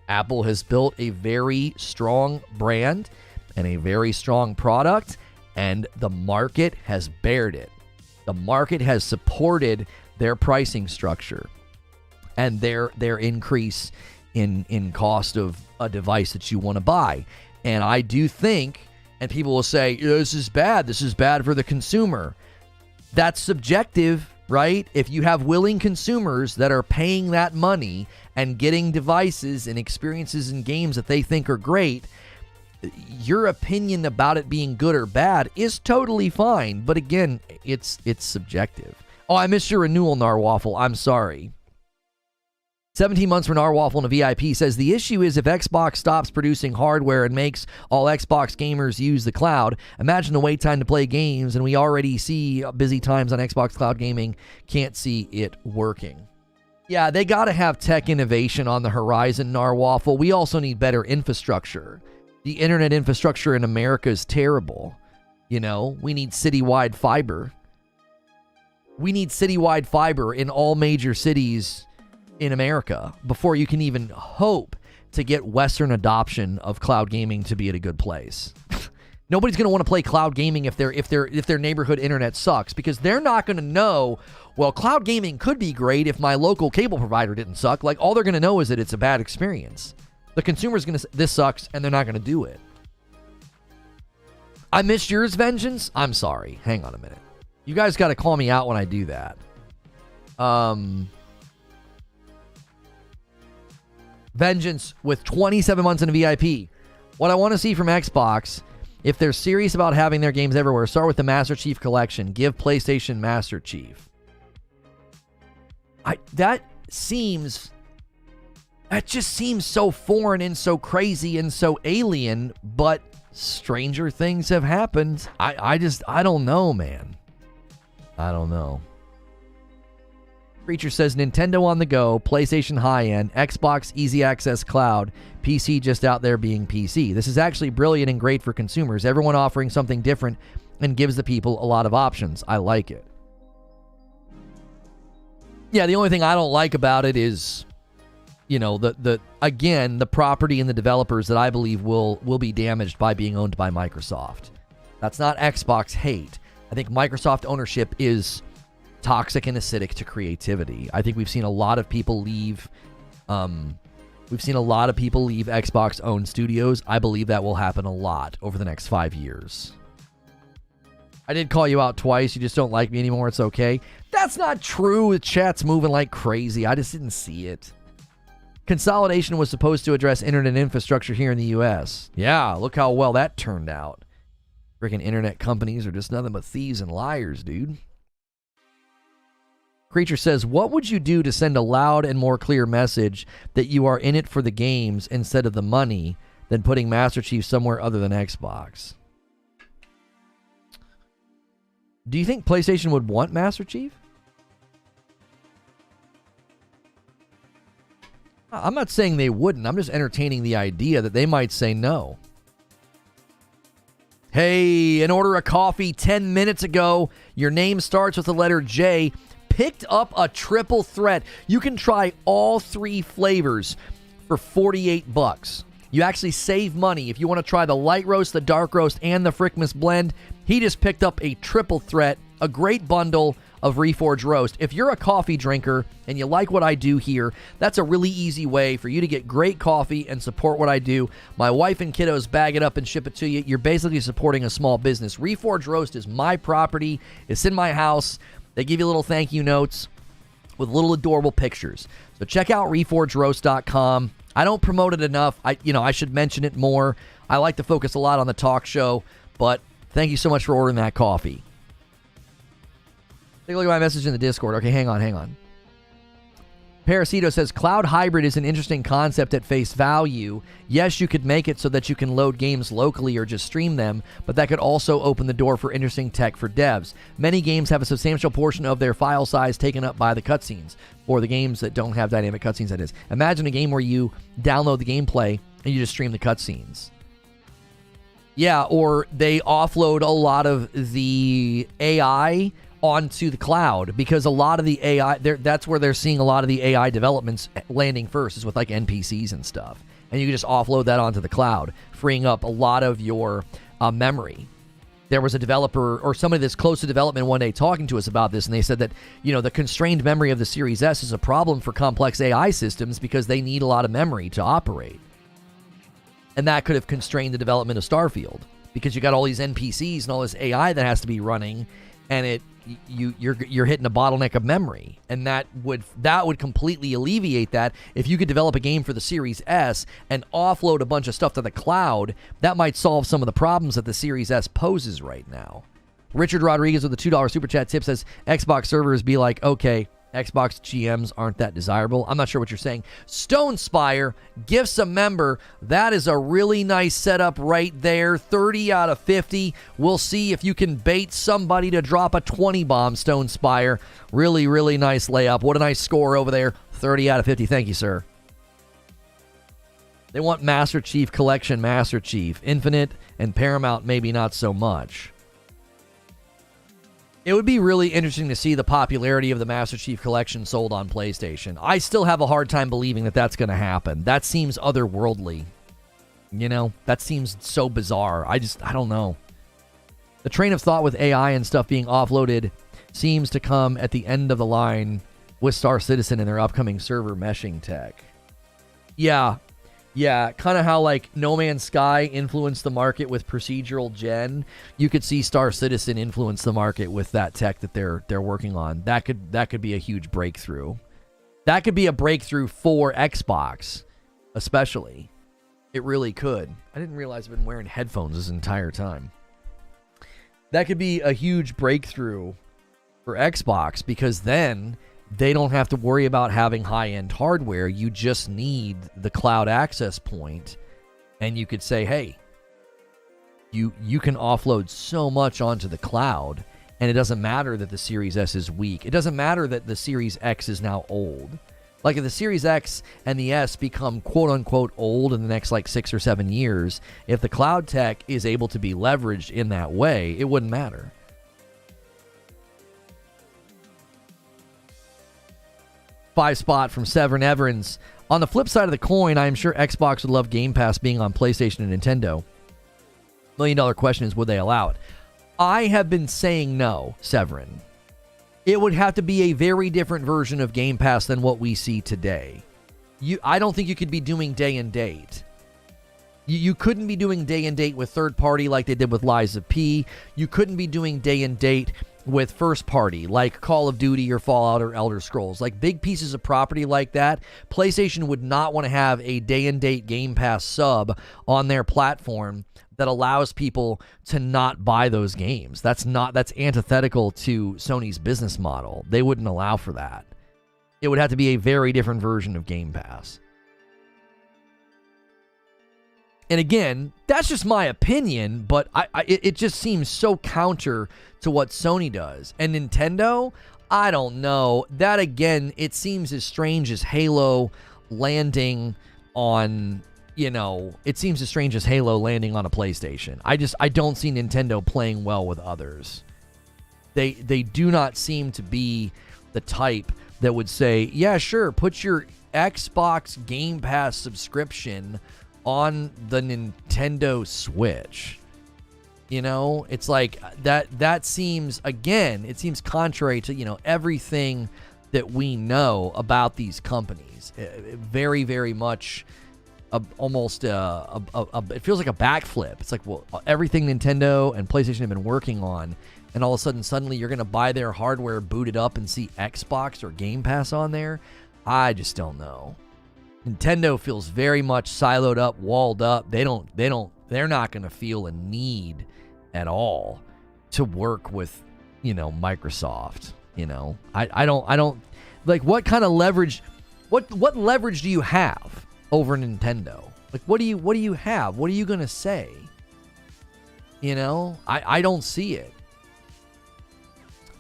Apple has built a very strong brand and a very strong product, and the market has bared it. The market has supported their pricing structure and their increase in cost of a device that you want to buy. And I do think, and people will say, this is bad for the consumer. That's subjective. right? If you have willing consumers that are paying that money and getting devices and experiences and games that they think are great, your opinion about it being good or bad is totally fine. But again, it's subjective. Oh, I missed your renewal, Narwaffle. I'm sorry. 17 months for Narwaffle and a VIP says, the issue is if Xbox stops producing hardware and makes all Xbox gamers use the cloud, imagine the wait time to play games, and we already see busy times on Xbox Cloud Gaming. Can't see it working. Yeah, they got to have tech innovation on the horizon, Narwaffle. We also need better infrastructure. The internet infrastructure in America is terrible. You know, we need citywide fiber. We need citywide fiber in all major cities in America before you can even hope to get Western adoption of cloud gaming to be at a good place. Nobody's going to want to play cloud gaming if their neighborhood internet sucks, because they're not going to know, well, cloud gaming could be great if my local cable provider didn't suck. Like, all they're going to know is that it's a bad experience. The consumer's going to say, this sucks, and they're not going to do it. I missed yours, Vengeance? I'm sorry. Hang on a minute. You guys got to call me out when I do that. Vengeance with 27 months in a VIP. What I want to see from Xbox, if they're serious about having their games everywhere, start with the Master Chief Collection. Give PlayStation Master Chief. That just seems so foreign and so crazy and so alien, but stranger things have happened. I don't know, man. I don't know. Preacher says Nintendo on the go, PlayStation high-end, Xbox easy access cloud, PC just out there being PC. This is actually brilliant and great for consumers. Everyone offering something different and gives the people a lot of options. I like it. Yeah, the only thing I don't like about it is, you know, the property and the developers that I believe will be damaged by being owned by Microsoft. That's not Xbox hate. I think Microsoft ownership is toxic and acidic to creativity. I think we've seen a lot of people leave. Xbox-owned studios. I believe that will happen a lot over the next 5 years. I did call you out twice. You just don't like me anymore. It's okay. That's not true. The chat's moving like crazy. I just didn't see it. Consolidation was supposed to address internet infrastructure here in the U.S. Yeah, look how well that turned out. Freaking internet companies are just nothing but thieves and liars, dude. Creature says, what would you do to send a loud and more clear message that you are in it for the games instead of the money than putting Master Chief somewhere other than Xbox? Do you think PlayStation would want Master Chief? I'm not saying they wouldn't. I'm just entertaining the idea that they might say no. Hey, an order of coffee 10 minutes ago. Your name starts with the letter J. Picked up a triple threat. You can try all 3 flavors for $48. You actually save money if you want to try the light roast, the dark roast, and the Frickmas blend. He just picked up a triple threat, a great bundle of Reforge roast. If you're a coffee drinker and you like what I do here, that's a really easy way for you to get great coffee and support what I do. My wife and kiddos bag it up and ship it to you. You're basically supporting a small business. Reforge roast is my property. It's in my house. They give you little thank you notes with little adorable pictures. So check out reforgeroast.com. I don't promote it enough. I should mention it more. I like to focus a lot on the talk show, but thank you so much for ordering that coffee. Take a look at my message in the Discord. Okay, hang on. Parasito says, cloud hybrid is an interesting concept at face value. Yes, you could make it so that you can load games locally or just stream them, but that could also open the door for interesting tech for devs. Many games have a substantial portion of their file size taken up by the cutscenes, or the games that don't have dynamic cutscenes, that is. Imagine a game where you download the gameplay and you just stream the cutscenes. Yeah, or they offload a lot of the AI onto the cloud, because a lot of the AI, that's where they're seeing a lot of the AI developments landing first, is with like NPCs and stuff. And you can just offload that onto the cloud, freeing up a lot of your memory. There was a developer or somebody that's close to development one day talking to us about this, and they said that, the constrained memory of the Series S is a problem for complex AI systems because they need a lot of memory to operate. And that could have constrained the development of Starfield, because you got all these NPCs and all this AI that has to be running, and you're hitting a bottleneck of memory, and that would completely alleviate that. If you could develop a game for the Series S and offload a bunch of stuff to the cloud, that might solve some of the problems that the Series S poses right now. Richard Rodriguez with a $2 super chat tip says Xbox servers be like, okay, Xbox GMs aren't that desirable. I'm not sure what you're saying. Stone Spire, gifts a member. That is a really nice setup right there. 30 out of 50. We'll see if you can bait somebody to drop a 20 bomb, Stone Spire. Really, really nice layup. What a nice score over there. 30 out of 50. Thank you, sir. They want Master Chief Collection, Master Chief. Infinite and Paramount, maybe not so much. It would be really interesting to see the popularity of the Master Chief Collection sold on PlayStation. I still have a hard time believing that that's going to happen. That seems otherworldly. You know, that seems so bizarre. I don't know. The train of thought with AI and stuff being offloaded seems to come at the end of the line with Star Citizen and their upcoming server meshing tech. Yeah, kind of how like No Man's Sky influenced the market with procedural gen. You could see Star Citizen influence the market with that tech that they're working on. That could be a huge breakthrough. That could be a breakthrough for Xbox, especially. It really could. I didn't realize I've been wearing headphones this entire time. That could be a huge breakthrough for Xbox, because then they don't have to worry about having high-end hardware. You just need the cloud access point, and you could say, hey, you can offload so much onto the cloud, and it doesn't matter that the Series S is weak. It doesn't matter that the Series X is now old. Like, if the Series X and the S become quote-unquote old in the next, 6 or 7 years, if the cloud tech is able to be leveraged in that way, it wouldn't matter. Five spot from Severin Everins. On the flip side of the coin, I am sure Xbox would love Game Pass being on PlayStation and Nintendo. $1 million question is, would they allow it? I have been saying no, Severin. It would have to be a very different version of Game Pass than what we see today. I don't think you could be doing day and date. You couldn't be doing day and date with third party like they did with Lies of P. You couldn't be doing day and date with first party like Call of Duty or Fallout or Elder Scrolls. Like big pieces of property like that, PlayStation would not want to have a day and date Game Pass sub on their platform that allows people to not buy those games. That's antithetical to Sony's business model. They wouldn't allow for that. It would have to be a very different version of Game Pass. And again, that's just my opinion, but it just seems so counter to what Sony does. And Nintendo, I don't know. That, again, it seems as strange as Halo landing on, it seems as strange as Halo landing on a PlayStation. I don't see Nintendo playing well with others. They do not seem to be the type that would say, yeah, sure, put your Xbox Game Pass subscription on the Nintendo Switch. It's like that seems, again, it seems contrary to, everything that we know about these companies. Very, very much almost it feels like a backflip. It's like, well, everything Nintendo and PlayStation have been working on, and all of a sudden, suddenly you're going to buy their hardware booted up and see Xbox or Game Pass on there? I just don't know. Nintendo feels very much siloed up, walled up. They're not going to feel a need at all to work with, Microsoft. I don't like, what kind of leverage, what leverage do you have over Nintendo? Like, what do you have? What are you going to say? I don't see it.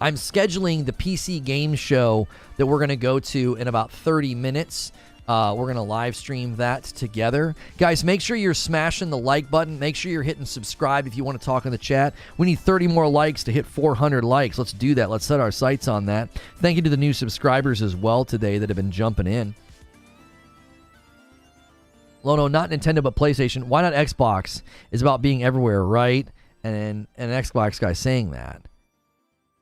I'm scheduling the PC game show that we're going to go to in about 30 minutes. We're going to live stream that together. Guys, make sure you're smashing the like button. Make sure you're hitting subscribe if you want to talk in the chat. We need 30 more likes to hit 400 likes. Let's do that. Let's set our sights on that. Thank you to the new subscribers as well today that have been jumping in. Lono, not Nintendo, but PlayStation. Why not Xbox? It's about being everywhere, right? And an Xbox guy saying that.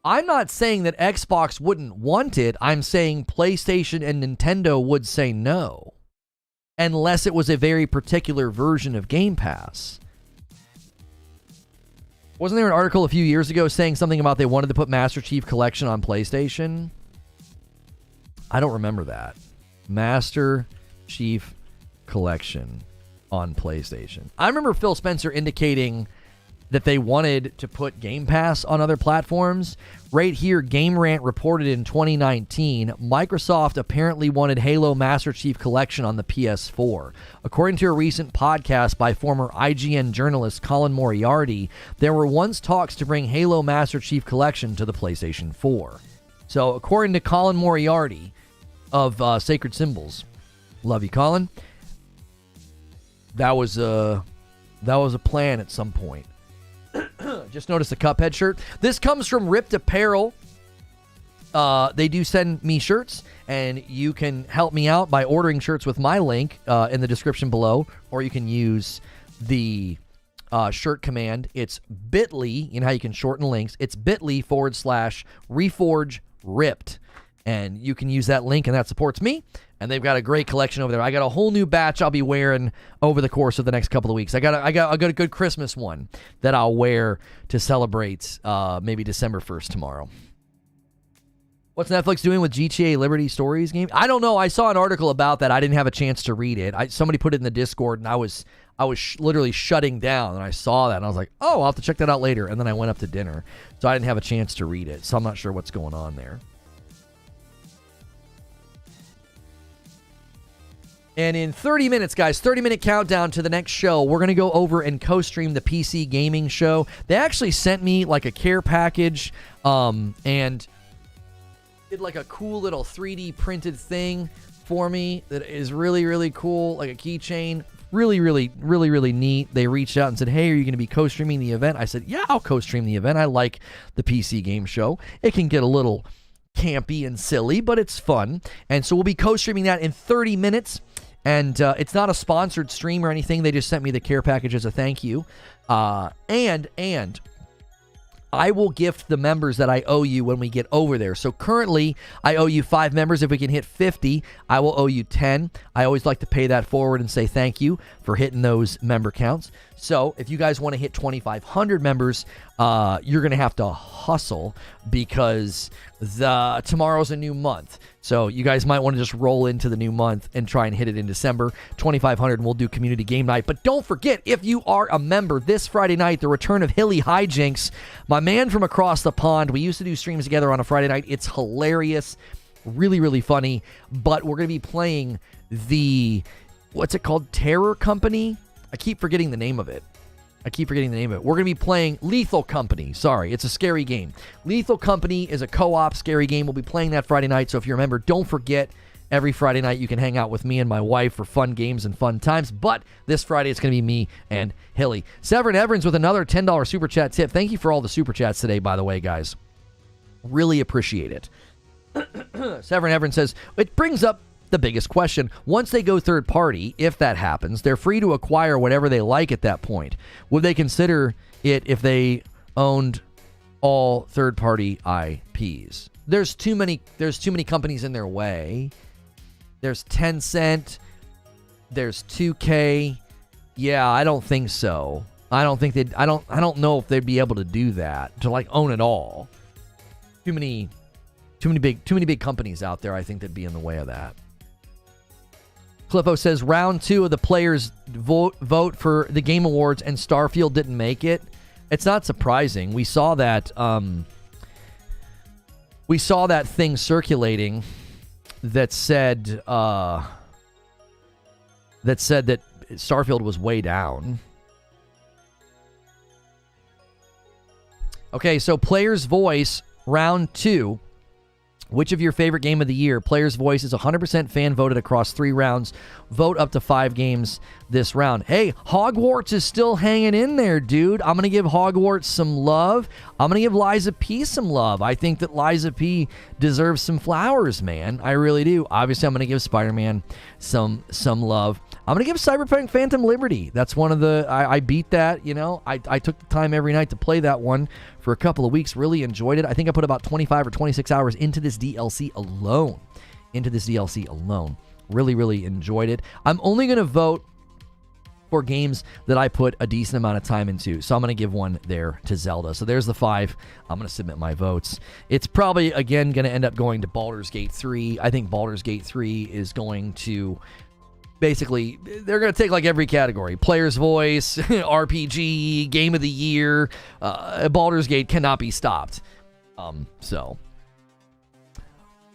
I'm not saying that Xbox wouldn't want it. I'm saying PlayStation and Nintendo would say no, unless it was a very particular version of Game Pass. Wasn't there an article a few years ago saying something about they wanted to put Master Chief Collection on PlayStation? I don't remember that. Master Chief Collection on PlayStation. I remember Phil Spencer indicating that they wanted to put Game Pass on other platforms. Right here, Game Rant reported in 2019, Microsoft apparently wanted Halo Master Chief Collection on the PS4. According to a recent podcast by former IGN journalist Colin Moriarty, there were once talks to bring Halo Master Chief Collection to the PlayStation 4. So, according to Colin Moriarty of Sacred Symbols, love you, Colin, that was a plan at some point. Just noticed a Cuphead shirt. This comes from Ripped Apparel. They do send me shirts, and you can help me out by ordering shirts with my link in the description below, or you can use the shirt command. It's bit.ly, you know how you can shorten links. It's bit.ly/Reforge Ripped. And you can use that link, and that supports me. And they've got a great collection over there. I got a whole new batch I'll be wearing over the course of the next couple of weeks. I got a good Christmas one that I'll wear to celebrate maybe December 1st tomorrow. What's Netflix doing with GTA Liberty Stories game? I don't know. I saw an article about that. I didn't have a chance to read it. Somebody put it in the Discord, and I was literally shutting down, and I saw that, and I was like, oh, I'll have to check that out later. And then I went up to dinner, so I didn't have a chance to read it. So I'm not sure what's going on there. And in 30 minutes, guys, 30-minute countdown to the next show, we're going to go over and co-stream the PC gaming show. They actually sent me like a care package and did like a cool little 3D printed thing for me that is really, really cool, like a keychain. Really, really, really, really neat. They reached out and said, hey, are you going to be co-streaming the event? I said, yeah, I'll co-stream the event. I like the PC game show. It can get a little campy and silly, but it's fun. And so we'll be co-streaming that in 30 minutes. And it's not a sponsored stream or anything. They just sent me the care package as a thank you. And I will gift the members that I owe you when we get over there. So currently, I owe you 5 members. If we can hit 50, I will owe you 10. I always like to pay that forward and say thank you for hitting those member counts. So if you guys want to hit 2,500 members, you're going to have to hustle because tomorrow's a new month. So you guys might want to just roll into the new month and try and hit it in December. 2,500, and we'll do community game night. But don't forget, if you are a member, this Friday night, the return of Hilly Hijinks, my man from across the pond. We used to do streams together on a Friday night. It's hilarious, really, really funny. But we're going to be playing the, what's it called? Terror Company? I keep forgetting the name of it. We're going to be playing Lethal Company. Sorry, it's a scary game. Lethal Company is a co-op scary game. We'll be playing that Friday night. So if you remember, don't forget, every Friday night you can hang out with me and my wife for fun games and fun times. But this Friday it's going to be me and Hilly. Severin Everins with another $10 super chat tip. Thank you for all the super chats today, by the way, guys. Really appreciate it. Severin Everins says, it brings up the biggest question. Once they go third party, if that happens, they're free to acquire whatever they like at that point. Would they consider it if they owned all third party IPs? There's too many companies in their way. There's Tencent, there's 2K. Yeah, I don't think so. I don't know if they'd be able to do that, to like own it all. Too many big companies out there, I think, that'd be in the way of that. Cliffo says round 2 of the players vote for the Game Awards and Starfield didn't make it. It's not surprising. We saw that thing circulating that said that Starfield was way down. Okay, so Player's Voice round 2. Which of your favorite game of the year? Player's Voice is 100% fan voted across 3 rounds. Vote up to 5 games this round. Hey, Hogwarts is still hanging in there, dude. I'm going to give Hogwarts some love. I'm going to give Liza P some love. I think that Liza P deserves some flowers, man. I really do. Obviously, I'm going to give Spider-Man some love. I'm going to give Cyberpunk Phantom Liberty. That's one of the... I beat that, you know. I took the time every night to play that one for a couple of weeks. Really enjoyed it. I think I put about 25 or 26 hours into this DLC alone. Really, really enjoyed it. I'm only going to vote for games that I put a decent amount of time into. So I'm going to give one there to Zelda. So there's the 5. I'm going to submit my votes. It's probably, again, going to end up going to Baldur's Gate 3. I think Baldur's Gate 3 is going to... Basically, they're going to take like every category. Player's voice, RPG, game of the year. Baldur's Gate cannot be stopped. So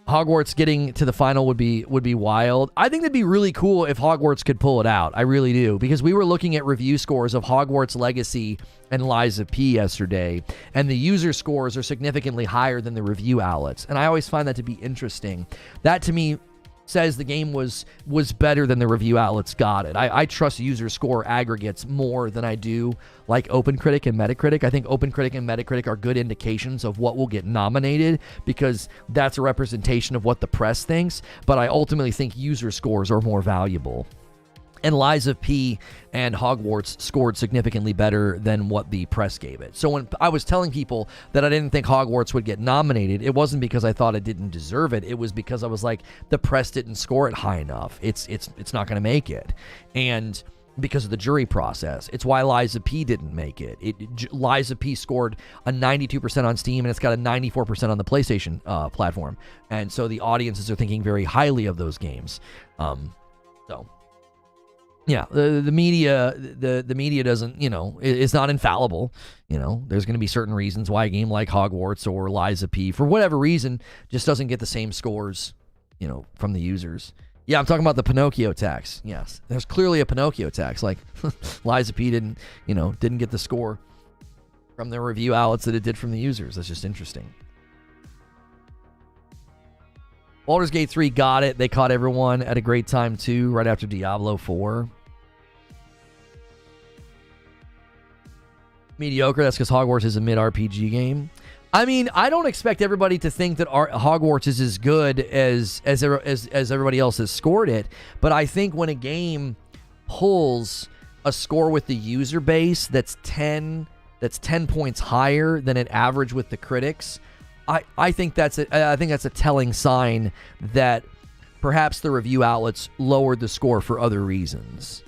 Hogwarts getting to the final would be wild. I think it'd be really cool if Hogwarts could pull it out. I really do. Because we were looking at review scores of Hogwarts Legacy and Lies of P yesterday, and the user scores are significantly higher than the review outlets. And I always find that to be interesting. That to me says the game was better than the review outlets got it. I trust user score aggregates more than I do like OpenCritic and Metacritic. I think OpenCritic and Metacritic are good indications of what will get nominated because that's a representation of what the press thinks, but I ultimately think user scores are more valuable. And Lies of P and Hogwarts scored significantly better than what the press gave it. So when I was telling people that I didn't think Hogwarts would get nominated, it wasn't because I thought it didn't deserve it. It was because I was like, the press didn't score it high enough. It's not going to make it. And because of the jury process. It's why Lies of P didn't make it. Lies of P scored a 92% on Steam, and it's got a 94% on the PlayStation platform. And so the audiences are thinking very highly of those games. Yeah, the media doesn't, it's not infallible. There's going to be certain reasons why a game like Hogwarts or Lies of P, for whatever reason, just doesn't get the same scores, from the users. Yeah, I'm talking about the Pinocchio tax. Yes, there's clearly a Pinocchio tax. Like Lies of P didn't get the score from the review outlets that it did from the users. That's just interesting. Baldur's Gate 3 got it. They caught everyone at a great time too, right after Diablo 4. Mediocre, that's because Hogwarts is a mid-RPG game. I mean, I don't expect everybody to think that Hogwarts is as good as everybody else has scored it, but I think when a game pulls a score with the user base that's 10 points higher than an average with the critics, I think that's a telling sign that perhaps the review outlets lowered the score for other reasons.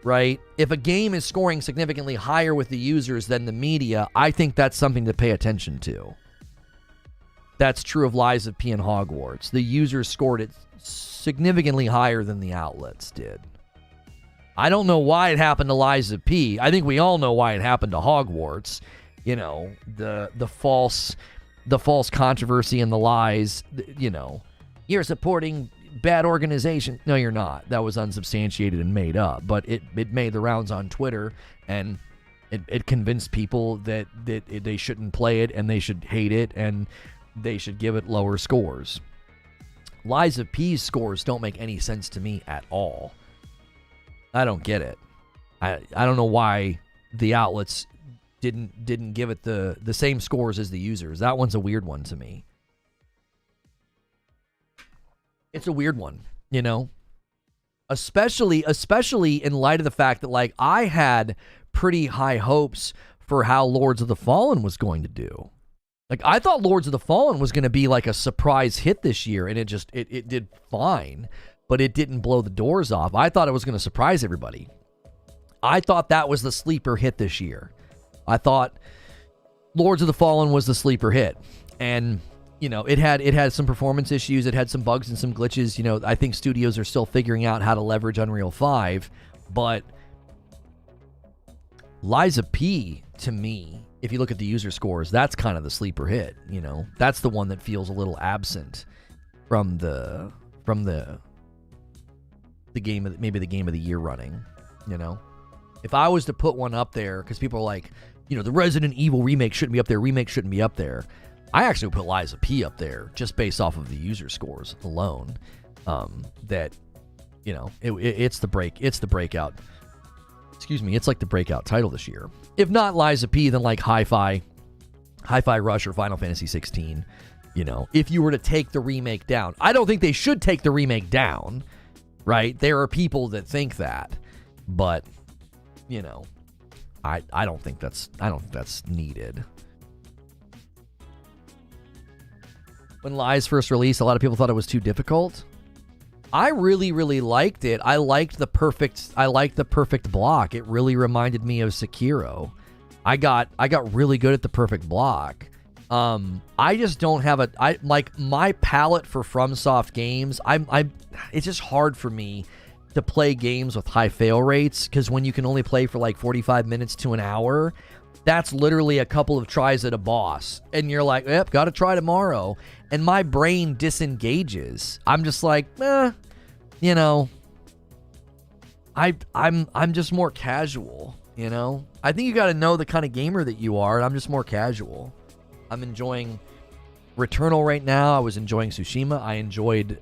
Right? If a game is scoring significantly higher with the users than the media, I think that's something to pay attention to. That's true of Lies of P and Hogwarts. The users scored it significantly higher than the outlets did. I don't know why it happened to Lies of P. I think we all know why it happened to Hogwarts. The false controversy and the lies, you're supporting bad organization. No, you're not. That was unsubstantiated and made up. But it made the rounds on Twitter, and it convinced people that they shouldn't play it and they should hate it and they should give it lower scores. Lies of P's scores don't make any sense to me at all. I don't get it. I don't know why the outlets didn't give it the same scores as the users. That one's a weird one to me. It's a weird one, especially in light of the fact that I had pretty high hopes for how Lords of the Fallen was going to do. I thought Lords of the Fallen was going to be a surprise hit this year, and it did fine, but it didn't blow the doors off. I thought it was going to surprise everybody. I thought that was the sleeper hit this year. I thought Lords of the Fallen was the sleeper hit, and it had some performance issues, it had some bugs and some glitches. I think studios are still figuring out how to leverage Unreal 5, but Lies of P, to me, if you look at the user scores, that's kind of the sleeper hit. That's the one that feels a little absent from the game, maybe the game of the year running. If I was to put one up there, because people are like, the Resident Evil remake shouldn't be up there. I actually put Lies of P up there just based off of the user scores alone. It's the breakout. Excuse me, it's like the breakout title this year. If not Lies of P, then Hi-Fi Rush or Final Fantasy 16. If you were to take the remake down, I don't think they should take the remake down. Right? There are people that think that, but I don't think that's needed. When Lies first released, a lot of people thought it was too difficult. I really, really liked it. I liked the perfect block. It really reminded me of Sekiro. I got really good at the perfect block. I just don't have my palette for FromSoft games. It's just hard for me to play games with high fail rates, because when you can only play for like 45 minutes to an hour, that's literally a couple of tries at a boss, and you're like, yep, gotta try tomorrow, and my brain disengages. I'm just like, you know, I'm just more casual, you know? I think you gotta know the kind of gamer that you are, and I'm just more casual. I'm enjoying Returnal right now. I was enjoying Tsushima. I enjoyed,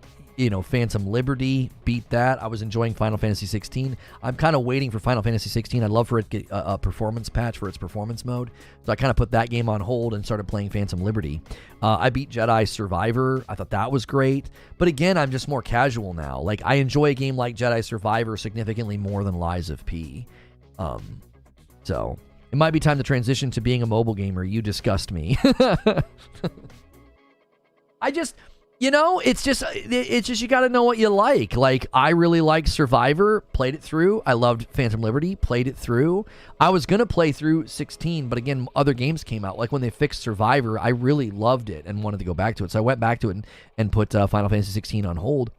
Phantom Liberty. Beat that. I was enjoying Final Fantasy 16. I'm kind of waiting for Final Fantasy 16. I'd love for it to get a performance patch for its performance mode. So I kind of put that game on hold and started playing Phantom Liberty. I beat Jedi Survivor. I thought that was great. But again, I'm just more casual now. Like, I enjoy a game like Jedi Survivor significantly more than Lies of P. So it might be time to transition to being a mobile gamer. You disgust me. It's just you got to know what you like. Like, I really liked Survivor, played it through. I loved Phantom Liberty, played it through. I was going to play through 16, but again, other games came out. Like when they fixed Survivor, I really loved it and wanted to go back to it. So I went back to it and put Final Fantasy 16 on hold.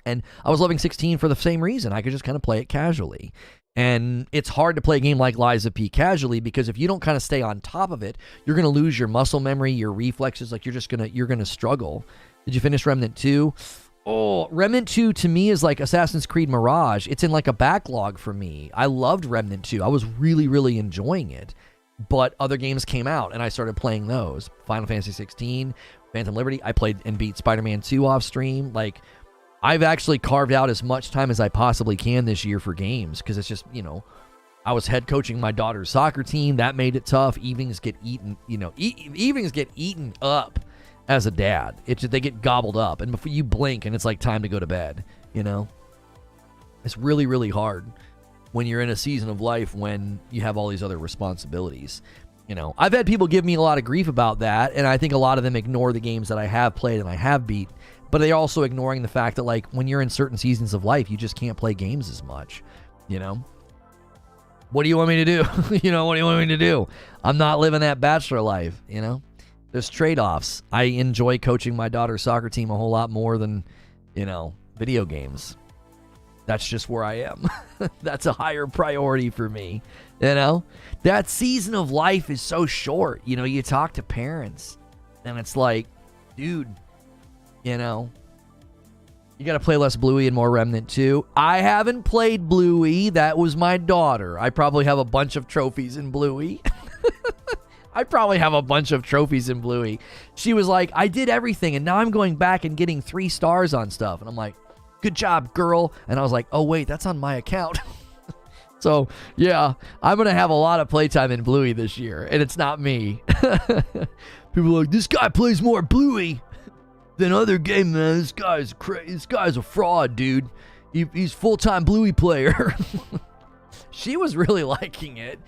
And I was loving 16 for the same reason. I could just kind of play it casually. And it's hard to play a game like Lies of P casually, because if you don't kind of stay on top of it, you're going to lose your muscle memory, your reflexes. Like, you're going to struggle. Did you finish Remnant 2? Oh, Remnant 2 to me is like Assassin's Creed Mirage. It's in like a backlog for me. I loved Remnant 2. I was really, really enjoying it. But other games came out, and I started playing those. Final Fantasy 16, Phantom Liberty. I played and beat Spider-Man 2 off stream. Like, I've actually carved out as much time as I possibly can this year for games, because it's just, I was head coaching my daughter's soccer team. That made it tough. Evenings get eaten, evenings get eaten up as a dad. They get gobbled up, and before you blink, and it's like time to go to bed, It's really, really hard when you're in a season of life when you have all these other responsibilities. I've had people give me a lot of grief about that, and I think a lot of them ignore the games that I have played and I have beat. But they're also ignoring the fact that, like, when you're in certain seasons of life, you just can't play games as much, What do you want me to do? What do you want me to do? I'm not living that bachelor life, There's trade-offs. I enjoy coaching my daughter's soccer team a whole lot more than, video games. That's just where I am. That's a higher priority for me, That season of life is so short. You talk to parents, and it's like, dude, you got to play less Bluey and more Remnant 2. I haven't played Bluey. That was my daughter. I probably have a bunch of trophies in Bluey. She was like, I did everything, and now I'm going back and getting 3 stars on stuff. And I'm like, good job, girl. And I was like, oh, wait, that's on my account. So, yeah, I'm going to have a lot of playtime in Bluey this year, and it's not me. People are like, this guy plays more Bluey than other game, man. This guy's a fraud, dude. He's full-time Bluey player. She was really liking it.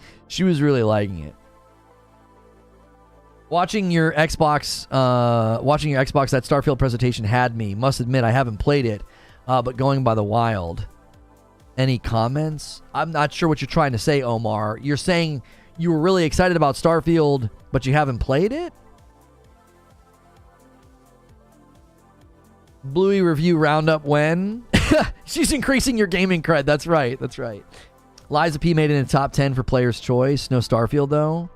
Watching your Xbox, that Starfield presentation had me. Must admit, I haven't played it, but going by the wild. Any comments? I'm not sure what you're trying to say, Omar. You're saying you were really excited about Starfield, but you haven't played it? Bluey review roundup when? She's increasing your gaming cred. That's right. Lies of P made it in the top 10 for player's choice. No Starfield, though.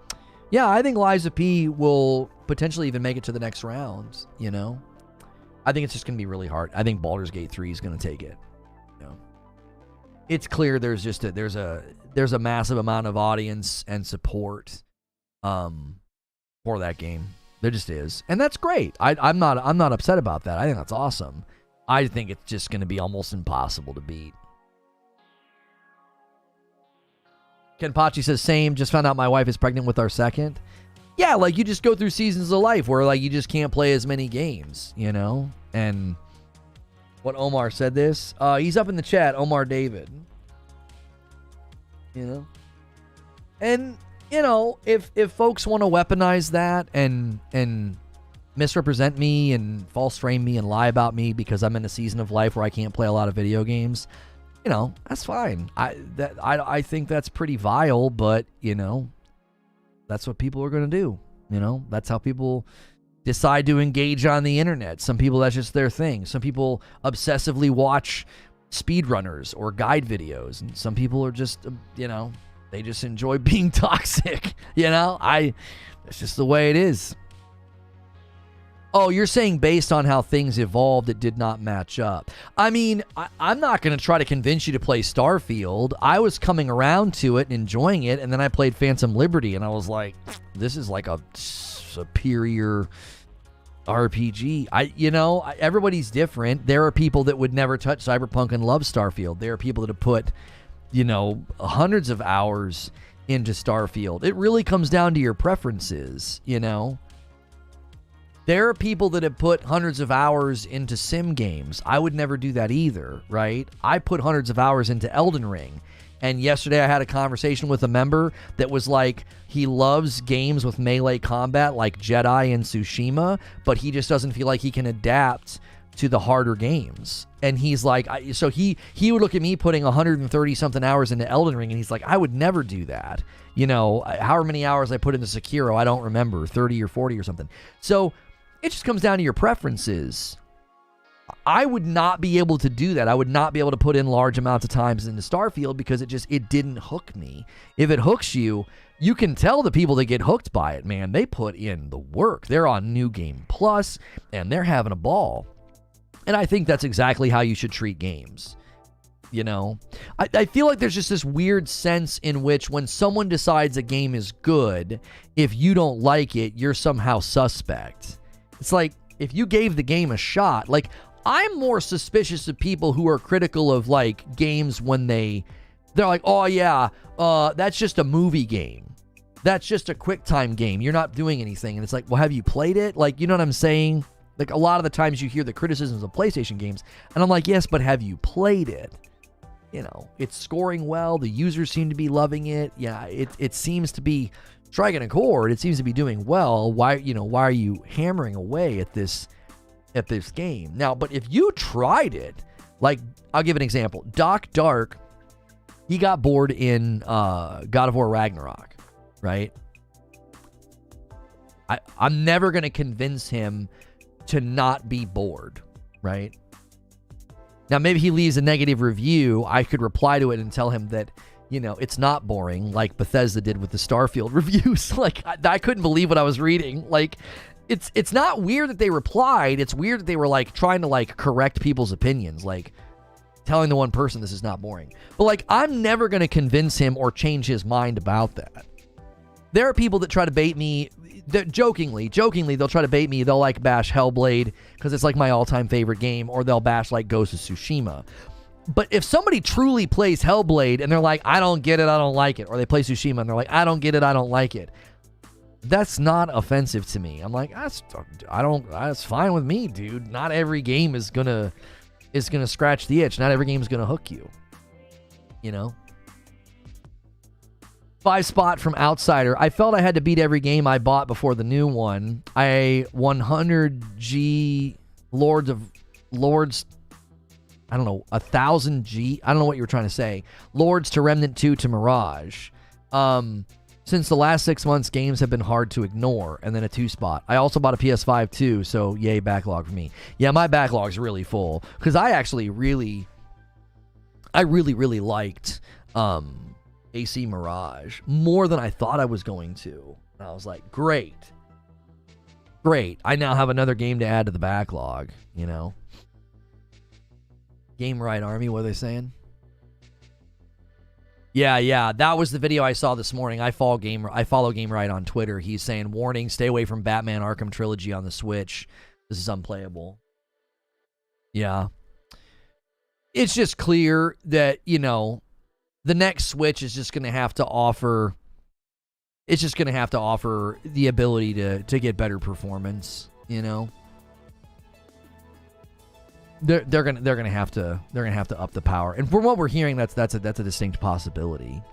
Yeah, I think Lies of P will potentially even make it to the next round, I think it's just going to be really hard. I think Baldur's Gate 3 is going to take it. It's clear there's a massive amount of audience and support for that game. There just is. And that's great. I'm not upset about that. I think that's awesome. I think it's just going to be almost impossible to beat. Ken Pachi says, same. Just found out my wife is pregnant with our second. Yeah, like, you just go through seasons of life where, like, you just can't play as many games, And what Omar said this. He's up in the chat, Omar David. And, if folks want to weaponize that and misrepresent me and false frame me and lie about me because I'm in a season of life where I can't play a lot of video games, you know, that's fine. I think that's pretty vile, but, you know, that's what people are going to do. You know, that's how people decide to engage on the internet. Some people, that's just their thing. Some people obsessively watch speedrunners or guide videos. And some people are just, you know, they just enjoy being toxic. You know, that's just the way it is. Oh, you're saying based on how things evolved, it did not match up. I mean, I'm not going to try to convince you to play Starfield. I was coming around to it and enjoying it, and then I played Phantom Liberty, and I was like, this is like a superior RPG. Everybody's different. There are people that would never touch Cyberpunk and love Starfield. There are people that have put, you know, hundreds of hours into Starfield. It really comes down to your preferences, you know. There are people that have put hundreds of hours into sim games. I would never do that either, right? I put hundreds of hours into Elden Ring. And yesterday I had a conversation with a member that was like, he loves games with melee combat like Jedi and Tsushima, but he just doesn't feel like he can adapt to the harder games. And he's like, so he would look at me putting 130 something hours into Elden Ring, and he's like, I would never do that. You know, however many hours I put into Sekiro, I don't remember, 30 or 40 or something. So it just comes down to your preferences. I would not be able to do that. I would not be able to put in large amounts of times into Starfield because it didn't hook me. If it hooks you, you can tell the people that get hooked by it, man, they put in the work. They're on New Game Plus, and they're having a ball. And I think that's exactly how you should treat games. You know, I feel like there's just this weird sense in which when someone decides a game is good, if you don't like it, you're somehow suspect. It's like, if you gave the game a shot, like, I'm more suspicious of people who are critical of, like, games when they're like, oh, yeah, that's just a movie game. That's just a quick time game. You're not doing anything. And it's like, well, have you played it? Like, you know what I'm saying? Like, a lot of the times you hear the criticisms of PlayStation games, and I'm like, yes, but have you played it? You know, it's scoring well. The users seem to be loving it. Yeah, it seems to be striking a chord. It seems to be doing well. Why are you hammering away at this game? Now, but if you tried it, like, I'll give an example. Doc Dark, he got bored in God of War Ragnarok, right? I'm never going to convince him to not be bored, right? Now, maybe he leaves a negative review. I could reply to it and tell him that, you know, it's not boring, like Bethesda did with the Starfield reviews. Like, I couldn't believe what I was reading. Like, it's not weird that they replied. It's weird that they were, like, trying to, like, correct people's opinions, like telling the one person this is not boring. But, like, I'm never going to convince him or change his mind about that. There are people that try to bait me. Jokingly, they'll try to bait me. They'll, like, bash Hellblade because it's, like, my all-time favorite game, or they'll bash, like, Ghost of Tsushima. But if somebody truly plays Hellblade and they're like, I don't get it, I don't like it, or they play Tsushima and they're like, I don't get it, I don't like it, that's not offensive to me. I'm like, that's fine with me, dude. Not every game is gonna scratch the itch. Not every game is gonna hook you. You know? 5 spot from Outsider. I felt I had to beat every game I bought before the new one. 100G Lords, I don't know, 1,000G. I don't know what you were trying to say. Lords to Remnant 2 to Mirage. Since the last 6 months, games have been hard to ignore. And then a 2 spot. I also bought a PS5 too, so yay, backlog for me. Yeah, my backlog's really full. Because I actually really liked AC Mirage more than I thought I was going to. And I was like, great. I now have another game to add to the backlog, you know. Game Right Army, what are they saying? Yeah, that was the video I saw this morning. I follow Game Right on Twitter. He's saying, warning, stay away from Batman Arkham Trilogy on the Switch. This is unplayable. Yeah. It's just clear that, you know, the next Switch is just going to have to offer... It's just going to have to offer the ability to get better performance, you know? They're gonna have to up the power, and from what we're hearing, that's a distinct possibility.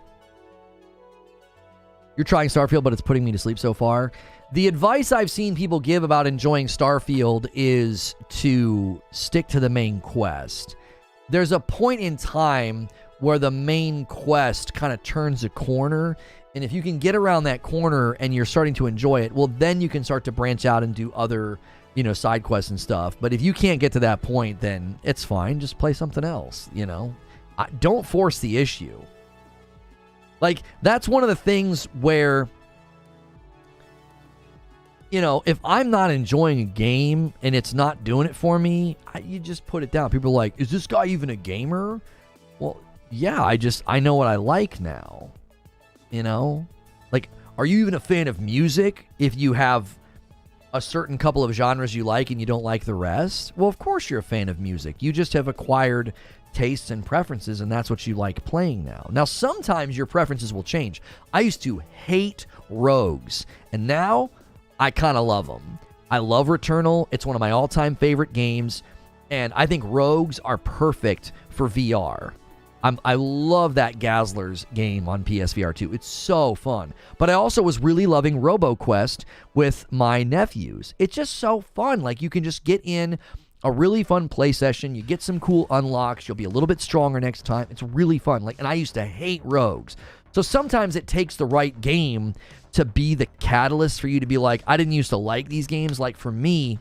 You're trying Starfield, but it's putting me to sleep so far. The advice I've seen people give about enjoying Starfield is to stick to the main quest. There's a point in time where the main quest kind of turns a corner, and if you can get around that corner and you're starting to enjoy it, well, then you can start to branch out and do other, side quests and stuff. But if you can't get to that point, then it's fine. Just play something else, Don't force the issue. Like, that's one of the things where, if I'm not enjoying a game and it's not doing it for me, you just put it down. People are like, is this guy even a gamer? Well, yeah, I know what I like now. Like, are you even a fan of music if you have a certain couple of genres you like and you don't like the rest? Well, of course you're a fan of music. You just have acquired tastes and preferences, and that's what you like playing now. Now, sometimes your preferences will change. I used to hate rogues, and now I kind of love them. I love Returnal. It's one of my all-time favorite games, and I think rogues are perfect for VR. I love that Gazler's game on PSVR 2. It's so fun. But I also was really loving RoboQuest with my nephews. It's just so fun. Like, you can just get in a really fun play session. You get some cool unlocks. You'll be a little bit stronger next time. It's really fun. And I used to hate rogues. So sometimes it takes the right game to be the catalyst for you to be like, I didn't used to like these games. Like, for me,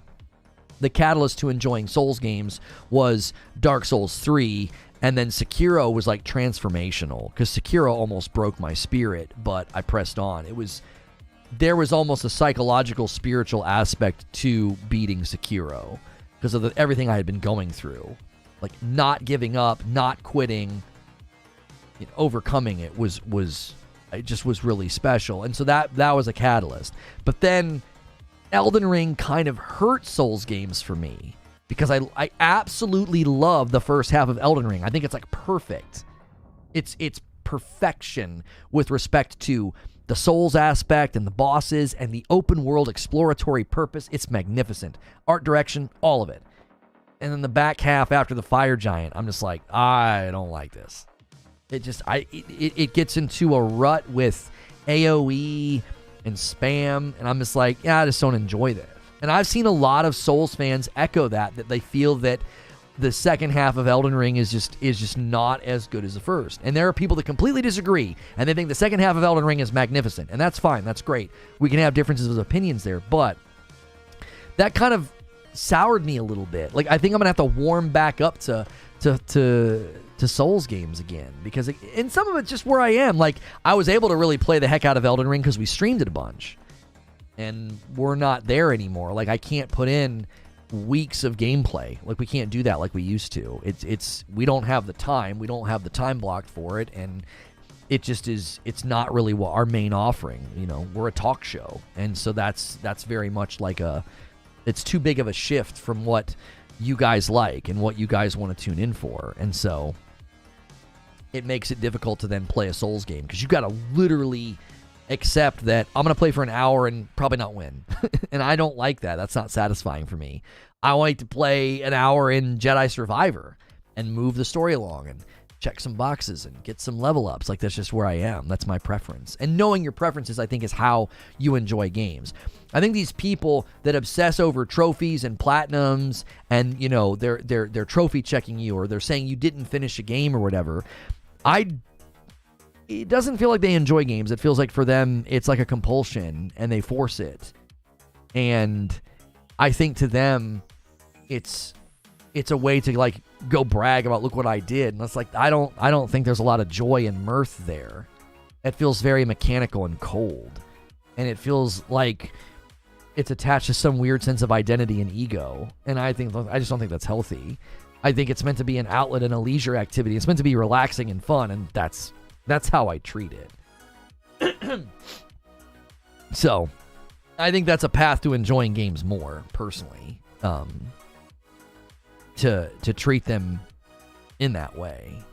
the catalyst to enjoying Souls games was Dark Souls 3. And then Sekiro was like transformational, because Sekiro almost broke my spirit, but I pressed on. There was almost a psychological, spiritual aspect to beating Sekiro because of everything I had been going through. Like, not giving up, not quitting, overcoming it it just was really special. And so that was a catalyst. But then Elden Ring kind of hurt Souls games for me, because I absolutely love the first half of Elden Ring. I think it's like perfect. It's perfection with respect to the Souls aspect and the bosses and the open world exploratory purpose. It's magnificent. Art direction, all of it. And then the back half after the Fire Giant, I'm just like, I don't like this. It gets into a rut with AoE and spam, and I'm just like, yeah, I just don't enjoy this. And I've seen a lot of Souls fans echo that they feel that the second half of Elden Ring is just not as good as the first. And there are people that completely disagree, and they think the second half of Elden Ring is magnificent. And that's fine. That's great. We can have differences of opinions there. But that kind of soured me a little bit. Like, I think I'm going to have to warm back up to Souls games again. And some of it's just where I am. Like, I was able to really play the heck out of Elden Ring because we streamed it a bunch. And we're not there anymore. Like, I can't put in weeks of gameplay. Like, we can't do that like we used to. We don't have the time. We don't have the time blocked for it, and it just is. It's not really what our main offering. We're a talk show, and so that's very much like it's too big of a shift from what you guys like and what you guys want to tune in for, and so it makes it difficult to then play a Souls game, because you got to literally accept that I'm going to play for an hour and probably not win. And I don't like that. That's not satisfying for me. I like to play an hour in Jedi Survivor and move the story along and check some boxes and get some level ups. Like, that's just where I am. That's my preference. And knowing your preferences, I think, is how you enjoy games. I think these people that obsess over trophies and platinums and, they're trophy checking you, or they're saying you didn't finish a game or whatever, it doesn't feel like they enjoy games. It feels like for them, it's like a compulsion and they force it. And I think to them, it's a way to like go brag about, look what I did. And it's like, I don't think there's a lot of joy and mirth there. It feels very mechanical and cold. And it feels like it's attached to some weird sense of identity and ego. And I just don't think that's healthy. I think it's meant to be an outlet and a leisure activity. It's meant to be relaxing and fun. And that's how I treat it. So, I think that's a path to enjoying games more, personally. To treat them in that way.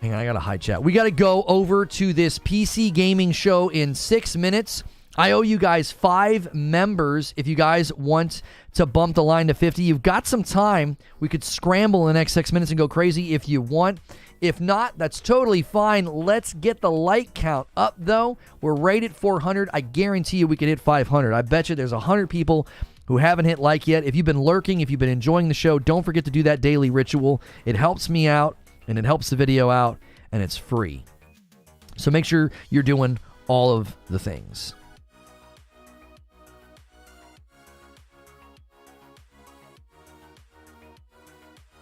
Hang on, I got a high chat. We got to go over to this PC gaming show in 6 minutes. I owe you guys 5 members. If you guys want to bump the line to 50, you've got some time. We could scramble in the next 6 minutes and go crazy if you want. If not, that's totally fine. Let's get the like count up, though. We're right at 400. I guarantee you we could hit 500. I bet you there's 100 people who haven't hit like yet. If you've been lurking, if you've been enjoying the show, don't forget to do that daily ritual. It helps me out, and it helps the video out, and it's free. So make sure you're doing all of the things.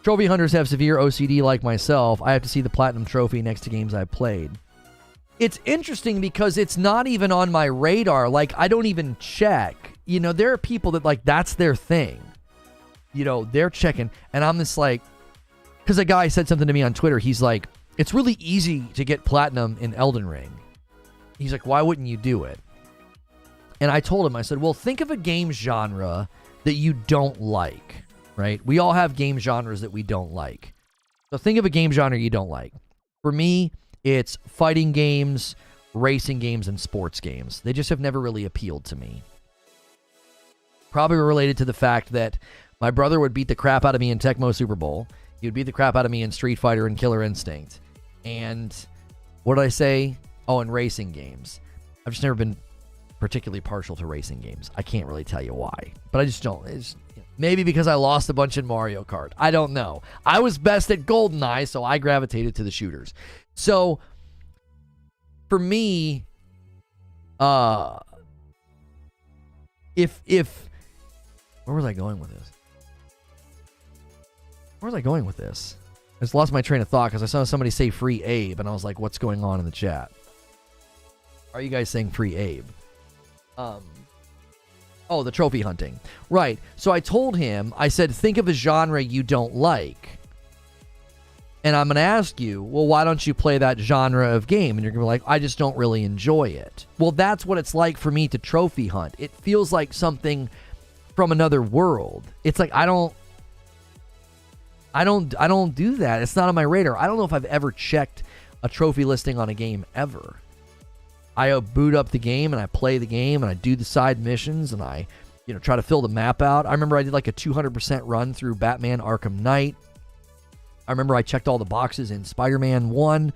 Trophy hunters have severe OCD like myself. I have to see the platinum trophy next to games I've played. It's interesting because it's not even on my radar. Like, I don't even check. You know, there are people that, like, that's their thing. You know, they're checking. And I'm just like, because a guy said something to me on Twitter. He's like, it's really easy to get platinum in Elden Ring. He's like, why wouldn't you do it? And I told him, I said, well, think of a game genre that you don't like. Right? We all have game genres that we don't like. So think of a game genre you don't like. For me, it's fighting games, racing games, and sports games. They just have never really appealed to me. Probably related to the fact that my brother would beat the crap out of me in Tecmo Super Bowl. He would beat the crap out of me in Street Fighter and Killer Instinct. And what did I say? Oh, and racing games. I've just never been particularly partial to racing games. I can't really tell you why. But I just don't. Maybe because I lost a bunch in Mario Kart. I don't know. I was best at GoldenEye, so I gravitated to the shooters. So, for me, where was I going with this? I just lost my train of thought because I saw somebody say free Abe, and I was like, what's going on in the chat? Are you guys saying free Abe? Oh, the trophy hunting. Right. So I told him, I said, think of a genre you don't like. And I'm going to ask you, well, why don't you play that genre of game? And you're going to be like, I just don't really enjoy it. Well, that's what it's like for me to trophy hunt. It feels like something from another world. It's like, I don't do that. It's not on my radar. I don't know if I've ever checked a trophy listing on a game ever. I boot up the game and I play the game and I do the side missions and I, try to fill the map out. I remember I did like a 200% run through Batman Arkham Knight. I remember I checked all the boxes in Spider-Man 1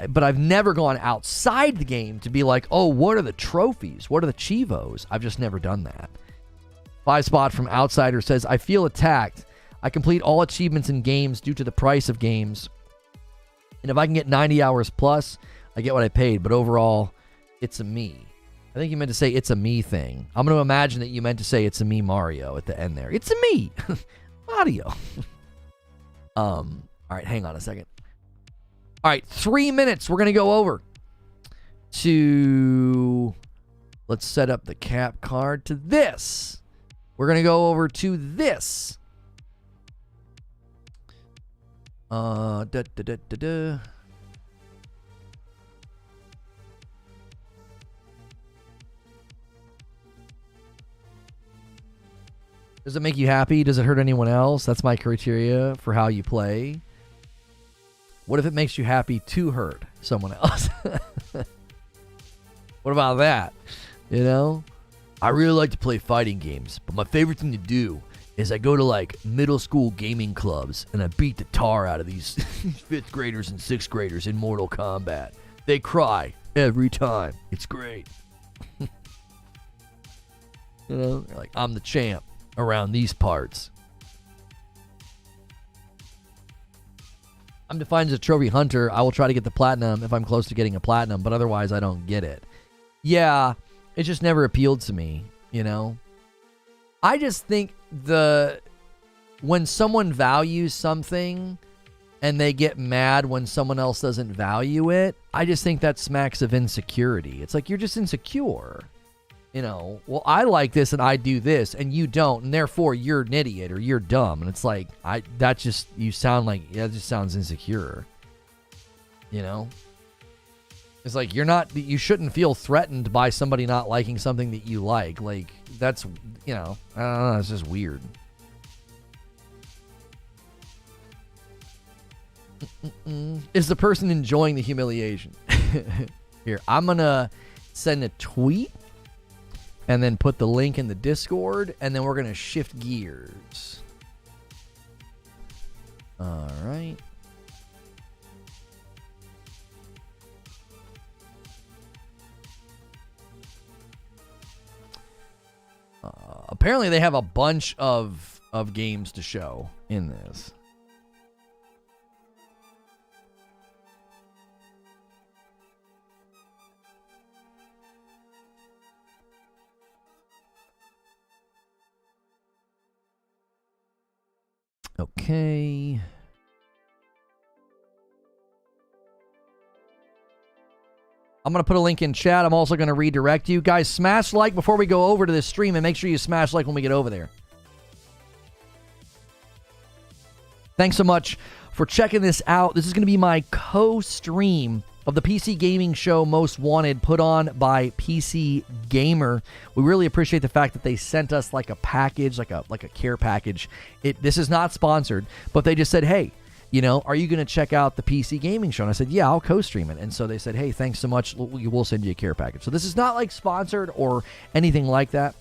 but I've never gone outside the game to be like, oh, what are the trophies? What are the Chivos? I've just never done that. 5 Spot from Outsider says, I feel attacked. I complete all achievements in games due to the price of games. And if I can get 90 hours plus, I get what I paid, but overall, it's a me. I think you meant to say it's a me thing. I'm going to imagine that you meant to say it's a me Mario at the end there. It's a me Mario. All right, hang on a second. All right, 3 minutes. We're going to go over to, let's set up the cap card to this. We're going to go over to this. Does it make you happy? Does it hurt anyone else? That's my criteria for how you play. What if it makes you happy to hurt someone else? What about that? I really like to play fighting games, but my favorite thing to do is I go to like middle school gaming clubs and I beat the tar out of these 5th graders and 6th graders in Mortal Kombat. They cry every time. It's great. They're like, I'm the champ around these parts. I'm defined as a trophy hunter. I will try to get the platinum if I'm close to getting a platinum, but otherwise I don't get it. Yeah, it just never appealed to me, I just think when someone values something and they get mad when someone else doesn't value it, I just think that smacks of insecurity. It's like, you're just insecure. Well, I like this and I do this and you don't, and therefore you're an idiot or you're dumb. And it's like, that just sounds insecure. It's like, you shouldn't feel threatened by somebody not liking something that you like. Like, that's, I don't know, it's just weird. Is the person enjoying the humiliation? Here, I'm going to send a tweet and then put the link in the Discord, and then we're going to shift gears. All right. Apparently they have a bunch of games to show in this. Okay. I'm going to put a link in chat. I'm also going to redirect you. Guys, smash like before we go over to this stream, and make sure you smash like when we get over there. Thanks so much for checking this out. This is going to be my co-stream of the PC Gaming Show Most Wanted, put on by PC Gamer. We really appreciate the fact that they sent us like a package, like a care package. This is not sponsored, but they just said, hey, you know, are you going to check out the PC Gaming Show? And I said, yeah, I'll co-stream it. And so they said, hey, thanks so much. We'll send you a care package. So this is not like sponsored or anything like that.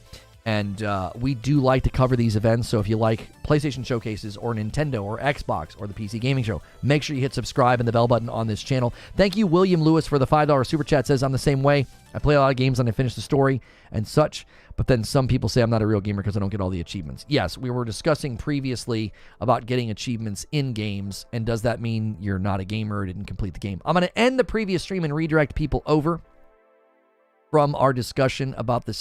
And we do like to cover these events. So if you like PlayStation showcases or Nintendo or Xbox or the PC Gaming Show, make sure you hit subscribe and the bell button on this channel. Thank you, William Lewis, for the $5 super chat. Says, I'm the same way. I play a lot of games and I finish the story and such. But then some people say I'm not a real gamer because I don't get all the achievements. Yes, we were discussing previously about getting achievements in games. And does that mean you're not a gamer or didn't complete the game? I'm going to end the previous stream and redirect people over from our discussion about the